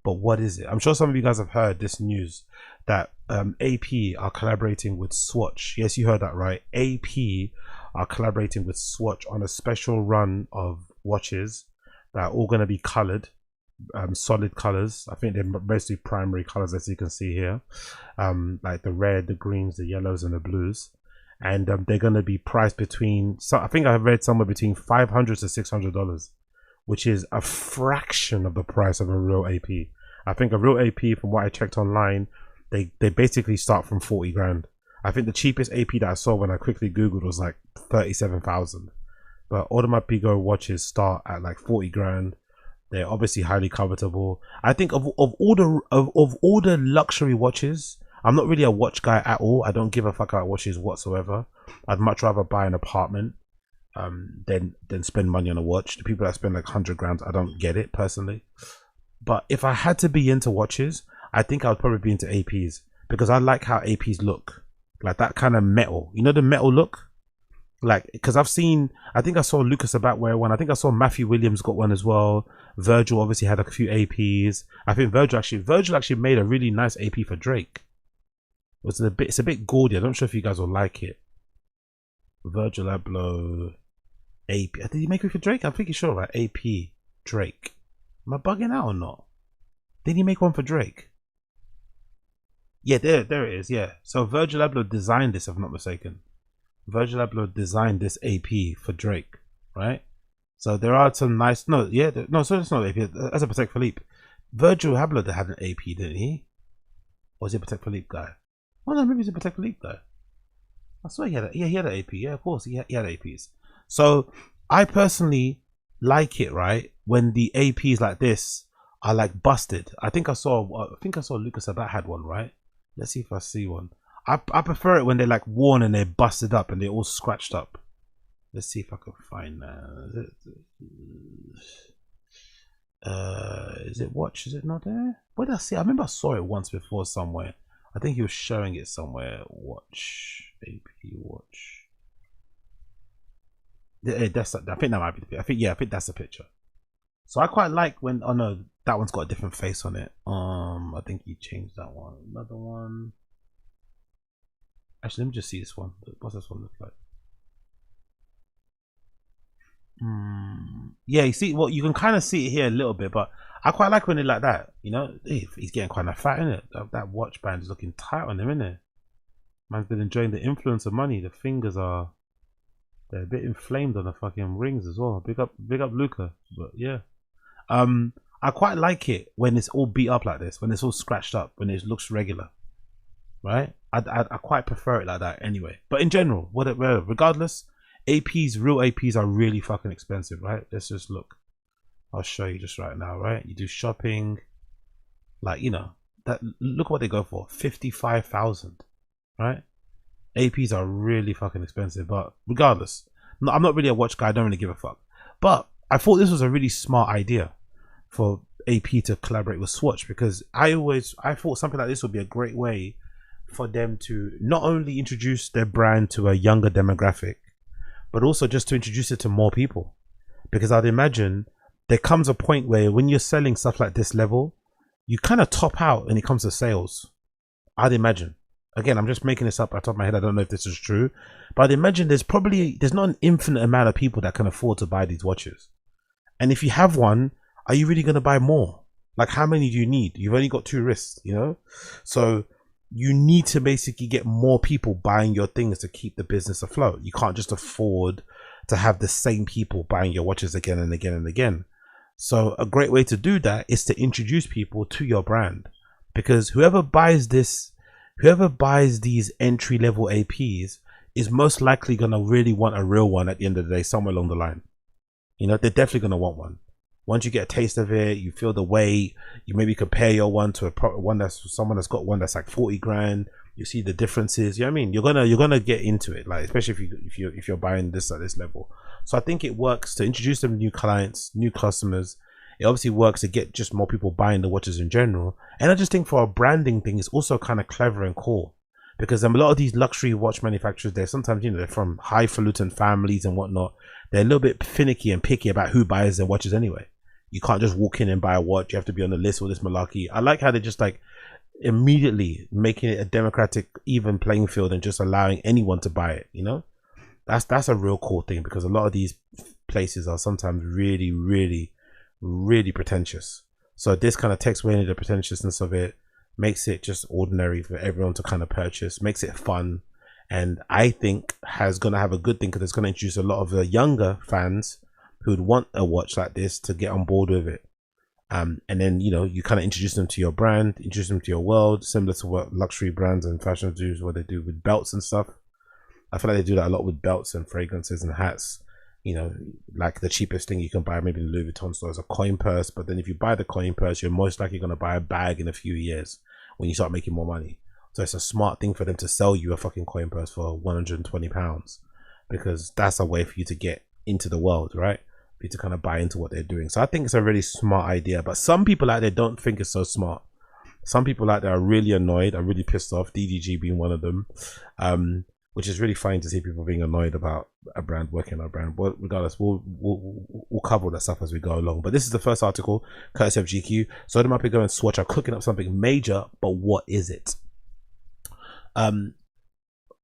but what is it? I'm sure some of you guys have heard this news that AP are collaborating with Swatch. Yes, you heard that right. AP are collaborating with Swatch on a special run of watches that are all going to be colored, solid colors. I think they're mostly primary colors, as you can see here, like the red, the greens, the yellows, and the blues. And they're going to be priced between, so I think I read somewhere between $500 to $600, which is a fraction of the price of a real AP. I think a real AP, from what I checked online, they basically start from 40 grand. I think the cheapest AP that I saw when I quickly Googled was like 37,000. But Audemars Piguet watches start at like 40 grand. They're obviously highly covetable. I think of all the luxury watches, I'm not really a watch guy at all. I don't give a fuck about watches whatsoever. I'd much rather buy an apartment than spend money on a watch. The people that spend like 100 grand, I don't get it personally. But if I had to be into watches, I think I would probably be into APs because I like how APs look, like that kind of metal. You know the metal look, like because I think I saw Lucas about wear one. I think I saw Matthew Williams got one as well. Virgil obviously had a few APs. I think Virgil actually made a really nice AP for Drake. It's a bit gaudy. I'm not sure if you guys will like it. Virgil Abloh AP. Did he make it for Drake? I'm pretty sure, right? AP Drake. Am I bugging out or not? Did he make one for Drake? Yeah, there it is. Yeah. So Virgil Abloh designed this, if I'm not mistaken. Virgil Abloh designed this AP for Drake, right? So there are some nice. So it's not AP. That's a Patek Philippe. Virgil Abloh had an AP, didn't he? Or was he a Patek Philippe guy? Oh no, maybe he's a Patek Philippe guy. I swear he had he had an AP. Yeah, of course he had APs. So I personally like it, right, when the APs like this are like busted. I think I saw Lucas Abat had one, right? Let's see if I see one. I prefer it when they're like worn and they're busted up and they're all scratched up. Let's see if I can find that. Is it watch? Is it not there? Where did I see? I remember I saw it once before somewhere. I think he was showing it somewhere. Watch. AP watch. Yeah, I think that might be the picture. I think that's the picture. So I quite like when, oh no, that one's got a different face on it. I think he changed that one. Another one. Actually, let me just see this one. What's this one look like? Yeah, you see, well, you can kind of see it here a little bit, but I quite like when it's like that. You know, he's getting kind of fat, isn't it? That watch band is looking tight on him, isn't it? Man's been enjoying the influence of money. The fingers they're a bit inflamed on the fucking rings as well. Big up Luca. But yeah, I quite like it when it's all beat up like this, when it's all scratched up, when it looks regular, right? I quite prefer it like that anyway. But in general, whatever, regardless, real APs are really fucking expensive, right? Let's just look. I'll show you just right now, right? You do shopping, like, you know, that. Look what they go for, 55,000, right? APs are really fucking expensive, but regardless, I'm not really a watch guy. I don't really give a fuck. But I thought this was a really smart idea for AP to collaborate with Swatch, because I thought something like this would be a great way for them to not only introduce their brand to a younger demographic, but also just to introduce it to more people. Because I'd imagine there comes a point where when you're selling stuff like this level, you kind of top out when it comes to sales. I'd imagine. Again, I'm just making this up at the top of my head. I don't know if this is true, but I'd imagine there's not an infinite amount of people that can afford to buy these watches. And if you have one, are you really going to buy more? Like, how many do you need? You've only got 2 wrists, you know? So you need to basically get more people buying your things to keep the business afloat. You can't just afford to have the same people buying your watches again and again and again. So a great way to do that is to introduce people to your brand, because whoever buys these entry level APs is most likely going to really want a real one at the end of the day, somewhere along the line. You know, they're definitely going to want one. Once you get a taste of it, you feel the weight, you maybe compare your one to someone that's got one that's like 40 grand. You see the differences. You know what I mean? You're gonna get into it, like, especially if you're buying this at this level. So I think it works to introduce them to new clients, new customers. It obviously works to get just more people buying the watches in general. And I just think for a branding thing, it's also kind of clever and cool, because a lot of these luxury watch manufacturers, they're sometimes, you know, they're from highfalutin families and whatnot. They're a little bit finicky and picky about who buys their watches anyway. You can't just walk in and buy a watch. You have to be on the list, all this malarkey. I like how they just like immediately making it a democratic, even playing field and just allowing anyone to buy it. You know, that's a real cool thing, because a lot of these places are sometimes really, really, really pretentious. So this kind of takes away the pretentiousness of it, makes it just ordinary for everyone to kind of purchase, makes it fun, and I think gonna have a good thing, because it's gonna introduce a lot of the younger fans who'd want a watch like this to get on board with it. And then, you know, you kind of introduce them to your brand, introduce them to your world, similar to what luxury brands and fashion do, what they do with belts and stuff. I feel like they do that a lot with belts and fragrances and hats. You know, like the cheapest thing you can buy maybe in the Louis Vuitton store is a coin purse, but then if you buy the coin purse, you're most likely going to buy a bag in a few years when you start making more money. So it's a smart thing for them to sell you a fucking coin purse for £120, because that's a way for you to get into the world, right? for you to kind of buy into what they're doing. So I think it's a really smart idea, but some people out there don't think it's so smart. Some people out there are really annoyed, are really pissed off, DDG being one of them, which is really fine to see people being annoyed about a brand working on a brand. But regardless, we'll cover all that stuff as we go along. But this is the first article, courtesy of GQ. So Audemars Piguet and Swatch are cooking up something major, but what is it?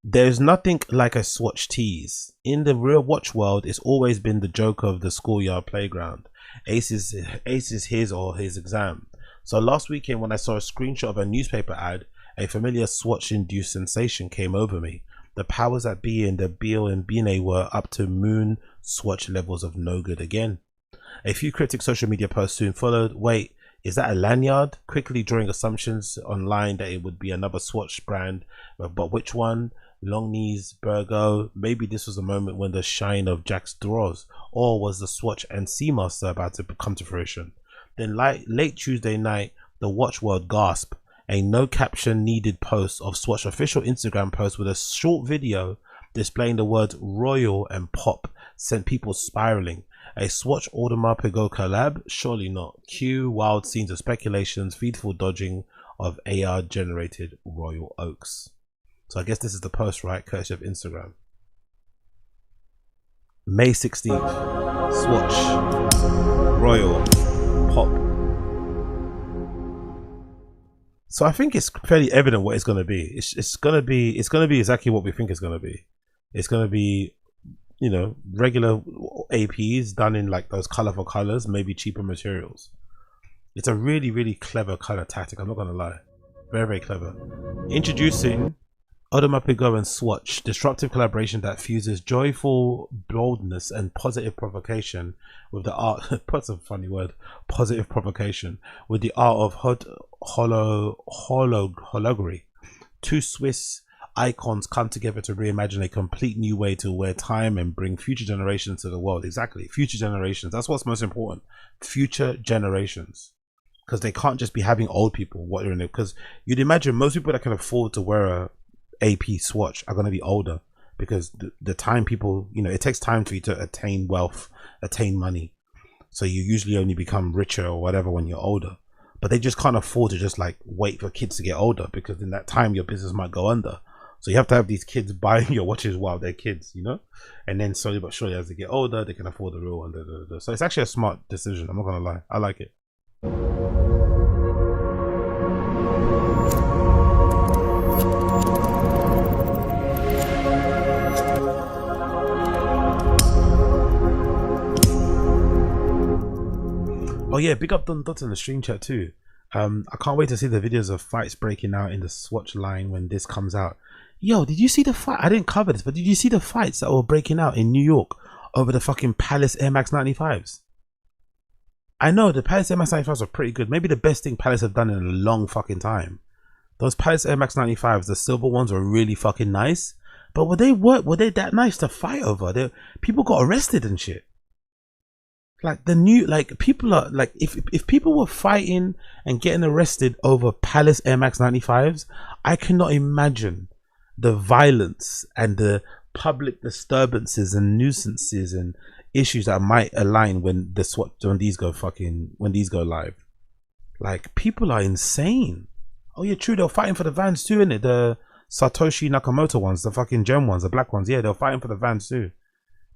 There's nothing like a Swatch tease. In the real watch world, it's always been the joke of the schoolyard playground. Ace is his or his exam. So last weekend when I saw a screenshot of a newspaper ad, a familiar Swatch-induced sensation came over me. The powers that be in the Biel and Binet were up to moon Swatch levels of no good again. A few cryptic social media posts soon followed. Wait, is that a lanyard? Quickly drawing assumptions online that it would be another Swatch brand, but which one? Longines, Burgo. Maybe this was a moment when the shine of Jack's draws, or was the Swatch and Seamaster about to come to fruition? Then late Tuesday night, the watch world gasped. A no caption needed post of Swatch official Instagram post with a short video displaying the words royal and pop sent people spiraling. A Swatch Audemars Piguet collab? Surely not. Cue wild scenes of speculations, feedful dodging of AR generated royal oaks. So I guess this is the post, right? Courtesy of Instagram. May 16th. Swatch. Royal. Pop. So I think it's fairly evident what it's going to be. It's going to be exactly what we think it's going to be. It's going to be, you know, regular APs done in like those colorful colors, maybe cheaper materials. It's a really, really clever color tactic. I'm not going to lie. Very, very clever. Introducing Audemars Piguet and Swatch, disruptive collaboration that fuses joyful boldness and positive provocation with the art. That's a funny word. Positive provocation with the art of holography. Two Swiss icons come together to reimagine a complete new way to wear time and bring future generations to the world. Exactly, future generations. That's what's most important. Future generations, because they can't just be having old people watching it. Because you'd imagine most people that can afford to wear a AP Swatch are going to be older, because the time people, you know, it takes time for you to attain wealth, attain money. So you usually only become richer or whatever when you're older, but they just can't afford to just like wait for kids to get older, because in that time your business might go under. So you have to have these kids buying your watches while they're kids, you know, and then slowly but surely as they get older, they can afford the real one. So it's actually a smart decision. I'm not going to lie. I like it. Oh yeah, big up Don Dot in the stream chat too. I can't wait to see the videos of fights breaking out in the Swatch line when this comes out. Yo, did you see the fight? I didn't cover this, but did you see the fights that were breaking out in New York over the fucking Palace Air Max 95s? I know the Palace Air Max 95s are pretty good. Maybe the best thing Palace have done in a long fucking time. Those Palace Air Max 95s, the silver ones, were really fucking nice. But were they that nice to fight over? People got arrested and shit. Like the new, like people are like, if people were fighting and getting arrested over Palace Air Max 95s, I cannot imagine the violence and the public disturbances and nuisances and issues that might align when these go live. Like, people are insane. Oh yeah, true, they're fighting for the vans too, innit? The Satoshi Nakamoto ones, the fucking gem ones, the black ones. Yeah, they're fighting for the vans too.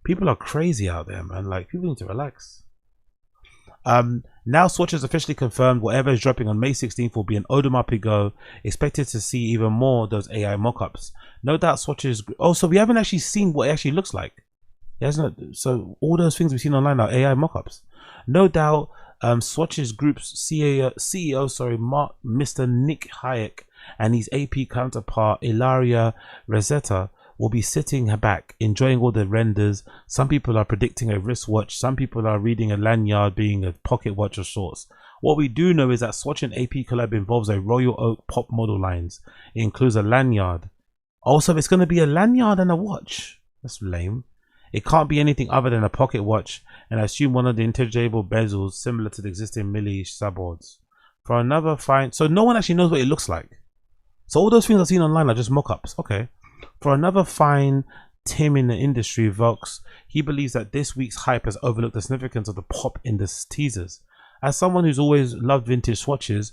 People are crazy out there, man. Like, people need to relax. Now Swatch has officially confirmed whatever is dropping on May 16th will be an Audemars Piguet. Expected to see even more of those AI mock-ups. No doubt Swatch's... Oh, so we haven't actually seen what it actually looks like. So all those things we've seen online are AI mock-ups. No doubt Swatch's group's CEO, Mr. Nick Hayek, and his AP counterpart Ilaria Rosetta will be sitting back enjoying all the renders. Some people are predicting a wristwatch, some people are reading a lanyard being a pocket watch of sorts. What we do know is that Swatch and AP collab involves a Royal Oak pop model lines. It includes a lanyard. Also, it's going to be a lanyard and a watch. That's lame. It can't be anything other than a pocket watch, and I assume one of the interchangeable bezels similar to the existing Millie subboards. For another fine, so no one actually knows what it looks like. So all those things I've seen online are just mock-ups. Okay. For another fine Tim in the industry, Vox, he believes that this week's hype has overlooked the significance of the pop in the teasers. As someone who's always loved vintage swatches,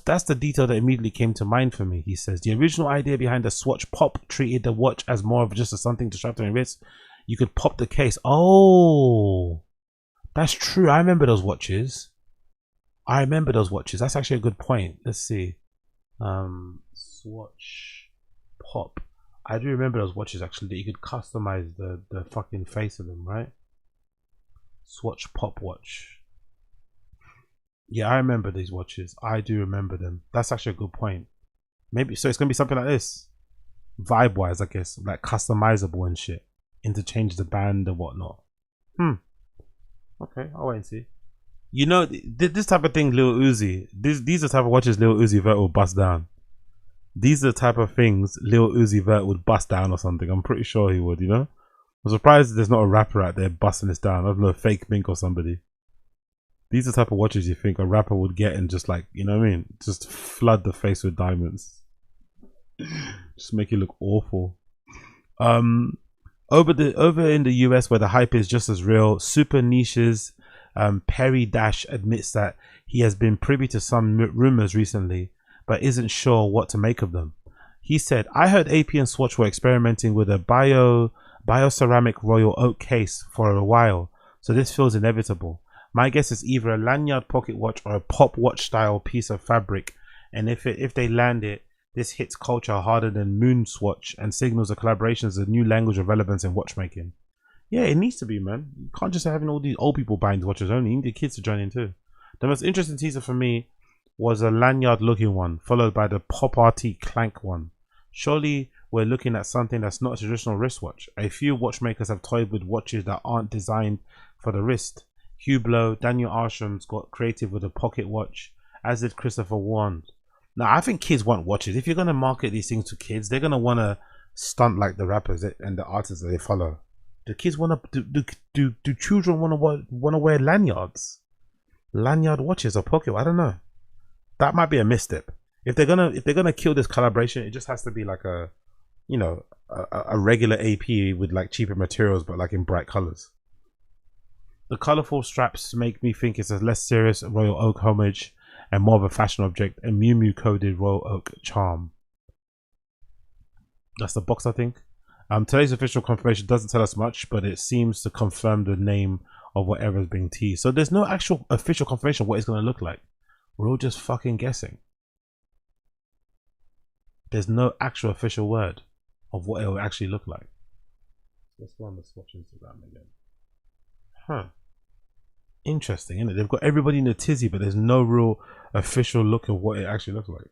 that's the detail that immediately came to mind for me. He says the original idea behind the swatch pop treated the watch as more of just something to strap to your wrist. You could pop the case. Oh, that's true. I remember those watches. That's actually a good point. Let's see. Swatch pop. I do remember those watches actually, that you could customize the fucking face of them, right? Swatch pop watch. Yeah, I remember these watches. I do remember them. That's actually a good point. Maybe so it's gonna be something like this, vibe wise, I guess, like customizable and shit. Interchange the band and whatnot. Okay, I'll wait and see. You know, this type of thing, Lil Uzi. These are the type of watches Lil Uzi Vert will bust down. These are the type of things Lil Uzi Vert would bust down or something. I'm pretty sure he would. You know, I'm surprised there's not a rapper out there busting this down. I don't know, Fake Mink or somebody. These are the type of watches you think a rapper would get and just like, you know what I mean? Just flood the face with diamonds. Just make it look awful. Over in the US where the hype is just as real, super niches, Perry Dash admits that he has been privy to some rumors recently, but isn't sure what to make of them. He said, I heard AP and Swatch were experimenting with a bioceramic royal oak case for a while, so this feels inevitable. My guess is either a lanyard pocket watch or a pop watch style piece of fabric, and if they land it, this hits culture harder than Moon Swatch and signals a collaboration as a new language of relevance in watchmaking. Yeah, it needs to be, man. You can't just having all these old people buying watches only. You need the kids to join in too. The most interesting teaser for me was a lanyard looking one, followed by the pop RT clank one. Surely we're looking at something that's not a traditional wristwatch. A few watchmakers have toyed with watches that aren't designed for the wrist. Hublot, Daniel Arsham's got creative with a pocket watch, as did Christopher Warren. Now, I think kids want watches. If you're going to market these things to kids, they're going to want to stunt like the rappers and the artists that they follow. Do kids want to do children want to wear lanyards? Lanyard watches or pocket? I don't know. That might be a misstep. If they're gonna kill this collaboration, it just has to be like a, you know, a regular AP with like cheaper materials but like in bright colors. The colorful straps make me think it's a less serious Royal Oak homage and more of a fashion object, a Miu Miu coded Royal Oak charm. That's the box, I think. Today's official confirmation doesn't tell us much, but it seems to confirm the name of whatever is being teased. So there's no actual official confirmation of what it's going to look like. We're all just fucking guessing. There's no actual official word of what it will actually look like. Let's go on the Swatch Instagram again. Huh. Interesting, isn't it? They've got everybody in a tizzy, but there's no real official look of what it actually looks like.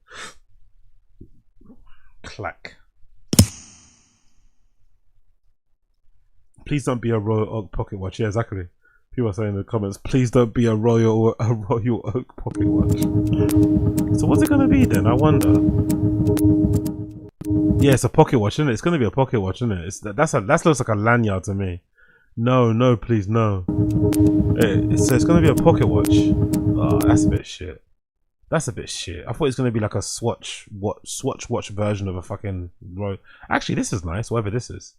Clack. Please don't be a Royal Oak pocket watch. Yeah, exactly. People are saying in the comments, please don't be a Royal Oak pocket watch. So what's it gonna be then? I wonder. Yeah, it's a pocket watch, isn't it? It's gonna be a pocket watch, isn't it? That looks like a lanyard to me. No, please, no. So it's gonna be a pocket watch. Oh, that's a bit shit. That's a bit shit. I thought it was gonna be like a Swatch watch version of a fucking Royal. Actually, this is nice. Whatever this is.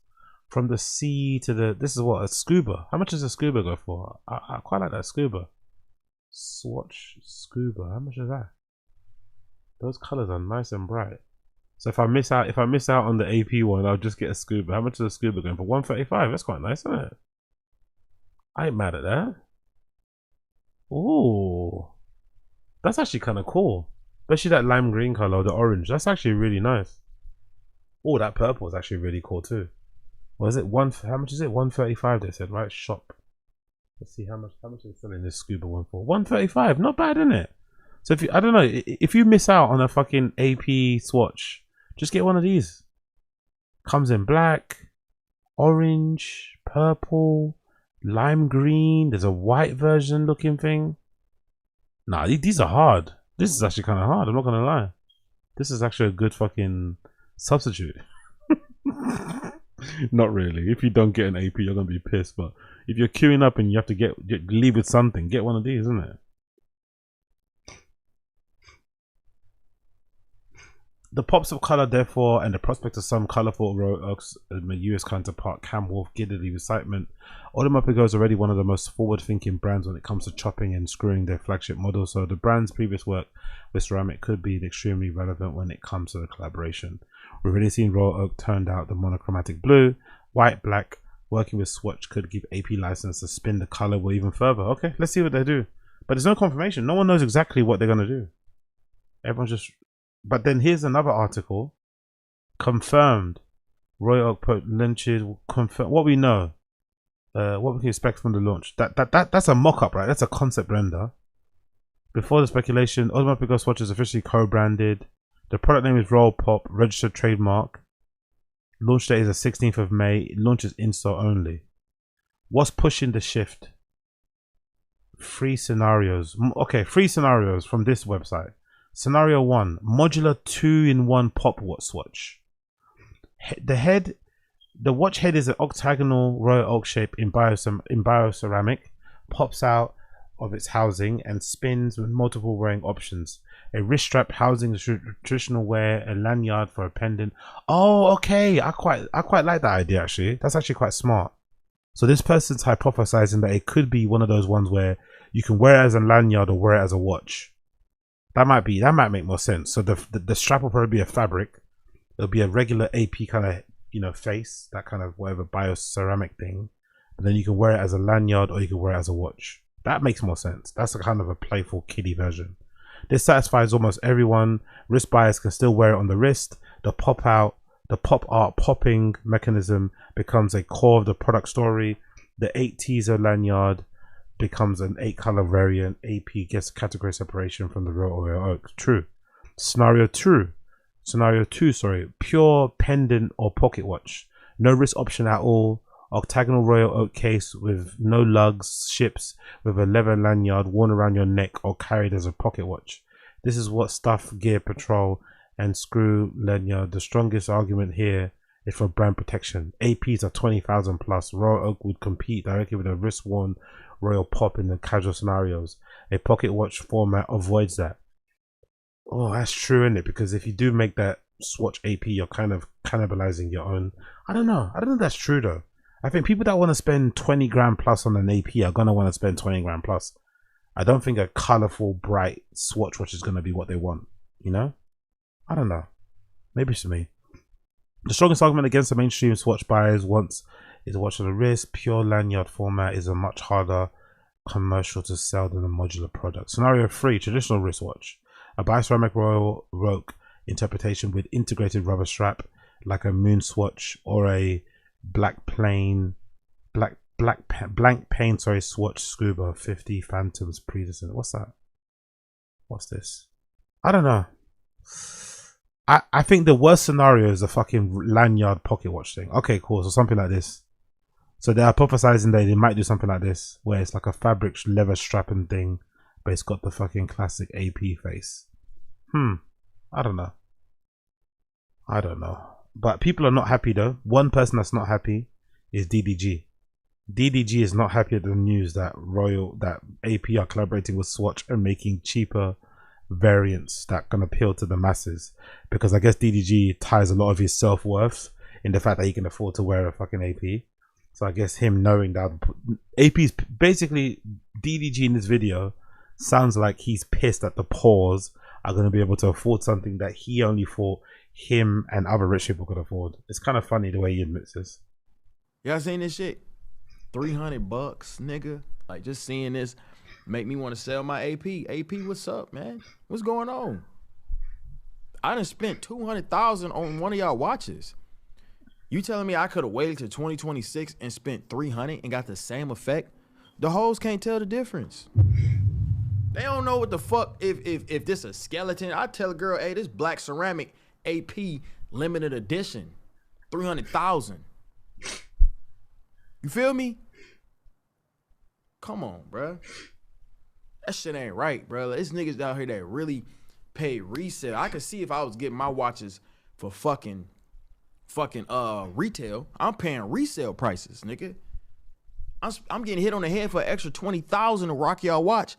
From the sea to the, this is what, a scuba. How much does a scuba go for? I quite like that scuba. Swatch scuba. How much is that? Those colors are nice and bright. So if I miss out on the AP one, I'll just get a scuba. How much is a scuba going for? 135. That's quite nice, isn't it? I ain't mad at that. Ooh, that's actually kind of cool. Especially that lime green color, the orange. That's actually really nice. Oh, that purple is actually really cool too. What is it? How much is it? 135. They said, right? Shop. Let's see how much is selling this scuba one for. 135. Not bad, isn't it? So if you, I don't know, if you miss out on a fucking AP Swatch, just get one of these. Comes in black, orange, purple, lime green. There's a white version looking thing. Nah, these are hard. This is actually kind of hard. I'm not gonna lie. This is actually a good fucking substitute. Not really. If you don't get an AP, you're gonna be pissed. But if you're queuing up and you have to leave with something, get one of these, isn't it? The pops of color, therefore, and the prospect of some colorful Royal Oak's US counterpart, Cam Wolf, giddily excitement. Audemars Piguet is already one of the most forward-thinking brands when it comes to chopping and screwing their flagship models, so the brand's previous work with ceramic could be extremely relevant when it comes to the collaboration. We've already seen Royal Oak turned out the monochromatic blue, white, black. Working with Swatch could give AP license to spin the color well even further. Okay, let's see what they do. But there's no confirmation. No one knows exactly what they're going to do. Everyone's just... But then here's another article. Confirmed. Royal Oak put launches. Confirm what we know. What we can expect from the launch. That's a mock-up, right? That's a concept render. Before the speculation, Audemars Piguet Swatch is officially co-branded. The product name is Royal Pop, registered trademark. Launch date is the 16th of May. It launches in-store only. What's pushing the shift? Free scenarios. Okay, free scenarios from this website. Scenario 1, modular 2-in-1 pop watch swatch. The watch head is an octagonal Royal Oak shape in bioceramic, pops out of its housing and spins with multiple wearing options. A wrist strap housing is traditional wear, a lanyard for a pendant. Oh, okay. I quite like that idea actually. That's actually quite smart. So this person's hypothesizing that it could be one of those ones where you can wear it as a lanyard or wear it as a watch. That might make more sense. So the strap will probably be a fabric. It'll be a regular AP kind of, you know, face, that kind of whatever bioceramic thing. And then you can wear it as a lanyard or you can wear it as a watch. That makes more sense. That's a kind of a playful kiddie version. This satisfies almost everyone. Wrist buyers can still wear it on the wrist. The pop art popping mechanism becomes a core of the product story. The 8 teaser lanyard becomes an 8-color variant. AP gets category separation from the Royal Oak. True. Scenario 2, pure pendant or pocket watch. No wrist option at all. Octagonal Royal Oak case with no lugs, ships with a leather lanyard worn around your neck or carried as a pocket watch. This is what Stuff Gear Patrol and Screw lanyard. The strongest argument here is for brand protection. APs are 20,000 plus. Royal Oak would compete directly with a wrist worn Royal Pop in the casual scenarios. A pocket watch format avoids that. Oh, that's true, isn't it? Because if you do make that Swatch AP, you're kind of cannibalizing your own. I don't know if that's true though. I think people that want to spend 20 grand plus on an AP are gonna want to spend 20 grand plus. I don't think a colorful, bright Swatch watch is gonna be what they want. You know? I don't know. Maybe it's me. The strongest argument against the mainstream Swatch buyers wants is a watch on the wrist. Pure lanyard format is a much harder commercial to sell than a modular product. Scenario 3, traditional wristwatch. A bioceramic Royal Oak interpretation with integrated rubber strap like a moon swatch or a blank pane Swatch Scuba 50 Phantoms predecessor. What's that? What's this? I don't know. I think the worst scenario is a fucking lanyard pocket watch thing. Okay, cool. So something like this. So they're hypothesizing that they might do something like this, where it's like a fabric leather strapping thing, but it's got the fucking classic AP face. I don't know. But people are not happy though. One person that's not happy is DDG. DDG is not happy at the news that AP are collaborating with Swatch and making cheaper variants that can appeal to the masses, because I guess DDG ties a lot of his self-worth in the fact that he can afford to wear a fucking AP. So I guess him knowing that AP's basically, DDG in this video sounds like he's pissed that the poors are going to be able to afford something that he only thought him and other rich people could afford. It's kind of funny the way he admits this. Y'all seen this shit? $300, nigga. Like, just seeing this make me want to sell my AP. AP, what's up, man? What's going on? I done spent $200,000 on one of y'all watches. You telling me I could have waited till 2026 and spent $300 and got the same effect? The hoes can't tell the difference. They don't know what the fuck if this a skeleton. I tell a girl, hey, this black ceramic AP limited edition, 300,000. You feel me? Come on, bruh. That shit ain't right, bro. There's niggas out here that really pay resale. I could see if I was getting my watches for fucking retail. I'm paying resale prices, nigga. I'm getting hit on the head for an extra 20,000 to rock y'all watch,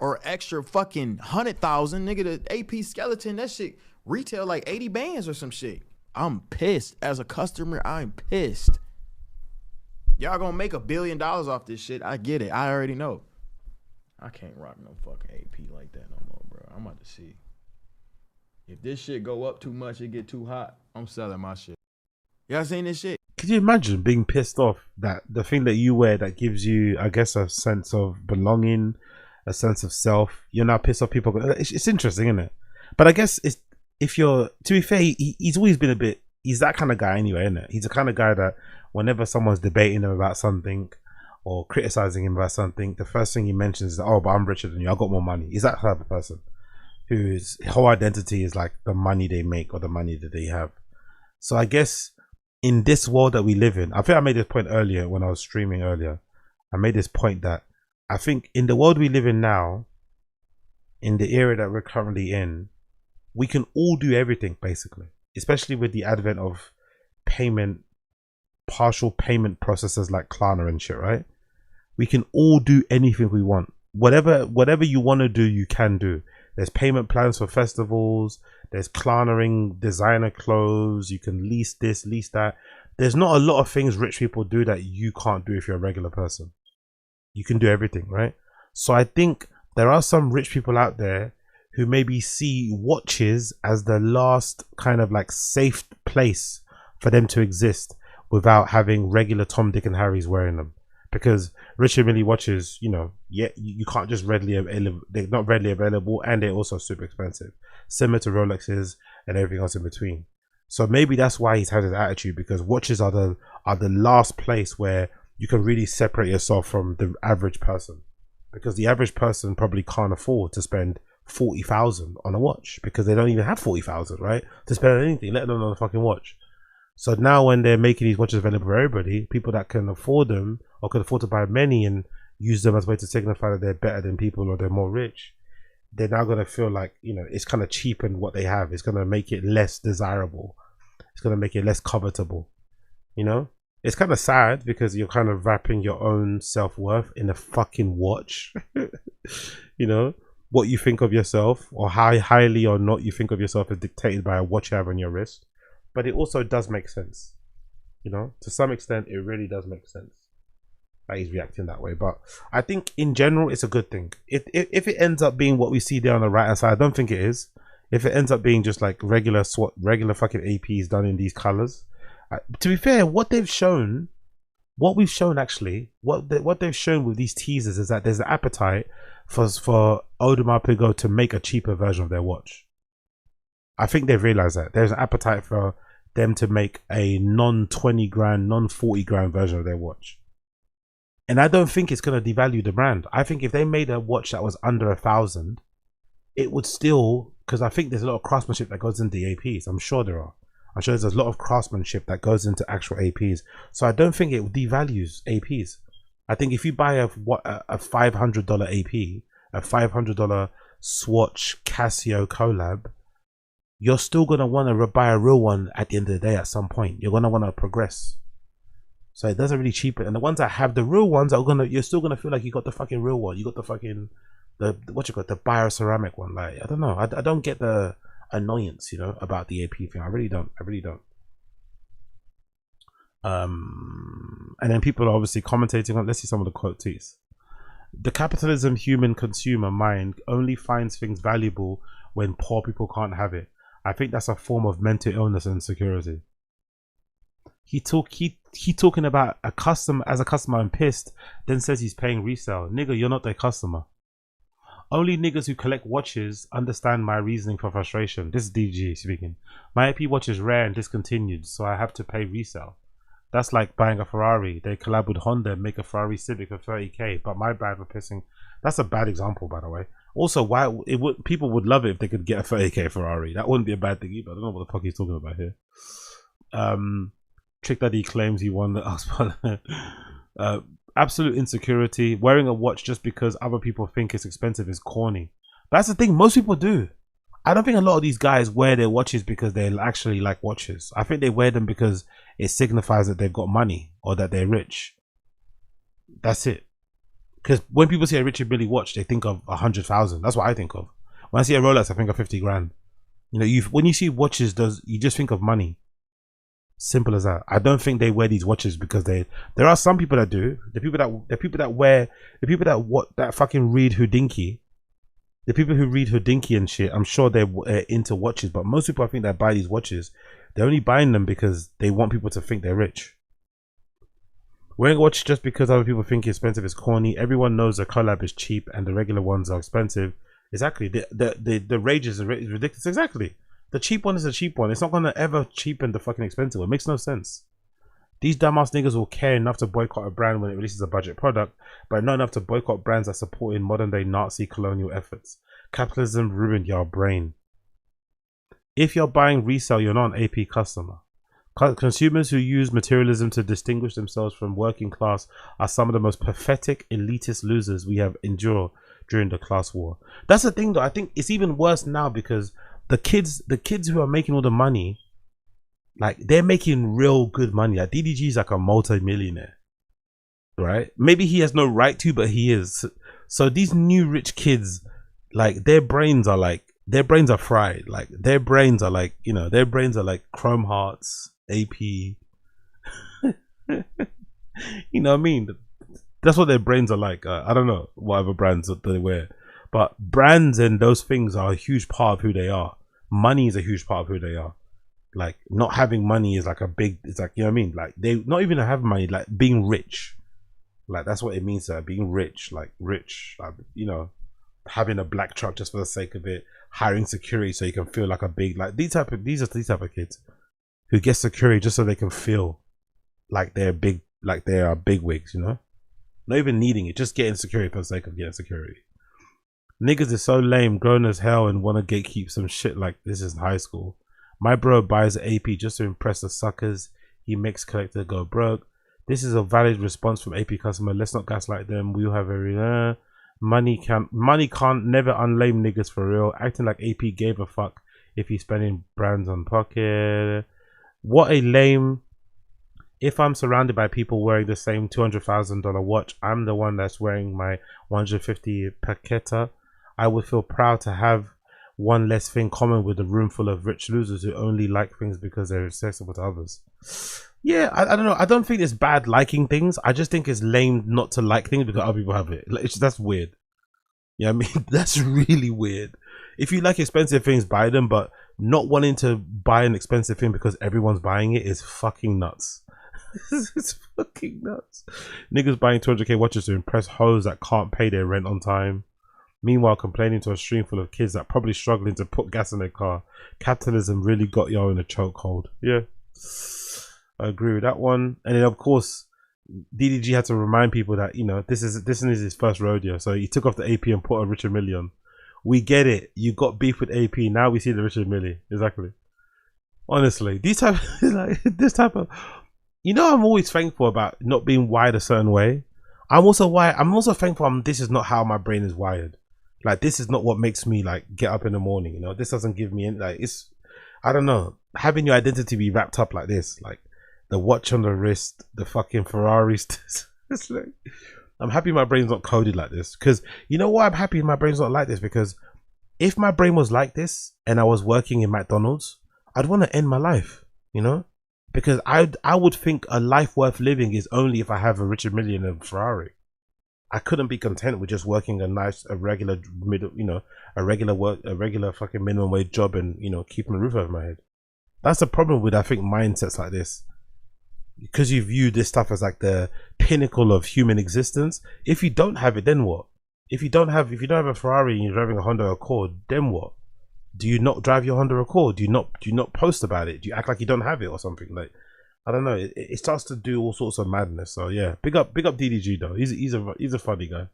or extra fucking 100,000, nigga. The AP skeleton, that shit retail like 80 bands or some shit. I'm pissed. As a customer, I'm pissed. Y'all gonna make $1 billion off this shit. I get it. I already know. I can't rock no fucking AP like that no more, bro. I'm about to see. If this shit go up too much, it get too hot, I'm selling my shit. Y'all seen this shit? Could you imagine being pissed off that the thing that you wear that gives you, I guess, a sense of belonging, a sense of self, you're now pissed off people? It's interesting, isn't it? But I guess it's, if you're, to be fair, he's always been a bit, he's that kind of guy anyway, isn't it? He's the kind of guy that whenever someone's debating him about something or criticizing him about something, the first thing he mentions is, oh, but I'm richer than you, I got more money. He's that type of person whose whole identity is like the money they make or the money that they have. So I guess in this world that we live in, I think I made this point earlier when I was streaming earlier. I made this point that I think in the world we live in now, in the era that we're currently in, we can all do everything basically, especially with the advent of payment, partial payment processes like Klarna and shit, right? We can all do anything we want. Whatever you want to do, you can do. There's payment plans for festivals. There's Klarnering designer clothes. You can lease this, lease that. There's not a lot of things rich people do that you can't do if you're a regular person. You can do everything, right? So I think there are some rich people out there who maybe see watches as the last kind of like safe place for them to exist without having regular Tom, Dick and Harry's wearing them. Because Richard Mille watches, you know, yeah, you can't just readily available. They're not readily available, and they're also super expensive, similar to Rolexes and everything else in between. So maybe that's why he's had his attitude, because watches are the last place where you can really separate yourself from the average person, because the average person probably can't afford to spend 40,000 on a watch, because they don't even have 40,000, right, to spend on anything, let alone on a fucking watch. So now when they're making these watches available for everybody, people that can afford them or can afford to buy many and use them as a way to signify that they're better than people or they're more rich, they're now going to feel like, you know, it's kind of cheapened what they have. It's going to make it less desirable. It's going to make it less covetable. You know, it's kind of sad because you're kind of wrapping your own self-worth in a fucking watch. You know, what you think of yourself or how highly or not you think of yourself is dictated by a watch you have on your wrist. But it also does make sense, you know, to some extent. It really does make sense that he's reacting that way. But I think in general, it's a good thing. If it ends up being what we see there on the right hand side, I don't think it is. If it ends up being just like regular fucking APs done in these colors, to be fair, what we've shown actually, what they've shown with these teasers is that there's an appetite for Audemars Piguet to make a cheaper version of their watch. I think they've realized that there's an appetite for them to make a non-20 grand, non-40 grand version of their watch. And I don't think it's going to devalue the brand. I think if they made a watch that was under 1,000, it would still, because I think there's a lot of craftsmanship that goes into the APs. I'm sure there are. I'm sure there's a lot of craftsmanship that goes into actual APs. So I don't think it devalues APs. I think if you buy a $500 AP, a $500 Swatch Casio collab, you're still going to want to buy a real one at the end of the day at some point. You're going to want to progress. So it doesn't really cheapen. And the ones that have the real ones are you're still going to feel like you got the fucking real one. You got the fucking, the bioceramic one. Like, I don't know. I don't get the annoyance, you know, about the AP thing. I really don't. And then people are obviously commentating on, let's see some of the quotes. The capitalism human consumer mind only finds things valuable when poor people can't have it. I think that's a form of mental illness and insecurity. He talking about a customer as a customer and pissed, then says he's paying resale. Nigga, you're not their customer. Only niggas who collect watches understand my reasoning for frustration. This is DG speaking. My AP watch is rare and discontinued, so I have to pay resale. That's like buying a Ferrari. They collab with Honda and make a Ferrari Civic for 30k, but my bad for pissing. That's a bad example, by the way. Also, why people would love it if they could get a 30k Ferrari. That wouldn't be a bad thing either. I don't know what the fuck he's talking about here. Trick Daddy claims he won the absolute insecurity. Wearing a watch just because other people think it's expensive is corny. But that's the thing, most people do. I don't think a lot of these guys wear their watches because they actually like watches. I think they wear them because it signifies that they've got money or that they're rich. That's it. Because when people see a Richard Mille watch, they think of 100,000. That's what I think of. When I see a Rolex, I think of 50 grand. You know, when you see watches, you just think of money. Simple as that. I don't think they wear these watches because there are some people that do. The people that fucking read Houdinki. The people who read Houdinki and shit, I'm sure they're into watches, but most people I think that buy these watches, they're only buying them because they want people to think they're rich. Wearing a watch just because other people think it's expensive is corny. Everyone knows the collab is cheap and the regular ones are expensive. Exactly. The rage is ridiculous. Exactly. The cheap one is a cheap one. It's not gonna ever cheapen the fucking expensive one. It makes no sense. These dumbass niggas will care enough to boycott a brand when it releases a budget product, but not enough to boycott brands that support in modern day Nazi colonial efforts. Capitalism ruined your brain. If you're buying resale, you're not an AP customer. Consumers who use materialism to distinguish themselves from working class are some of the most pathetic elitist losers we have endured during the class war. That's the thing though. I think it's even worse now because the kids who are making all the money, like they're making real good money. Like DDG is like a multi-millionaire, right? Maybe he has no right to, but he is. So these new rich kids, like their brains are fried. Like their brains are like, you know, their brains are like Chrome Hearts, AP. You know what I mean? That's what their brains are like. I don't know whatever brands that they wear, but brands and those things are a huge part of who they are. Money is a huge part of who they are. Like not having money is like it's like, you know what I mean? Like they not even have money, like being rich. Like that's what it means to being rich, like you know, having a black truck just for the sake of it, hiring security so you can feel like a big, like these are the type of kids who get security just so they can feel like they're big, like they are big wigs, you know? Not even needing it, just getting security for the sake of getting security. Niggas is so lame, grown as hell, and wanna gatekeep some shit like this is high school. My bro buys an AP just to impress the suckers. He makes collector go broke. This is a valid response from AP customer. Let's not gaslight them. We all have every money can't never unlame niggas for real. Acting like AP gave a fuck if he's spending brands on pocket. What a lame. If I'm surrounded by people wearing the same $200,000 watch, I'm the one that's wearing my 150 paqueta. I would feel proud to have one less thing common with a room full of rich losers who only like things because they're accessible to others. Yeah, I don't know. I don't think it's bad liking things. I just think it's lame not to like things because other people have it. Like, that's weird. Yeah, I mean, that's really weird. If you like expensive things, buy them, but not wanting to buy an expensive thing because everyone's buying it is fucking nuts. It's fucking nuts. Niggas buying 200k watches to impress hoes that can't pay their rent on time. Meanwhile, complaining to a stream full of kids that probably struggling to put gas in their car. Capitalism really got y'all in a chokehold. Yeah, I agree with that one. And then of course, DDG had to remind people that, you know, this is his first rodeo. So he took off the AP and put a Richard Millie on. We get it. You got beef with AP. Now we see the Richard Millie. Exactly. Honestly, this type of, you know, I'm always thankful about not being wired a certain way. I'm also thankful this is not how my brain is wired. Like, this is not what makes me like get up in the morning, you know. This doesn't give me any, like, it's, I don't know, having your identity be wrapped up like this, like the watch on the wrist, the fucking Ferraris. It's like, I'm happy my brain's not coded like this. Because you know why I'm happy my brain's not like this? Because if my brain was like this and I was working in McDonald's, I'd want to end my life, you know. Because I would think a life worth living is only if I have a Richard Mille and a Ferrari. I couldn't be content with just working a regular middle, you know, a regular fucking minimum wage job and, you know, keeping a roof over my head. That's the problem with, I think, mindsets like this. Because you view this stuff as like the pinnacle of human existence. If you don't have it, then what? If you don't have a Ferrari and you're driving a Honda Accord, then what? Do you not drive your Honda Accord? Do you not post about it? Do you act like you don't have it or something? Like, I don't know. It starts to do all sorts of madness. So yeah, big up DDG though. He's a funny guy.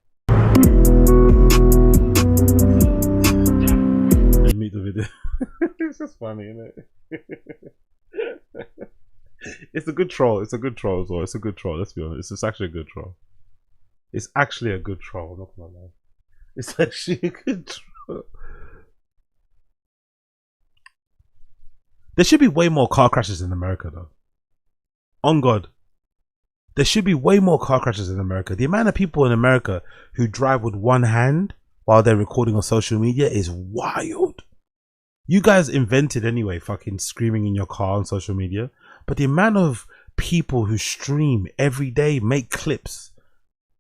Meet the video. It's just funny, isn't it? It's a good troll. It's a good troll as well. It's a good troll. Let's be honest. It's actually a good troll. It's actually a good troll. I'm not gonna lie. It's actually a good troll. There should be way more car crashes in America though. On God. There should be way more car crashes in America. The amount of people in America who drive with one hand while they're recording on social media is wild. You guys invented anyway, fucking screaming in your car on social media. But the amount of people who stream every day, make clips,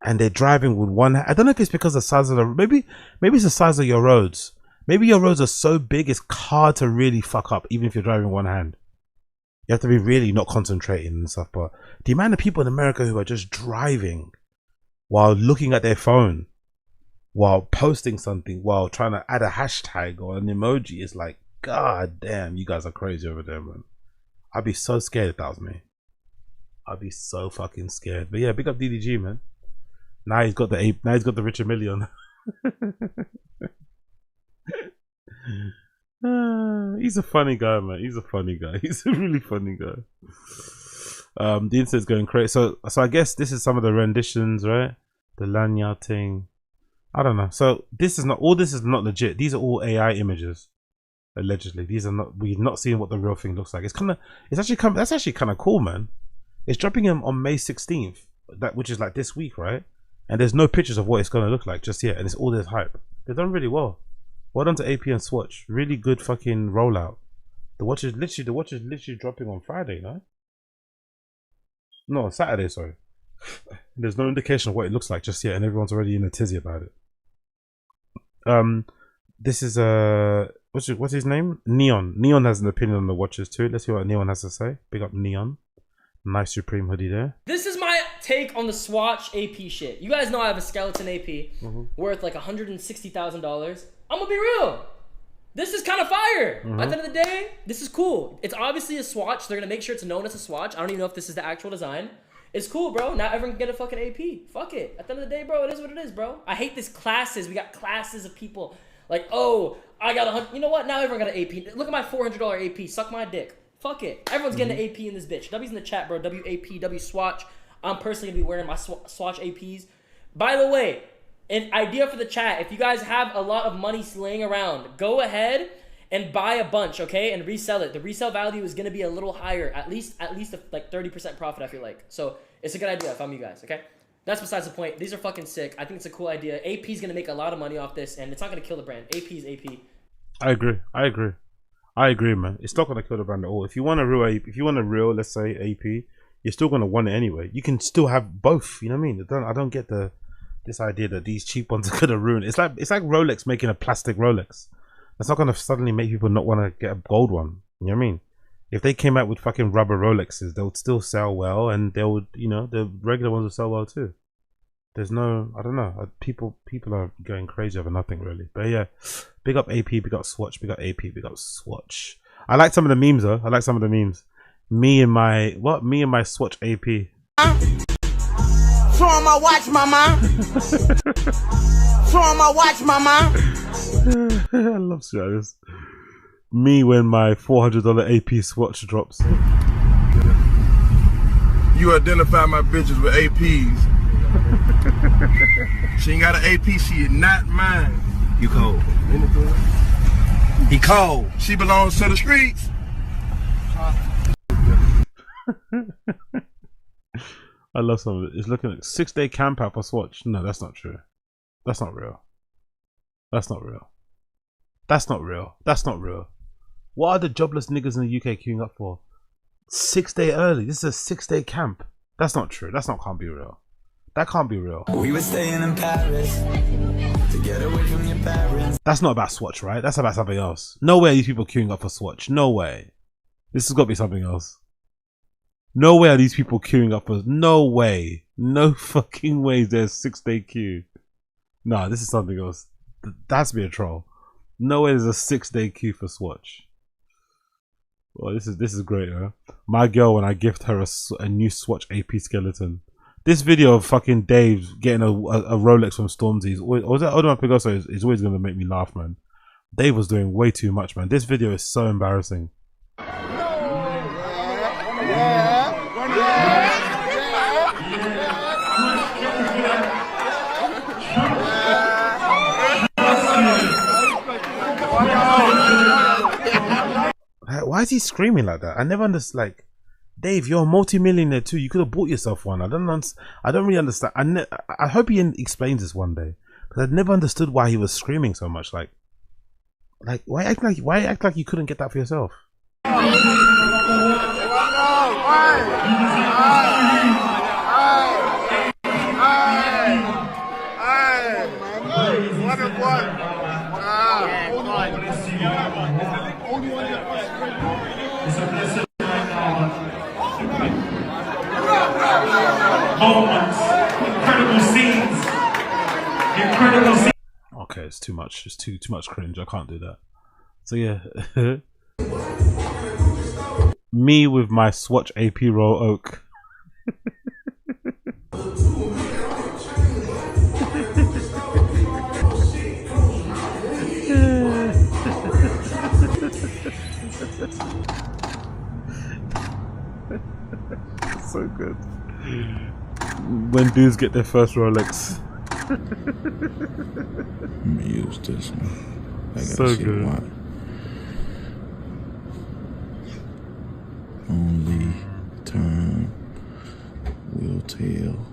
and they're driving with one hand. I don't know if it's because of the size of the, maybe it's the size of your roads. Maybe your roads are so big it's hard to really fuck up, even if you're driving one hand. You have to be really not concentrating and stuff. But the amount of people in America who are just driving while looking at their phone, while posting something, while trying to add a hashtag or an emoji, is like, god damn, you guys are crazy over there, man. I'd be so scared if that was me. I'd be so fucking scared. But yeah, big up DDG, man. Now he's got the ape. Now he's got the Richard Million. He's a funny guy, man. He's a funny guy. He's a really funny guy. The internet's going crazy. So I guess this is some of the renditions, right? The lanyard thing. I don't know. So this is not, all this is not legit. These are all AI images, allegedly. These are not. We've not seen what the real thing looks like. It's kind of. That's actually kind of cool, man. It's dropping him on May 16th, which is like this week, right? And there's no pictures of what it's gonna look like just yet, and it's all this hype. They've done really well. Well done to AP and Swatch. Really good fucking rollout. The watch is literally dropping on Friday, no? No, Saturday, sorry. There's no indication of what it looks like just yet, and everyone's already in a tizzy about it. This is what's his name? Neon. Neon has an opinion on the watches too. Let's see what Neon has to say. Big up Neon. Nice Supreme hoodie there. This is my take on the Swatch AP shit. You guys know I have a skeleton AP worth like $160,000. I'm gonna be real. This is kind of fire. At the end of the day, this is cool. It's obviously a Swatch. They're gonna make sure it's known as a Swatch. I don't even know if this is the actual design. It's cool, bro. Now everyone can get a fucking AP. Fuck it. At the end of the day, bro, it is what it is, bro. I hate this classes. We got classes of people. Like, oh, I got 100. You know what? Now everyone got an AP. Look at my $400 AP. Suck my dick. Fuck it. Everyone's getting an AP in this bitch. W's in the chat, bro. WAP, W Swatch. I'm personally gonna be wearing my Swatch APs. By the way, an idea for the chat. If you guys have a lot of money laying around, go ahead and buy a bunch, okay, and resell it. The resale value is gonna be a little higher, at least like 30% profit. I feel like. So it's a good idea if I'm you guys, okay. That's besides the point. These are fucking sick. I think it's a cool idea. AP is gonna make a lot of money off this, and it's not gonna kill the brand. AP is AP. I agree, man. It's not gonna kill the brand at all. If you want a real, let's say AP, you're still gonna want it anyway. You can still have both. You know what I mean? I don't get this idea that these cheap ones are gonna ruin it. It's like Rolex making a plastic Rolex. That's not gonna suddenly make people not want to get a gold one. You know what I mean? If they came out with fucking rubber Rolexes, they would still sell well, and they would, you know, the regular ones would sell well too. There's no, I don't know. People are going crazy over nothing really. But yeah, big up AP, big up Swatch, big up AP, big up Swatch. I like some of the memes though. I like some of the memes. Me and my Swatch AP. Throw on my watch, mama. Throw on my watch, mama. I love this. Me when my $400 AP Swatch drops. You identify my bitches with APs. She ain't got an AP, she is not mine. You cold. He cold. She belongs to the streets. I love some of it. It's looking like 6-day camp out for Swatch. No, that's not true. That's not real. That's not real. That's not real. That's not real. What are the jobless niggas in the UK queuing up for? 6-day early. This is a 6-day camp. That's not true. Can't be real. That can't be real. We were staying in Paris to get away from your parents. That's not about Swatch, right? That's about something else. No way are these people queuing up for Swatch. No way. This has got to be something else. No way are these people queuing up for... No way. No fucking way there's 6-day queue. Nah, this is something else. That has to be a troll. No way there's a 6-day queue for Swatch. Well, this is great, huh? My girl, when I gift her a new Swatch AP skeleton. This video of fucking Dave getting a Rolex from Stormzy, or was that Audemars Piguet? Is always going to make me laugh, man. Dave was doing way too much, man. This video is so embarrassing. Why is he screaming like that? I never understood. Like, Dave, you're a multi-millionaire too. You could have bought yourself one. I don't really understand. I hope he explains this one day, because I've never understood why he was screaming so much. Like, Like, why act like you couldn't get that for yourself? Incredible scenes. Incredible scenes. Okay, it's too much. It's too much cringe. I can't do that. So yeah, me with my Swatch AP Roll Oak. So good. When dudes get their first Rolex. Let me use this one. I gotta So see good. why. Only time will tell.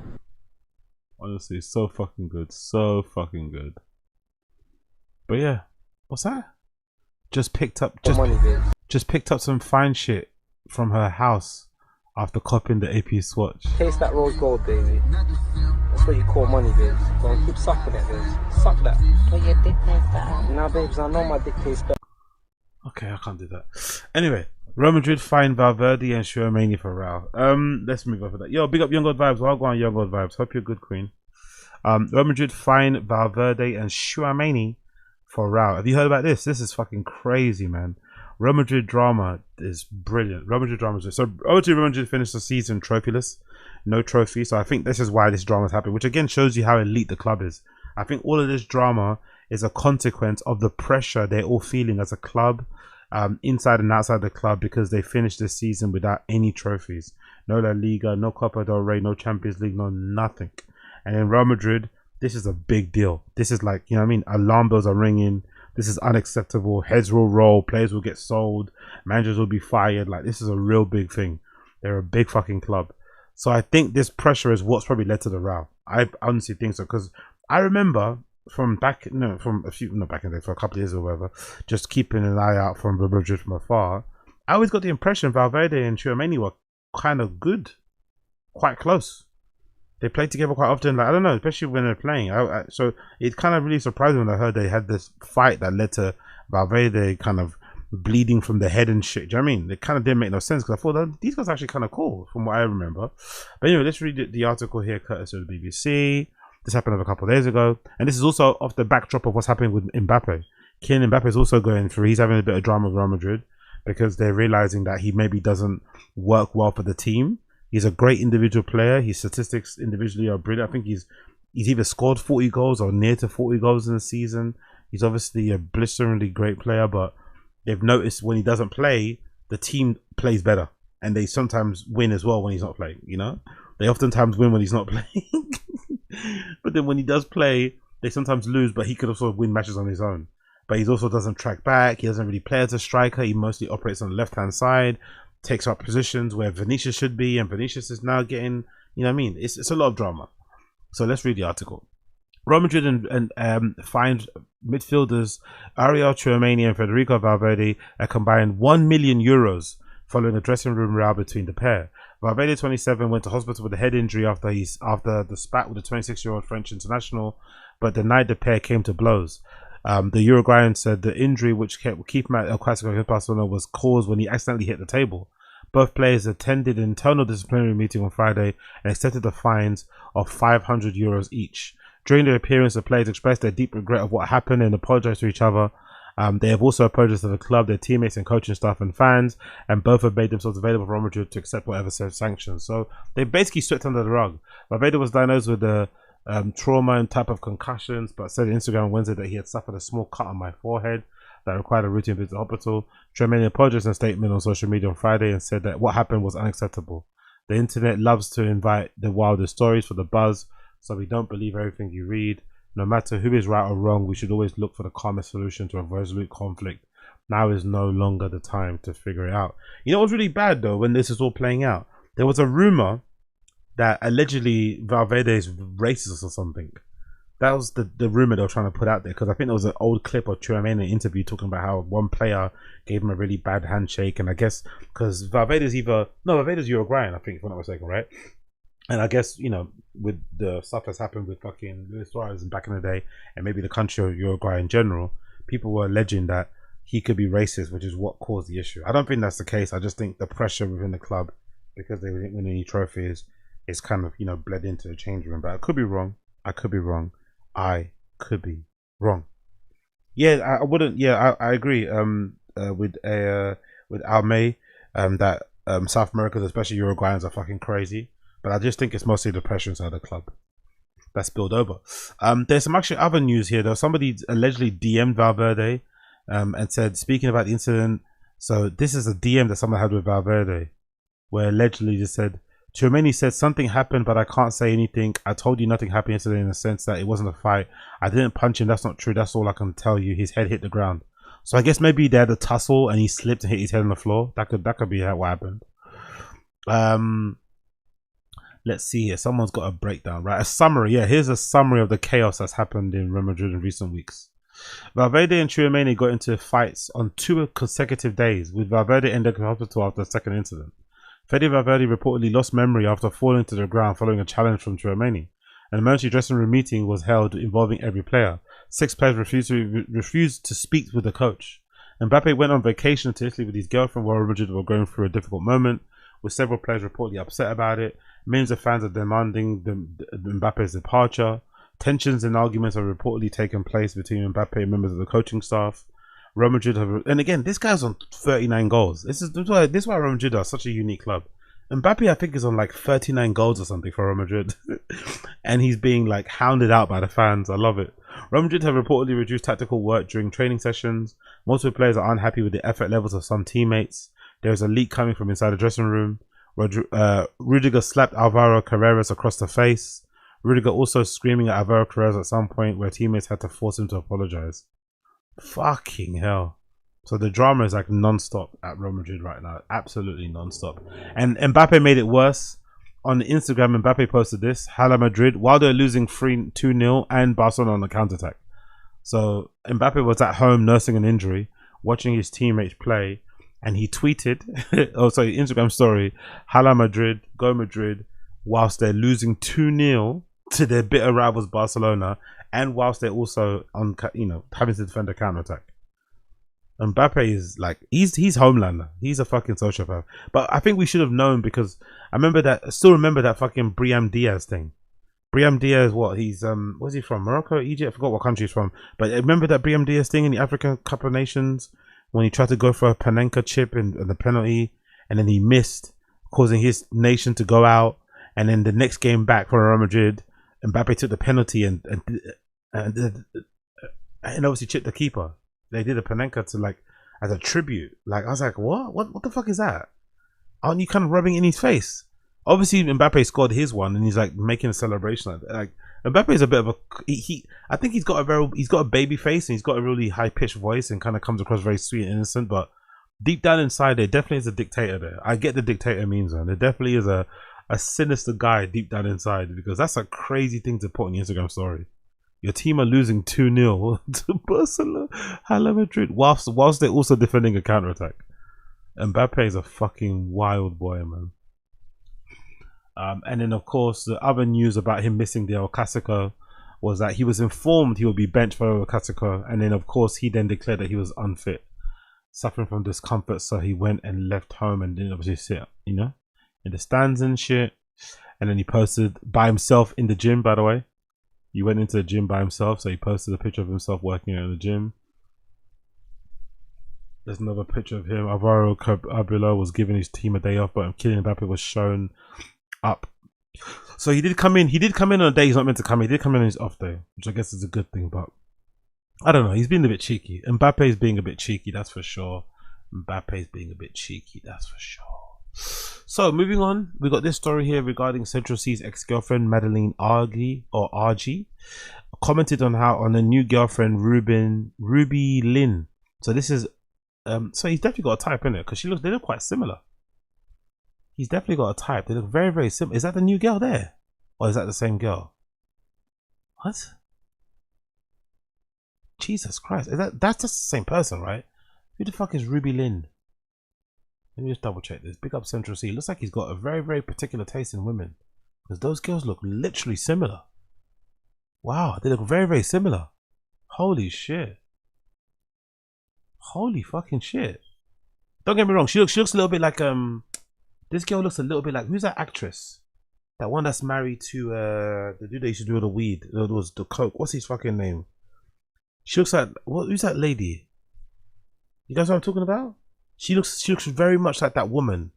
Honestly, so fucking good. So fucking good. But yeah, what's that? Just picked up some fine shit from her house after copying the AP Swatch. Taste that rose gold, baby. That's what you call money, babes. Go on, keep sucking it, babes. Suck that. Well, your dick tastes better. Nah, babes, I know my dick tastes better. Okay, I can't do that. Anyway, Real Madrid find Valverde and Tchouameni for row. Let's move on for that. Yo, big up Young God Vibes. Well, go on, Young God Vibes. Hope you're good, Queen. Real Madrid find Valverde and Tchouameni for row. Have you heard about this? This is fucking crazy, man. Real Madrid drama is brilliant. Real Madrid drama is so. Obviously, Real Madrid finished the season trophyless, no trophy. So I think this is why this drama is happening, which again shows you how elite the club is. I think all of this drama is a consequence of the pressure they're all feeling as a club, inside and outside the club, because they finished this season without any trophies. No La Liga, no Copa del Rey, no Champions League, no nothing. And in Real Madrid, this is a big deal. This is like, you know what I mean? Alarm bells are ringing. This is unacceptable. Heads will roll. Players will get sold. Managers will be fired. Like, this is a real big thing. They're a big fucking club. So I think this pressure is what's probably led to the row. I honestly think so, because I remember from back, from a few, not back in the day, for a couple of years or whatever, just keeping an eye out from Real Madrid from afar. I always got the impression Valverde and Tchouameni were kind of good, quite close. They played together quite often. Like, I don't know, especially when they're playing. So it kind of really surprised me when I heard they had this fight that led to Valverde kind of bleeding from the head and shit. Do you know what I mean? It kind of didn't make no sense, because I thought that these guys are actually kind of cool from what I remember. But anyway, let's read the article here, courtesy of the BBC. This happened a couple of days ago, and this is also off the backdrop of what's happening with Mbappe. Kylian Mbappe is also going through. He's having a bit of drama with Real Madrid because they're realizing that he maybe doesn't work well for the team. He's a great individual player. His statistics individually are brilliant. I think he's either scored 40 goals or near to 40 goals in the season. He's obviously a blisteringly great player, but they've noticed when he doesn't play, the team plays better, and they sometimes win as well when he's not playing. You know, they oftentimes win when he's not playing, but then when he does play, they sometimes lose. But he could also win matches on his own. But he also doesn't track back. He doesn't really play as a striker. He mostly operates on the left-hand side, takes up positions where Vinicius should be, and Vinicius is now getting, you know what I mean? It's a lot of drama. So let's read the article. Real Madrid fined midfielders Ariel Tchouameni and Federico Valverde a combined €1 million following a dressing room row between the pair. Valverde, 27, went to hospital with a head injury after the spat with the 26-year-old French international, but denied the pair came to blows. The Uruguayan said the injury, which kept him at El Clasico against Barcelona, was caused when he accidentally hit the table. Both players attended an internal disciplinary meeting on Friday and accepted the fines of €500 each. During their appearance, the players expressed their deep regret of what happened and apologized to each other. They have also apologized to the club, their teammates and coaching staff and fans, and both have made themselves available for Real Madrid to accept whatever sanctions. So they basically swept under the rug. Valverde was diagnosed with a trauma and type of concussions, but said on Instagram on Wednesday that he had suffered a small cut on my forehead that required a routine visit to the hospital. Tchouameni apologized in a statement on social media on Friday and said that what happened was unacceptable. The internet loves to invite the wildest stories for the buzz, so we don't believe everything you read. No matter who is right or wrong, we should always look for the calmest solution to a resolute conflict. Now is no longer the time to figure it out. You know what's really bad though, when this is all playing out? There was a rumor that allegedly Valverde is racist or something. That was the rumor they were trying to put out there, because I think there was an old clip of Tchouameni interview talking about how one player gave him a really bad handshake, and I guess because Valverde's Uruguayan, I think, if I'm not mistaken, right? And I guess, you know, with the stuff that's happened with fucking Luis Suarez back in the day, and maybe the country of Uruguay in general, people were alleging that he could be racist, which is what caused the issue. I don't think that's the case. I just think the pressure within the club, because they didn't win any trophies, is kind of, you know, bled into the change room. But I could be wrong. I could be wrong. I could be wrong. Yeah, I wouldn't. Yeah, I agree. With Almay, that South Americans, especially Uruguayans, are fucking crazy. But I just think it's mostly the pressure inside the club that spilled over. There's some actually other news here though. Somebody allegedly DM'd Valverde and said, speaking about the incident, so this is a DM that someone had with Valverde, where allegedly just said, Tchouameni said something happened, but I can't say anything. I told you nothing happened yesterday in the sense that it wasn't a fight. I didn't punch him. That's not true. That's all I can tell you. His head hit the ground. So I guess maybe they had a tussle and he slipped and hit his head on the floor. That could be what happened. Let's see here. Someone's got a breakdown, right? A summary. Yeah, here's a summary of the chaos that's happened in Real Madrid in recent weeks. Valverde and Tchouameni got into fights on 2 consecutive days, with Valverde ending up in hospital after the second incident. Valverde reportedly lost memory after falling to the ground following a challenge from Tchouameni. An emergency dressing room meeting was held involving every player. 6 players refused to speak with the coach. Mbappe went on vacation to Italy with his girlfriend while Real Madrid were going through a difficult moment, with several players reportedly upset about it. Millions of fans are demanding Mbappe's departure. Tensions and arguments have reportedly taken place between Mbappe and members of the coaching staff. Real Madrid have, and again, this guy's on 39 goals. This is why Real Madrid are such a unique club. Mbappe, I think, is on like 39 goals or something for Real Madrid. And he's being like hounded out by the fans. I love it. Real Madrid have reportedly reduced tactical work during training sessions. Multiple players are unhappy with the effort levels of some teammates. There is a leak coming from inside the dressing room. Rudiger slapped Alvaro Carreras across the face. Rudiger also screaming at Alvaro Carreras at some point, where teammates had to force him to apologize. Fucking hell. So the drama is like non-stop at Real Madrid right now. Absolutely non-stop. And Mbappe made it worse. On Instagram, Mbappe posted this: Hala Madrid, while they're losing 2-0 and Barcelona on the counter-attack. So Mbappe was at home nursing an injury, watching his teammates play, and he tweeted, Instagram story, Hala Madrid, go Madrid, whilst they're losing 2-0 to their bitter rivals Barcelona, and whilst they're also on, having to defend a counter-attack. Mbappe is like, he's Homelander. He's a fucking sociopath. But I think we should have known, because I still remember that fucking Brahim Diaz thing. Brahim Diaz, where's he from? Morocco, Egypt? I forgot what country he's from. But remember that Brahim Diaz thing in the African Cup of Nations, when he tried to go for a Panenka chip in the penalty, and then he missed, causing his nation to go out. And then the next game back for Real Madrid, Mbappe took the penalty and obviously chipped the keeper. They did a Panenka to like as a tribute. Like I was like, what the fuck is that? Aren't you kind of rubbing in his face? Obviously Mbappe scored his one and he's like making a celebration. Like Mbappe is a bit of a I think he's got a baby face and he's got a really high pitched voice and kind of comes across very sweet and innocent, but deep down inside there definitely is a dictator there. I get the dictator memes, man. There definitely is a sinister guy deep down inside, because that's a crazy thing to put on your Instagram story. Your team are losing 2-0 to Barcelona, Hala Madrid, whilst they're also defending a counter-attack. Mbappe is a fucking wild boy, man. And then, of course, the other news about him missing the El Clasico was that he was informed he would be benched for El Clasico, and then, of course, he then declared that he was unfit, suffering from discomfort, so he went and left home and didn't obviously sit, in the stands and shit. And then he posted by himself in the gym, by the way. He went into the gym by himself, so he posted a picture of himself working out in the gym. There's another picture of him. Alvaro Carreras was giving his team a day off, but Kylian Mbappe was shown up. So he did come in. He did come in on a day he's not meant to come in. He did come in on his off day, which I guess is a good thing, but I don't know. He's being a bit cheeky. Mbappe is being a bit cheeky, that's for sure. Mbappe is being a bit cheeky, that's for sure. So moving on, we got this story here regarding Central C's ex-girlfriend Madeline Argy commented on a new girlfriend Ruby Lynn. So this is so he's definitely got a type in it, because they look quite similar. He's definitely got a type. They look very, very similar. Is that the new girl there, or is that the same girl? What? Jesus Christ. That's just the same person, right? Who the fuck is Ruby Lynn? Let me just double check this. Big up Central C. Looks like he's got a very, very particular taste in women. Because those girls look literally similar. Wow, they look very, very similar. Holy shit. Holy fucking shit. Don't get me wrong, she looks a little bit like this girl looks a little bit like, who's that actress? That one that's married to the dude that used to do all the weed. It was the coke. What's his fucking name? She looks like, who's that lady? You guys know what I'm talking about? She looks very much like that woman.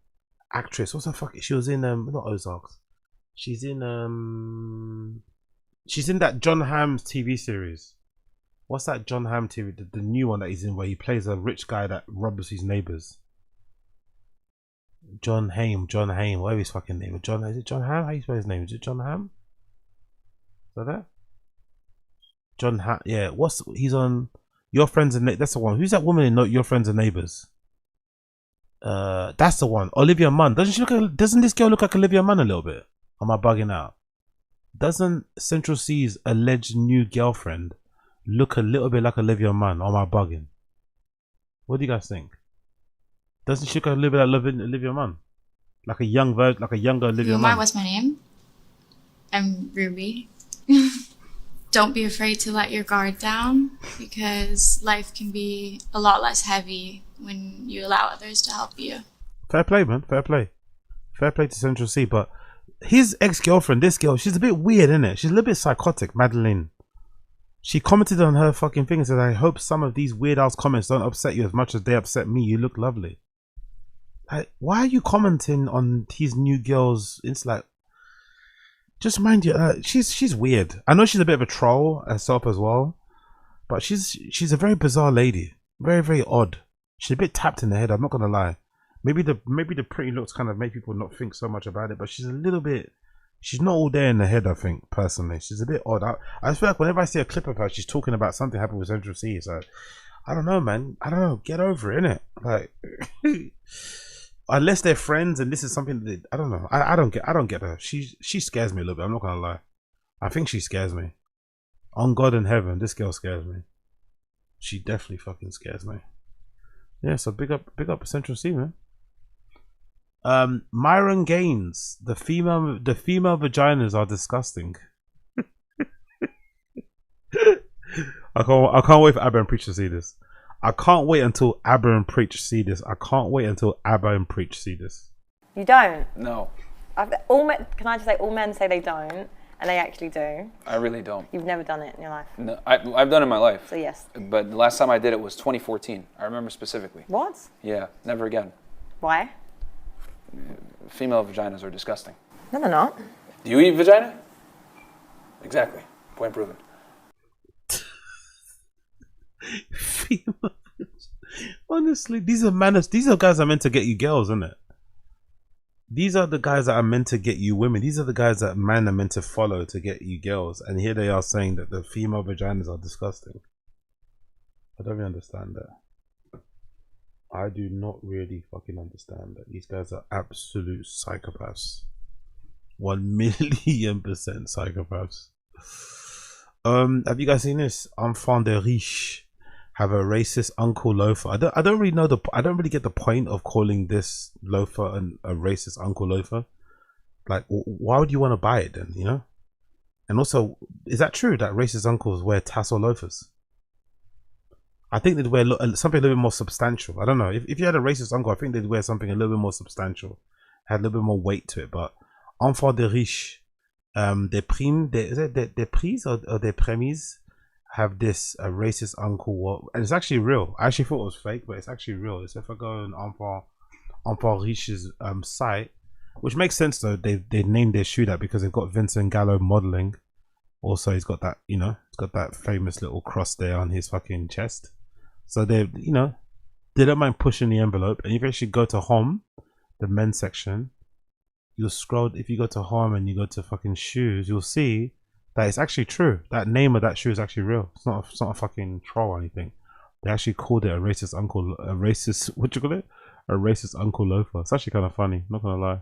Actress. What's her fucking, she was in not Ozarks. She's in that John Hamm's TV series. What's that John Hamm TV? The new one that he's in where he plays a rich guy that robs his neighbors. John Hamm, whatever his fucking name. Is it John Hamm? How you spell his name? Is it John Hamm? Is that? John Hamm, yeah. He's on Your Friends and that's the one. Who's that woman in Your Friends and Neighbors? That's the one. Olivia Munn. Doesn't this girl look like Olivia Munn a little bit? Am I bugging out? Doesn't Central C's alleged new girlfriend look a little bit like Olivia Munn? Or am I bugging? What do you guys think? Doesn't she look a little bit like Olivia Munn? Like a younger Olivia Munn. What's my name? I'm Ruby. Don't be afraid to let your guard down, because life can be a lot less heavy when you allow others to help you. Fair play, man. Fair play. Fair play to Central C. But his ex-girlfriend, this girl, she's a bit weird, isn't it? She's a little bit psychotic, Madeline. She commented on her fucking thing and said, I hope some of these weird ass comments don't upset you as much as they upset me. You look lovely. Like, why are you commenting on his new girls? It's like, just mind you, she's weird. I know she's a bit of a troll herself as well, but she's a very bizarre lady. Very, very odd. She's a bit tapped in the head, I'm not gonna lie. Maybe the pretty looks kind of make people not think so much about it, but she's a little bit, she's not all there in the head, I think, personally. She's a bit odd. I feel like whenever I see a clip of her, she's talking about something happened with Central C. So I don't know, man. I don't know. Get over it, innit? Like unless they're friends and this is something that I don't know. I don't get her. She scares me a little bit, I'm not gonna lie. I think she scares me. On God in heaven, this girl scares me. She definitely fucking scares me. Yeah, so big up Central C, man. Myron Gaines, the female vaginas are disgusting. I can't wait for Abba and Preach to see this. I can't wait until Abba and Preach see this. I can't wait until Abba and Preach see this. You don't? No. Can I just say, all men say they don't, and they actually do. I really don't. You've never done it in your life? No, I've done it in my life. So yes. But the last time I did it was 2014. I remember specifically. What? Yeah, never again. Why? Female vaginas are disgusting. No, they're not. Do you eat vagina? Exactly. Point proven. Honestly, these are guys that are meant to get you girls, isn't it? These are the guys that are meant to get you women. These are the guys that men are meant to follow to get you girls. And here they are saying that the female vaginas are disgusting. I don't really understand that. I do not really fucking understand that. These guys are absolute psychopaths. 1,000,000% psychopaths. Have you guys seen this? Enfant de riche have a racist Uncle Loafer. I don't really get the point of calling this loafer a racist Uncle Loafer. Like, why would you want to buy it then, you know? And also, is that true that racist uncles wear tassel loafers? I think they'd wear something a little bit more substantial. I don't know. If you had a racist uncle, I think they'd wear something a little bit more substantial. Had a little bit more weight to it. But enfant de riche, des prises or des prémices have this racist uncle, and it's actually real. I actually thought it was fake, but it's actually real. It's if I go on enfant riche's site, which makes sense though. They named their shoe that because they've got Vincent Gallo modeling. Also, he's got that, you know, he's got that famous little cross there on his fucking chest. So they, you know, they don't mind pushing the envelope. And if you actually go to home, the men's section, you'll scroll. If you go to home and you go to fucking shoes, you'll see that it's actually true. That name of that shoe is actually real. It's not a fucking troll or anything. They actually called it a racist uncle, a racist, what you call it? A racist Uncle Loafer. It's actually kind of funny, not gonna lie.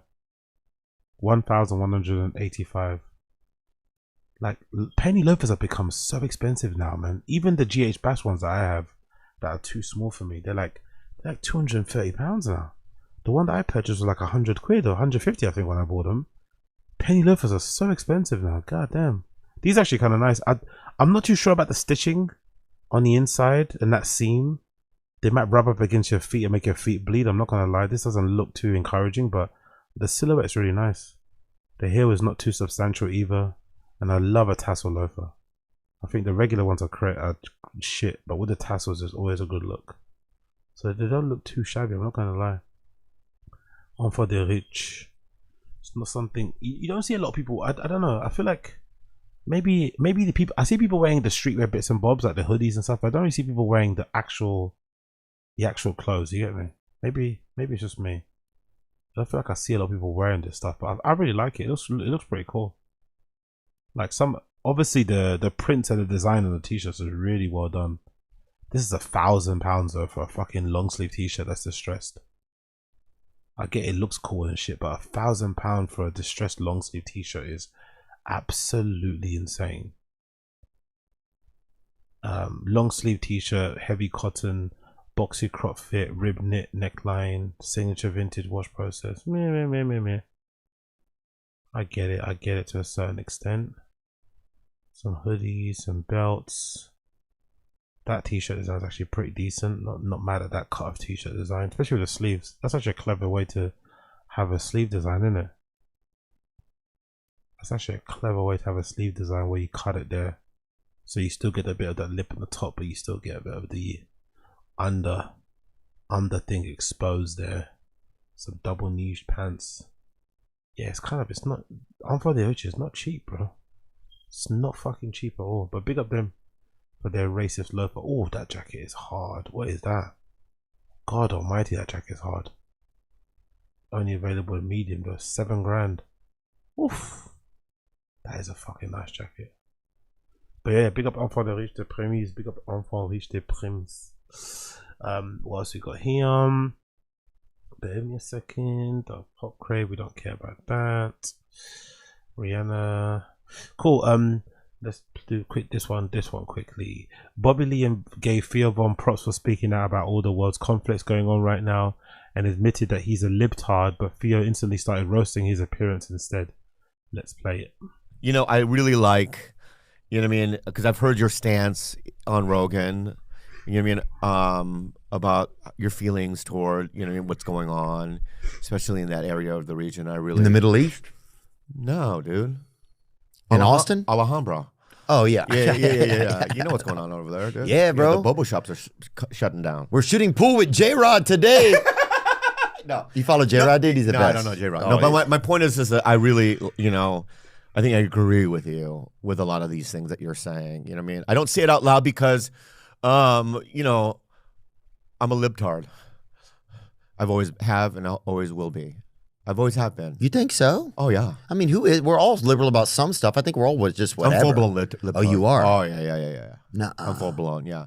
1,185. Like penny loafers have become so expensive now, man. Even the GH Bash ones that I have that are too small for me, they're like £230 now. The one that I purchased was like 100 quid or 150, I think, when I bought them. Penny loafers are so expensive now. God damn. These are actually kind of nice. I'm not too sure about the stitching on the inside and that seam. They might rub up against your feet and make your feet bleed. I'm not gonna lie. This doesn't look too encouraging, but the silhouette's really nice. The heel is not too substantial either. And I love a tassel loafer. I think the regular ones are shit, but with the tassels, there's always a good look. So they don't look too shabby, I'm not gonna lie. Enfant de riche. It's not something you don't see a lot of people. I don't know. I feel like maybe the people, I see people wearing the streetwear bits and bobs like the hoodies and stuff. But I don't really see people wearing the actual clothes. You get me? Maybe it's just me. I feel like I see a lot of people wearing this stuff, but I really like it. It looks pretty cool. Like obviously the prints and the design on the t-shirts is really well done. This is £1,000 though for a fucking long sleeve t-shirt that's distressed. I get it looks cool and shit, but £1,000 for a distressed long sleeve t-shirt is absolutely insane. Long sleeve t-shirt, heavy cotton, boxy crop fit, rib knit neckline, signature vintage wash process. Meh. I get it to a certain extent. Some hoodies, some belts. That t-shirt design is actually pretty decent. Not mad at that cut of t-shirt design, especially with the sleeves. That's such a clever way to have a sleeve design, isn't it? That's actually a clever way to have a sleeve design where you cut it there, so you still get a bit of that lip on the top, but you still get a bit of the under thing exposed there. Some double niche pants. Yeah, it's not Enfant de Riche is not cheap, bro. It's not fucking cheap at all. But big up them for their racist loafer. Oh, that jacket is hard. What is that? God almighty, that jacket is hard. Only available in medium though. 7 grand. Oof. That is a fucking nice jacket. But yeah, big up Enfant de Riche de Premise. Big up Enfant Riche de Primes. What else we got here? Bear me a second. The pop crave, we don't care about that. Rihanna. Cool. Let's do this one quickly. Bobby Lee gave Theo Von props for speaking out about all the world's conflicts going on right now and admitted that he's a libtard, but Theo instantly started roasting his appearance instead. Let's play it. You know, I really like, you know what I mean, because I've heard your stance on Rogan, you know what I mean, about your feelings toward, you know, what's going on, especially in that area of the region. I really... In the Middle East? No, dude. In Austin? Alhambra. Oh, yeah. Yeah. You know what's going on over there, dude. Yeah, bro. The bobo shops are shutting down. We're shooting pool with J-Rod today. No. You follow J-Rod, dude? He's the best. I don't know J-Rod. No, but my point is that I really, you know, I think I agree with you with a lot of these things that you're saying. You know what I mean? I don't say it out loud because, you know, I'm a libtard. I've always have and I always will be. I've always have been. You think so? Oh, yeah. I mean, who is? We're all liberal about some stuff. I think we're all just whatever. I'm full-blown libtard. Oh, you are? Oh, yeah. Nuh-uh. I'm full-blown, yeah.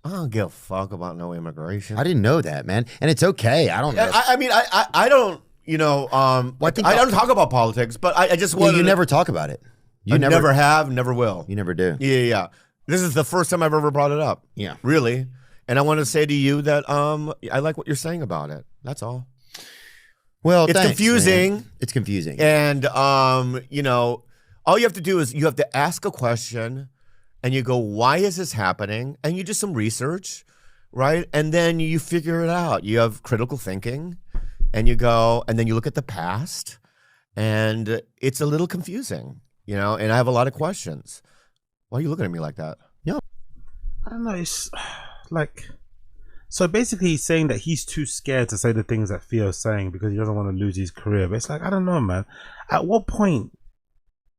I don't give a fuck about no immigration. I didn't know that, man. And it's okay. I don't know. I mean, I don't, you know, I don't talk about politics, but I just want you never talk about it. You never have, never will. You never do. Yeah. This is the first time I've ever brought it up. Yeah. Really. And I want to say to you that I like what you're saying about it. That's all. Well, it's confusing. Man. It's confusing. And, you know, all you have to do is you have to ask a question and you go, why is this happening? And you do some research, right? And then you figure it out. You have critical thinking and you go, and then you look at the past and it's a little confusing, you know, and I have a lot of questions. Why are you looking at me like that? Yeah. I don't know. It's like... So basically he's saying that he's too scared to say the things that Theo's saying because he doesn't want to lose his career. But it's like, I don't know, man. At what point,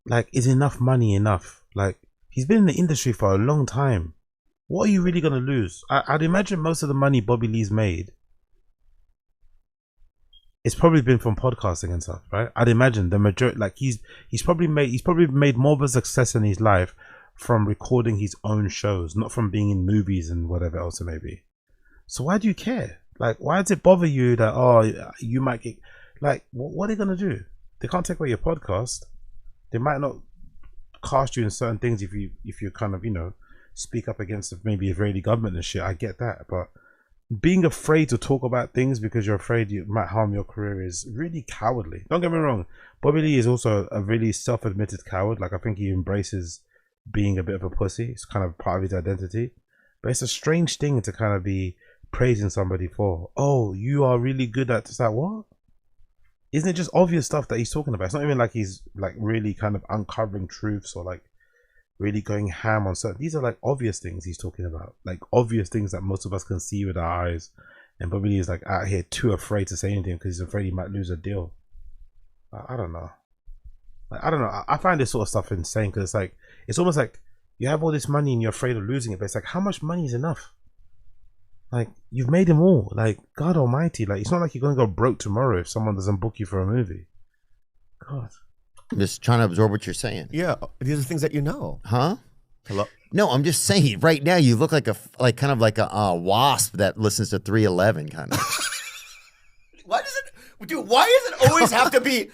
like, is enough money enough? Like, he's been in the industry for a long time. What are you really going to lose? I'd imagine most of the money Bobby Lee's made, it's probably been from podcasting and stuff, right? I'd imagine the majority, like, he's probably made more of a success in his life from recording his own shows, not from being in movies and whatever else it may be. So why do you care? Like, why does it bother you that, oh, you might get... Like, what are they going to do? They can't take away your podcast. They might not cast you in certain things if you kind of, you know, speak up against maybe Israeli government and shit. I get that, but being afraid to talk about things because you're afraid you might harm your career is really cowardly. Don't get me wrong. Bobby Lee is also a really self-admitted coward. Like, I think he embraces being a bit of a pussy. It's kind of part of his identity. But it's a strange thing to kind of be praising somebody for. Oh, you are really good at this. Like, what? Isn't it just obvious stuff that he's talking about? It's not even like he's like really kind of uncovering truths or like really going ham on certain. These are like obvious things he's talking about, like obvious things that most of us can see with our eyes. And Bobby Lee is like out here too afraid to say anything because he's afraid he might lose a deal. I don't know. Like, I don't know. I find this sort of stuff insane because it's like, it's almost like you have all this money and you're afraid of losing it. But it's like, how much money is enough? Like, you've made them all. Like, God almighty. Like, it's not like you're going to go broke tomorrow if someone doesn't book you for a movie. God. I'm just trying to absorb what you're saying. Yeah, these are things that you know. Huh? Hello? No, I'm just saying. Right now, you look like kind of like a wasp that listens to 311, kind of. Why does it, dude? Why does it always have to be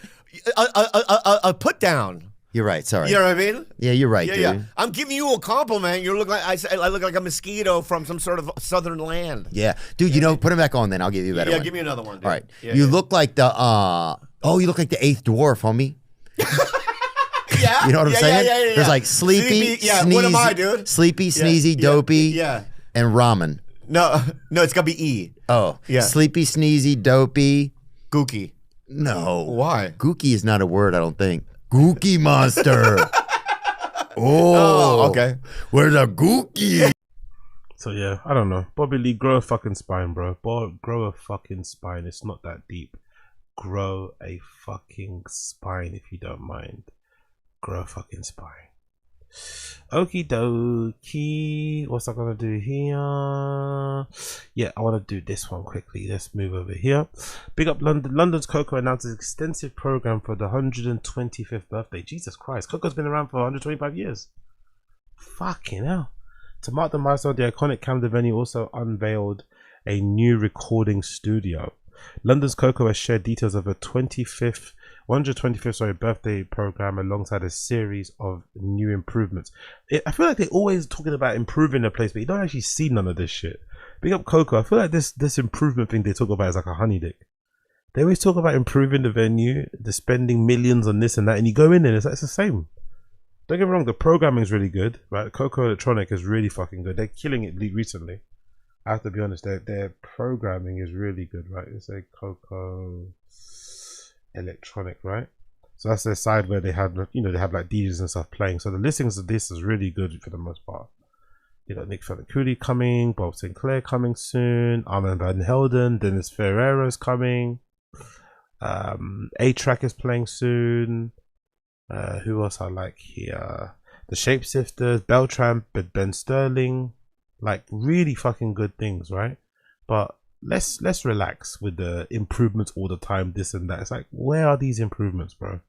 a put down? You're right. Sorry. You know what I mean? Yeah, you're right, Yeah, dude. yeah. I'm giving you a compliment. You look like I look like a mosquito from some sort of southern land. Yeah, dude. You know, put him back on. Then I'll give you a better one. Yeah, give me another one. Dude. All right. Yeah, you look like the you look like the 8th dwarf, homie. Yeah. You know what I'm saying? Yeah. There's like sleepy, yeah. sneezy, What am I, dude? Sleepy, sneezy, dopey, and ramen. No, it's gotta be E. Oh, yeah. Sleepy, sneezy, dopey, gookie. No. Why? Gookie is not a word, I don't think. Gookie monster. Oh, okay. Where's a gookie? So yeah, I don't know. Bobby Lee, grow a fucking spine, bro. Grow a fucking spine. It's not that deep. Grow a fucking spine if you don't mind. Grow a fucking spine. Okie dokie. What's I gonna do here? Yeah, I want to do this one quickly. Let's move over here. Big up London. London's Coco announces extensive program for the 125th birthday. Jesus Christ, Coco's been around for 125 years. Fucking hell. To mark the milestone, the iconic Camden venue also unveiled a new recording studio. London's Coco has shared details of a 125th birthday program alongside a series of new improvements. I feel like they're always talking about improving the place, but you don't actually see none of this shit. Big up Coco. I feel like this improvement thing they talk about is like a honey dick. They always talk about improving the venue, the spending millions on this and that, and you go in and it's the same. Don't get me wrong, the programming is really good, right? Coco Electronic is really fucking good. They're killing it recently. I have to be honest, their programming is really good, right? It's a Coco Electronic, right? So that's their side where they have, you know, they have like DJs and stuff playing. So the listings of this is really good for the most part. You got Nick Fettercooley coming, Bob Sinclair coming soon, Armand Van Helden, Dennis Ferrero's coming, A-Track is playing soon. Who else I like here? The Shapeshifters, Beltramp, Ben Sterling. Like really fucking good things, right? But let's relax with the improvements all the time, this and that. It's like, where are these improvements, bro?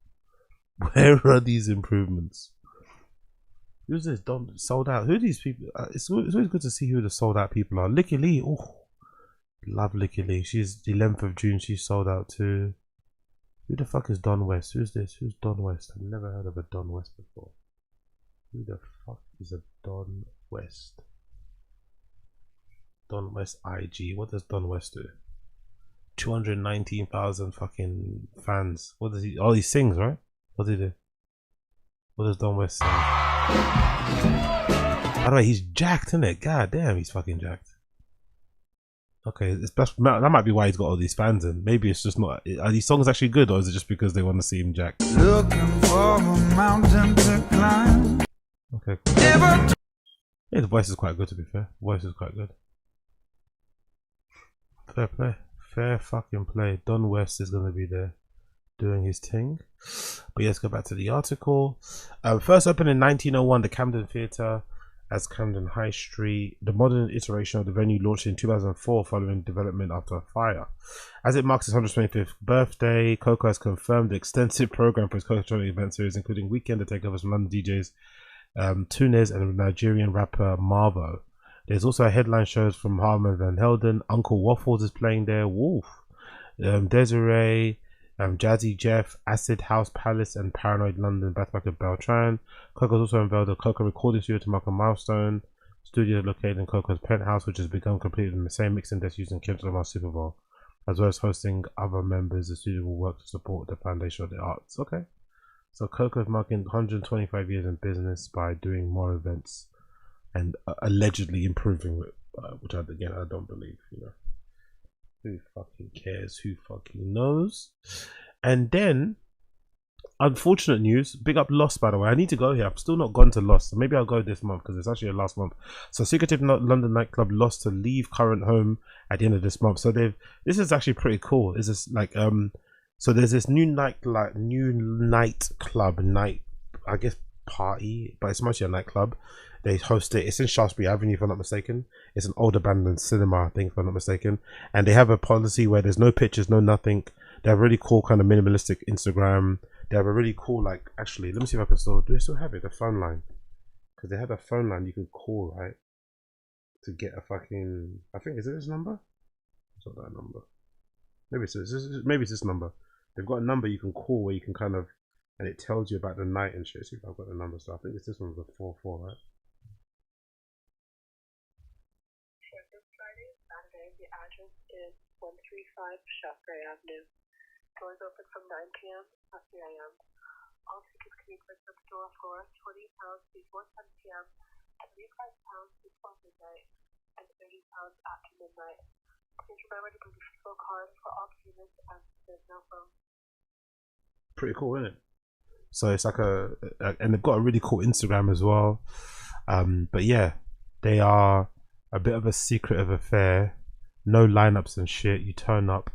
Where are these improvements? Who's this? Sold out. Who are these people? It's always good to see who the sold out people are. Licky Lee. Oh, love Licky Lee. She's the 11th of June. She's sold out too. Who the fuck is Don West? Who's this? Who's Don West? I've never heard of a Don West before. Who the fuck is a Don West? Don West IG. What does Don West do? 219,000 fucking fans. What does he? Oh, he sings, right? What does he do? What does Don West sing? By the way, he's jacked, isn't it? God damn, he's fucking jacked. Okay, that might be why he's got all these fans in. Maybe it's just not. Are these songs actually good, or is it just because they want to see him jacked? Looking for a mountain to climb. Okay, cool. Yeah, the voice is quite good, to be fair. The voice is quite good. Fair play. Fair fucking play. Don West is going to be there doing his thing. But yeah, let's go back to the article. First opened in 1901, the Camden Theatre as Camden High Street. The modern iteration of the venue launched in 2004 following development after a fire. As it marks its 125th birthday, Coco has confirmed the extensive program for its Coco event series, including weekend takeovers from London DJs Tunes and Nigerian rapper Marvo. There's also a headline shows from Harman Van Helden. Uncle Waffles is playing there. Wolf. Desiree. Jazzy Jeff, Acid House Palace, and Paranoid London back to Beltran. Coco's also unveiled a Coco recording studio to mark a milestone. Studio located in Coco's penthouse, which has become completed in the same mixing desk used in Kim's Audemars Super Bowl. As well as hosting other members, the studio will work to support the foundation of the arts. Okay. So Coco is marking 125 years in business by doing more events and allegedly improving it, which again I don't believe. You know, who fucking cares? Who fucking knows? And then, unfortunate news. Big up Lost, by the way. I need to go here. I've still not gone to Lost. So maybe I'll go this month because it's actually a last month. So Secretive London nightclub Lost to leave current home at the end of this month. So this is actually pretty cool. This is like so there's this new nightclub, I guess party, but it's mostly a nightclub. They host it. It's in Shaftesbury Avenue, if I'm not mistaken. It's an old abandoned cinema, I think, if I'm not mistaken. And they have a policy where there's no pictures, no nothing. They have a really cool kind of minimalistic Instagram. They have a really cool, like, actually, let me see if I can still, do they still have it? The phone line. Because they have a phone line you can call, right? To get a fucking, I think, is it this number? It's not that number. Maybe it's this number. They've got a number you can call where you can kind of, and it tells you about the night and shit. See if I've got the number. So I think it's this one's a 44, right? Saturday, the address is 135 Shaftesbury Avenue. Doors open from 9 p.m. to 3 a.m. All tickets can be purchased at the door for £20 before 10 p.m., £35 before midnight, and £30 after midnight. Please remember to bring a physical card for all payments as there's no phone. Pretty cool, isn't it? So it's like and they've got a really cool Instagram as well. But yeah, they are a bit of a secretive affair. No lineups and shit. You turn up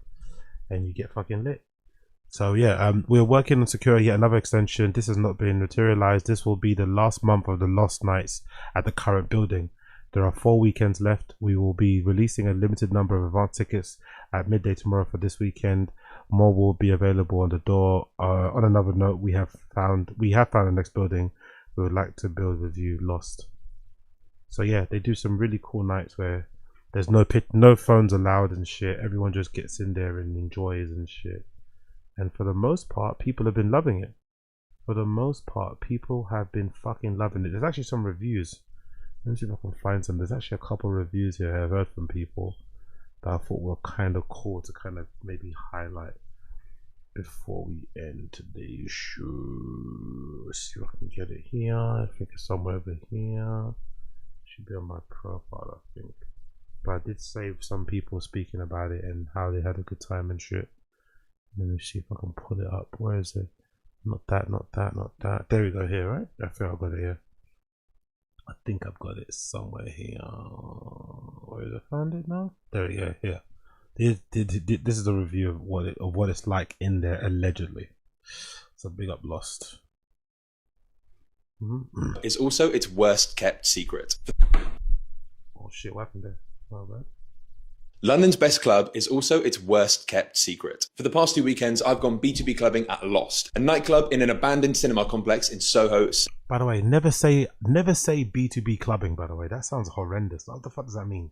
and you get fucking lit. So yeah, we're working on securing yet another extension. This has not been materialized. This will be the last month of the Lost Nights at the current building. There are 4 weekends left. We will be releasing a limited number of advance tickets at midday tomorrow for this weekend. More will be available on the door. On another note, we have found the next building we would like to build with you, Lost. So yeah, they do some really cool nights where there's no phones allowed and shit. Everyone just gets in there and enjoys and shit. And for the most part, people have been loving it. For the most part, people have been fucking loving it. There's actually some reviews. Let me see if I can find some. There's actually a couple of reviews here I've heard from people that I thought were kind of cool to kind of maybe highlight before we end today's show. Let's see if I can get it here. I think it's somewhere over here. Should be on my profile, I think. But I did save some people speaking about it and how they had a good time and shit. Let me see if I can pull it up. Where is it? Not that, not that, not that. There we go, here, right? I think I've got it here. I think I've got it somewhere here. Where is it? Found it now? There we go, here. This is a review of what it's like in there, allegedly. So big up Lost. Is also its worst kept secret. Oh shit, what happened there? Oh, bad. London's best club is also its worst kept secret. For the past 2 weekends, I've gone B2B clubbing at Lost, a nightclub in an abandoned cinema complex in Soho. By the way, never say B2B clubbing, by the way. That sounds horrendous. What the fuck does that mean?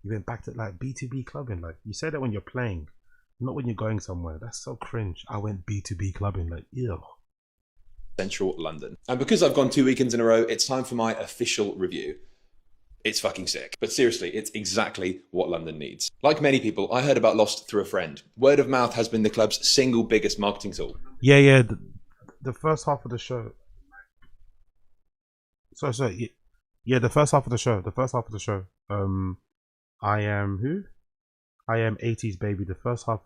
You went back to like B2B clubbing. Like, you say that when you're playing, not when you're going somewhere. That's so cringe. I went B2B clubbing. Like, ew. Central London. And because I've gone 2 weekends in a row, it's time for my official review. It's fucking sick. But seriously, it's exactly what London needs. Like many people, I heard about Lost through a friend. Word of mouth has been the club's single biggest marketing tool. Yeah. The first half of the show. Sorry. Yeah, the first half of the show. I am who? I am 80s baby. The first half.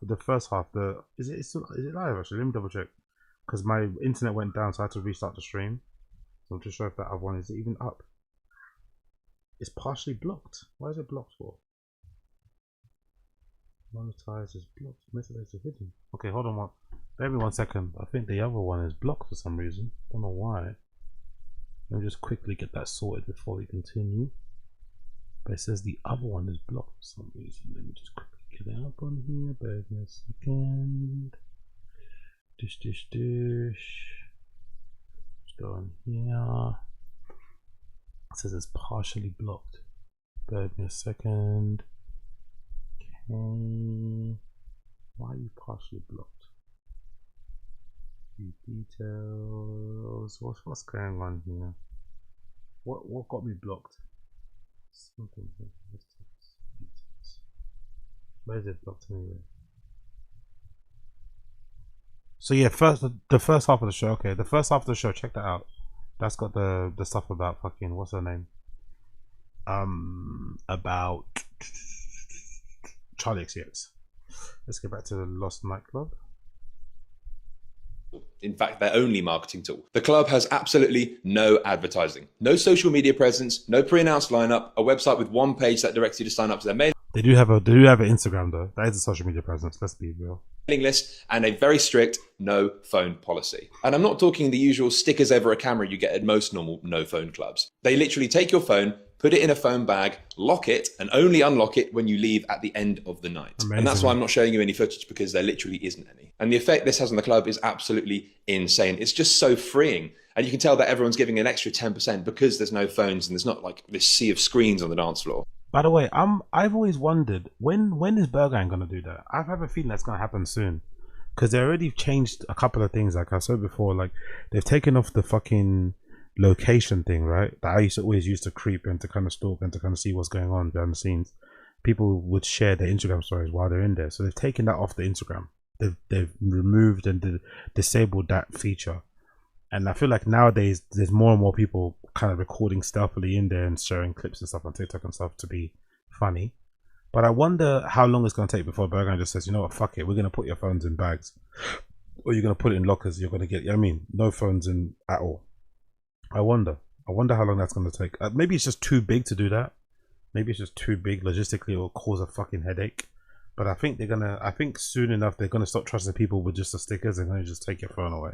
Is it live actually? Let me double check. Because my internet went down, so I had to restart the stream. So I'm just sure if that other one is even up. It's partially blocked. Why is it blocked for? Monetize is blocked. Message is hidden. Okay, hold on Bear me 1 second. I think the other one is blocked for some reason. Don't know why. Let me just quickly get that sorted before we continue. But it says the other one is blocked for some reason. Let me just quickly get it up on here. Bear me a second. Dish. Just go on here. It says it's partially blocked. Bear me a second. Okay. Why are you partially blocked? Few details. What's going on here? What got me blocked? Something. Where is it blocked anyway? So yeah, the first half of the show. Okay, the first half of the show. Check that out. That's got the stuff about fucking what's her name? About Charli XCX. Let's get back to the Lost nightclub. In fact, their only marketing tool. The club has absolutely no advertising, no social media presence, no pre-announced lineup, a website with one page that directs you to sign up to their mailing They do have an Instagram though. That is a social media presence. Let's be real. list and a very strict no phone policy. And I'm not talking the usual stickers over a camera you get at most normal no phone clubs. They literally take your phone, put it in a phone bag, lock it, and only unlock it when you leave at the end of the night. Amazing. And that's why I'm not showing you any footage, because there literally isn't any. And the effect this has on the club is absolutely insane. It's just so freeing. And you can tell that everyone's giving an extra 10% because there's no phones and there's not like this sea of screens on the dance floor. By the way, I've always wondered when is Birkin gonna do that? I have a feeling that's gonna happen soon, because they already changed a couple of things. Like I said before, like they've taken off the fucking location thing, right? That I always used to creep and to kind of stalk and to kind of see what's going on behind the scenes. People would share their Instagram stories while they're in there, so they've taken that off the Instagram. They've removed and disabled that feature. And I feel like nowadays there's more and more people kind of recording stealthily in there and sharing clips and stuff on TikTok and stuff to be funny. But I wonder how long it's going to take before Birkin just says, you know what, fuck it, we're going to put your phones in bags, or you're going to put it in lockers. You're going to get, you know what I mean, no phones in at all. I wonder how long that's going to take. Maybe it's just too big to do that. Maybe it's just too big logistically, or cause a fucking headache. But I think soon enough they're gonna stop trusting people with just the stickers and gonna just take your phone away.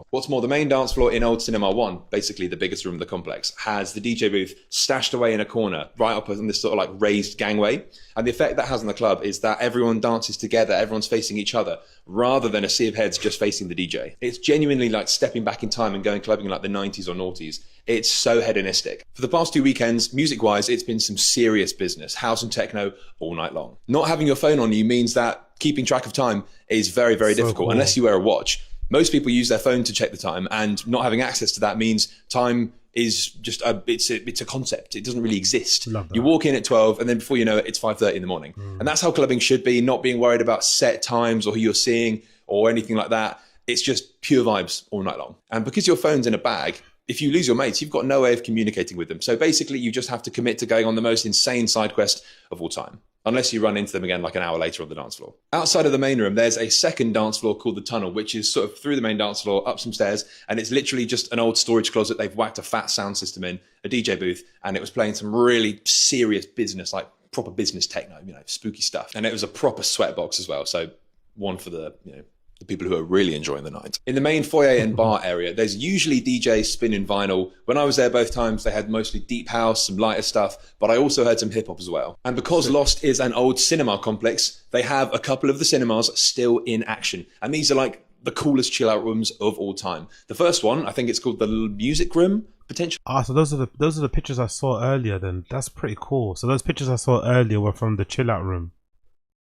What's more, the main dance floor in Old Cinema 1, basically the biggest room of the complex, has the DJ booth stashed away in a corner, right up on this sort of like raised gangway. And the effect that has on the club is that everyone dances together, everyone's facing each other, rather than a sea of heads just facing the DJ. It's genuinely like stepping back in time and going clubbing in like the 90s or noughties. It's so hedonistic. For the past 2 weekends, music-wise, it's been some serious business, house and techno all night long. Not having your phone on you means that keeping track of time is very, very difficult, cool. Unless you wear a watch. Most people use their phone to check the time, and not having access to that means time is just it's a concept. It doesn't really exist. You walk in at 12, and then before you know it, it's 5:30 in the morning. And that's how clubbing should be, not being worried about set times or who you're seeing or anything like that. It's just pure vibes all night long. And because your phone's in a bag, if you lose your mates, you've got no way of communicating with them. So basically, you just have to commit to going on the most insane side quest of all time. Unless you run into them again like an hour later on the dance floor. Outside of the main room, there's a second dance floor called the Tunnel, which is sort of through the main dance floor, up some stairs, and it's literally just an old storage closet. They've whacked a fat sound system in, a DJ booth, and it was playing some really serious business, like proper business techno, you know, spooky stuff. And it was a proper sweatbox as well, so one for the, you know, the people who are really enjoying the night. In the main foyer and bar area, there's usually DJs spinning vinyl. When I was there both times, they had mostly deep house, some lighter stuff, but I also heard some hip hop as well. And because Lost is an old cinema complex, they have a couple of the cinemas still in action. And these are like the coolest chill out rooms of all time. The first one, I think it's called the Music Room, potentially. So those are the pictures I saw earlier then. That's pretty cool. So those pictures I saw earlier were from the chill out room,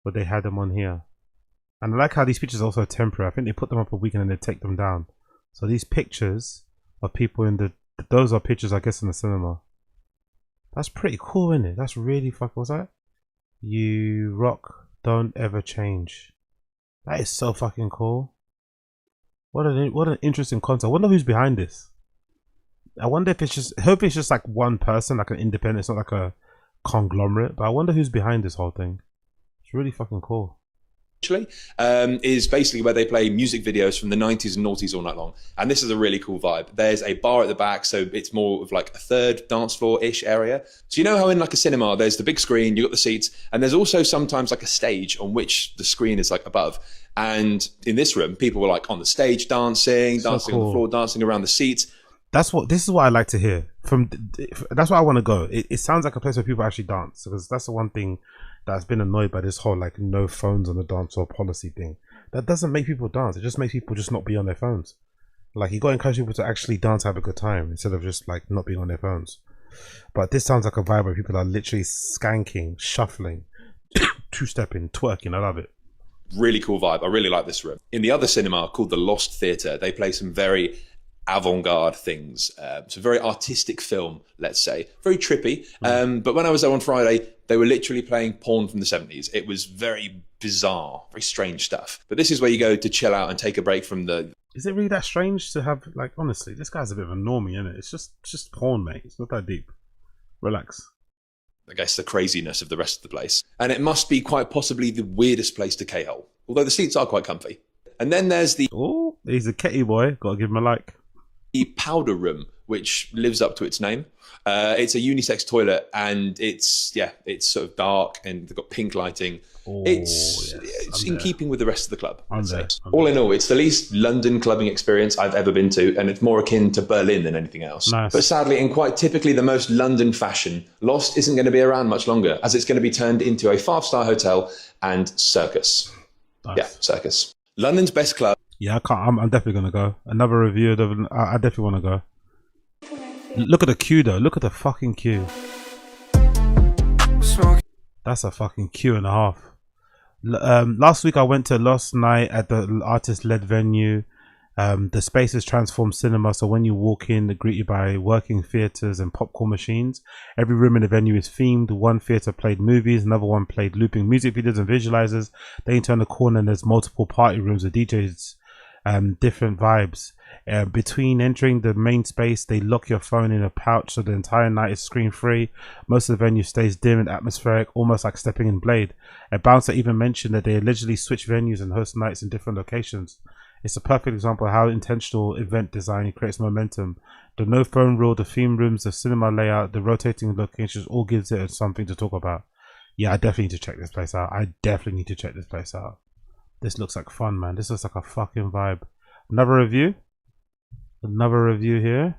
but they had them on here. And I like how these pictures are also temporary. I think they put them up a week and then they take them down. So these pictures of people those are pictures, I guess, in the cinema. That's pretty cool, isn't it? That's really fucking, what's that? You rock, don't ever change. That is so fucking cool. What an interesting concept. I wonder who's behind this. I wonder if it's just, hopefully it's just like one person, like an independent, it's not like a conglomerate. But I wonder who's behind this whole thing. It's really fucking cool. Is basically where they play music videos from the 90s and noughties all night long. And this is a really cool vibe. There's a bar at the back, so it's more of like a third dance floor-ish area. So you know how in like a cinema, there's the big screen, you got the seats, and there's also sometimes like a stage on which the screen is like above. And in this room, people were like on the stage dancing on the floor, dancing around the seats. This is what I like to hear. That's where I want to go. It sounds like a place where people actually dance, because that's the one thing that's been annoyed by this whole like no phones on the dance floor policy thing. That doesn't make people dance. It just makes people just not be on their phones. Like, you got to encourage people to actually dance, have a good time, instead of just like not being on their phones. But this sounds like a vibe where people are literally skanking, shuffling, two-stepping, twerking. I love it. Really cool vibe. I really like this room. In the other cinema called the Lost Theatre, they play some very avant-garde things. It's a very artistic film, let's say. Very trippy. But when I was there on Friday, they were literally playing porn from the 70s. It was very bizarre, very strange stuff. But this is where you go to chill out and take a break from the... Is it really that strange to have, like, honestly, this guy's a bit of a normie, isn't it? It's just porn, mate. It's not that deep. Relax. I guess the craziness of the rest of the place. And it must be quite possibly the weirdest place to K-hole. Although the seats are quite comfy. And then there's the... Oh, he's a Ketty boy. Gotta give him a like. The powder room, which lives up to its name. It's a unisex toilet, and it's sort of dark, and they've got pink lighting. Oh, it's in there. Keeping with the rest of the club. I'm there. All in all, it's the least London clubbing experience I've ever been to, and it's more akin to Berlin than anything else. Nice. But sadly, in quite typically the most London fashion, Lost isn't going to be around much longer, as it's going to be turned into a 5-star hotel and circus. Nice. Yeah, circus. London's best club. Yeah, I can't. I'm definitely gonna go. Another review. I definitely want to go. Look at the queue though. Look at the fucking queue. That's a fucking queue and a half. Last week I went to Lost Night at the artist-led venue. The space is transformed cinema, so when you walk in, they greet you by working theatres and popcorn machines. Every room in the venue is themed. One theatre played movies, another one played looping music videos and visualizers. Then you turn the corner and there's multiple party rooms with DJs, different vibes. Between entering the main space, they lock your phone in a pouch, so the entire night is screen free. Most of the venue stays dim and atmospheric, almost like stepping in Blade. A bouncer even mentioned that they allegedly switch venues and host nights in different locations. It's a perfect example of how intentional event design creates momentum. The no phone rule, the theme rooms, the cinema layout, the rotating locations all gives it something to talk about. Yeah, I definitely need to check this place out. This looks like fun, man. This looks like a fucking vibe. Another review here.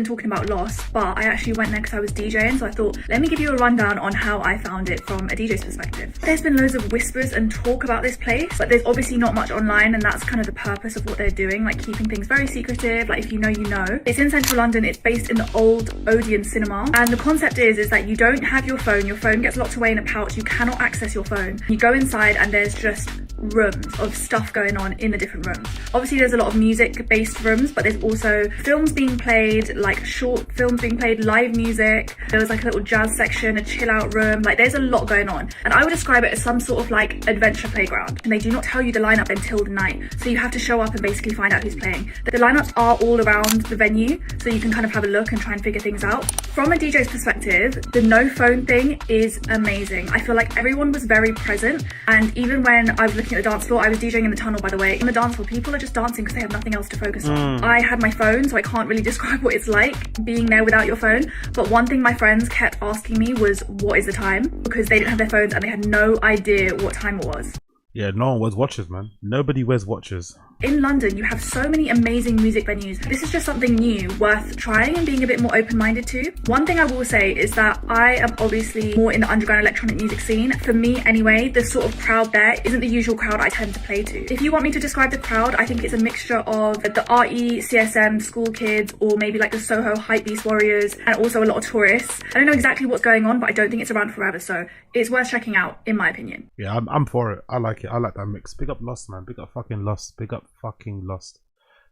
Talking about Lost, but I actually went there because I was DJing, so I thought, let me give you a rundown on how I found it from a DJ's perspective. There's been loads of whispers and talk about this place, but there's obviously not much online, and that's kind of the purpose of what they're doing, like keeping things very secretive, like if you know, you know. It's in central London, it's based in the old Odeon cinema, and the concept is that you don't have your phone gets locked away in a pouch, you cannot access your phone. You go inside and there's just rooms of stuff going on in the different rooms. Obviously there's a lot of music based rooms, but there's also films being played, like short films being played, live music. There was like a little jazz section, a chill out room, like there's a lot going on. And I would describe it as some sort of like adventure playground. And they do not tell you the lineup until the night. So you have to show up and basically find out who's playing. The lineups are all around the venue, so you can kind of have a look and try and figure things out. From a DJ's perspective, the no phone thing is amazing. I feel like everyone was very present, and even when I was looking at the dance floor, I was DJing in the tunnel, by the way. In the dance floor, people are just dancing because they have nothing else to focus on. I had my phone, so I can't really describe what it's like being there without your phone. But one thing my friends kept asking me was, what is the time? Because they didn't have their phones and they had no idea what time it was. Yeah, no one wears watches, man. Nobody wears watches. In London, you have so many amazing music venues. This is just something new, worth trying and being a bit more open-minded to. One thing I will say is that I am obviously more in the underground electronic music scene. For me anyway, the sort of crowd there isn't the usual crowd I tend to play to. If you want me to describe the crowd, I think it's a mixture of the RE, CSM, school kids, or maybe like the Soho Hypebeast Warriors, and also a lot of tourists. I don't know exactly what's going on, but I don't think it's around forever, so it's worth checking out, in my opinion. Yeah, I'm for it. I like it. I like that mix. Big up Lost, man. Big up fucking Lost. Big up fucking Lost.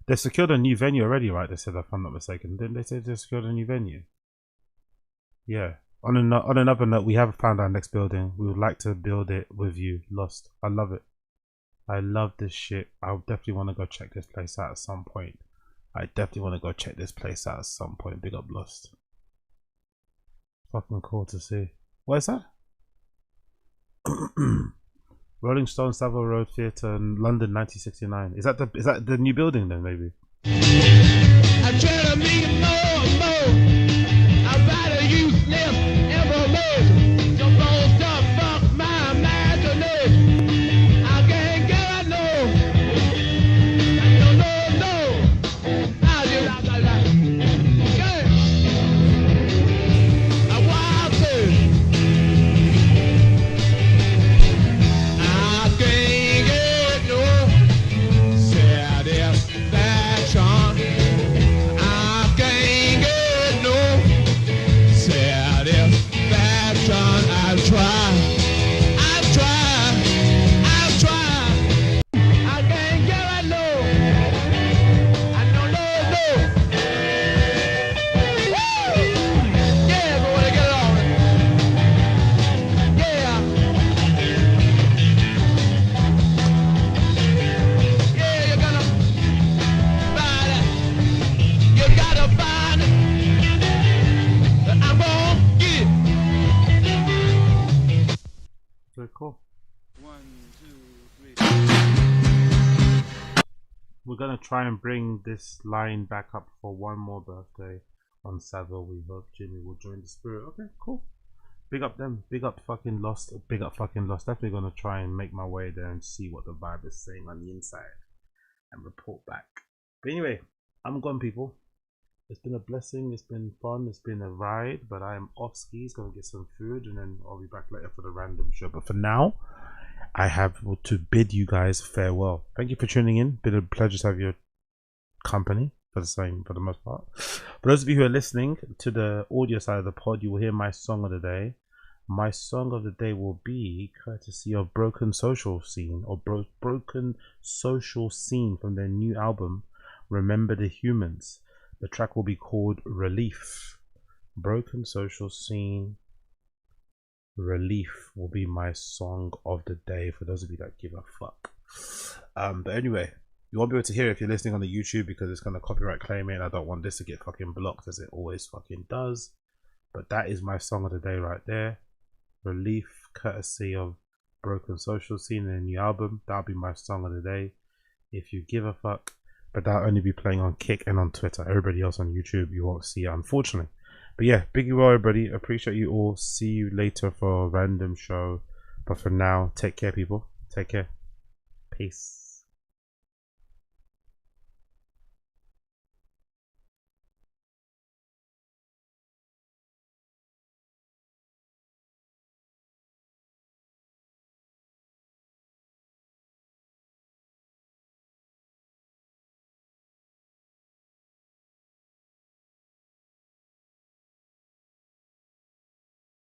They secured a new venue already, right? They said, if I'm not mistaken. Didn't they say they secured a new venue? Yeah. On another note, we have found our next building. We would like to build it with you, Lost. I love it. I love this shit. I definitely want to go check this place out at some point. Big up Lost. Fucking cool to see. What is that? Rolling Stone Savile Road Theatre in London 1969. Is that the new building then, maybe? I try to make it more and more. I rather useless information. Some don't stop fuck my imagination. I can't get a no. I just a wild thing. I can't we're gonna try and bring this line back up for one more birthday on Savile. We hope Jimmy will join the spirit. Okay, cool. Big up them. Big up fucking Lost. Big up fucking Lost. Definitely gonna try and make my way there and see what the vibe is saying on the inside and report back. But anyway, I'm gone, people. It's been a blessing. It's been fun. It's been a ride. But I am off skis. Gonna get some food and then I'll be back later for the random show. But for now, I have to bid you guys farewell. Thank you for tuning in. Been a pleasure to have your company for the most part. For those of you who are listening to the audio side of the pod, you will hear my song of the day. My song of the day will be courtesy of Broken Social Scene or Broken Social Scene from their new album, Remember the Humans. The track will be called Relief. Broken Social Scene. Relief will be my song of the day for those of you that give a fuck. But anyway, you won't be able to hear it if you're listening on the YouTube because it's going to copyright claim it and I don't want this to get fucking blocked as it always fucking does. But that is my song of the day right there. Relief, courtesy of Broken Social Scene and a new album. That'll be my song of the day. If you give a fuck. But that'll only be playing on Kick and on Twitter. Everybody else on YouTube, you won't see it, unfortunately. But yeah, big you all, everybody. Appreciate you all. See you later for a random show. But for now, take care, people. Take care. Peace.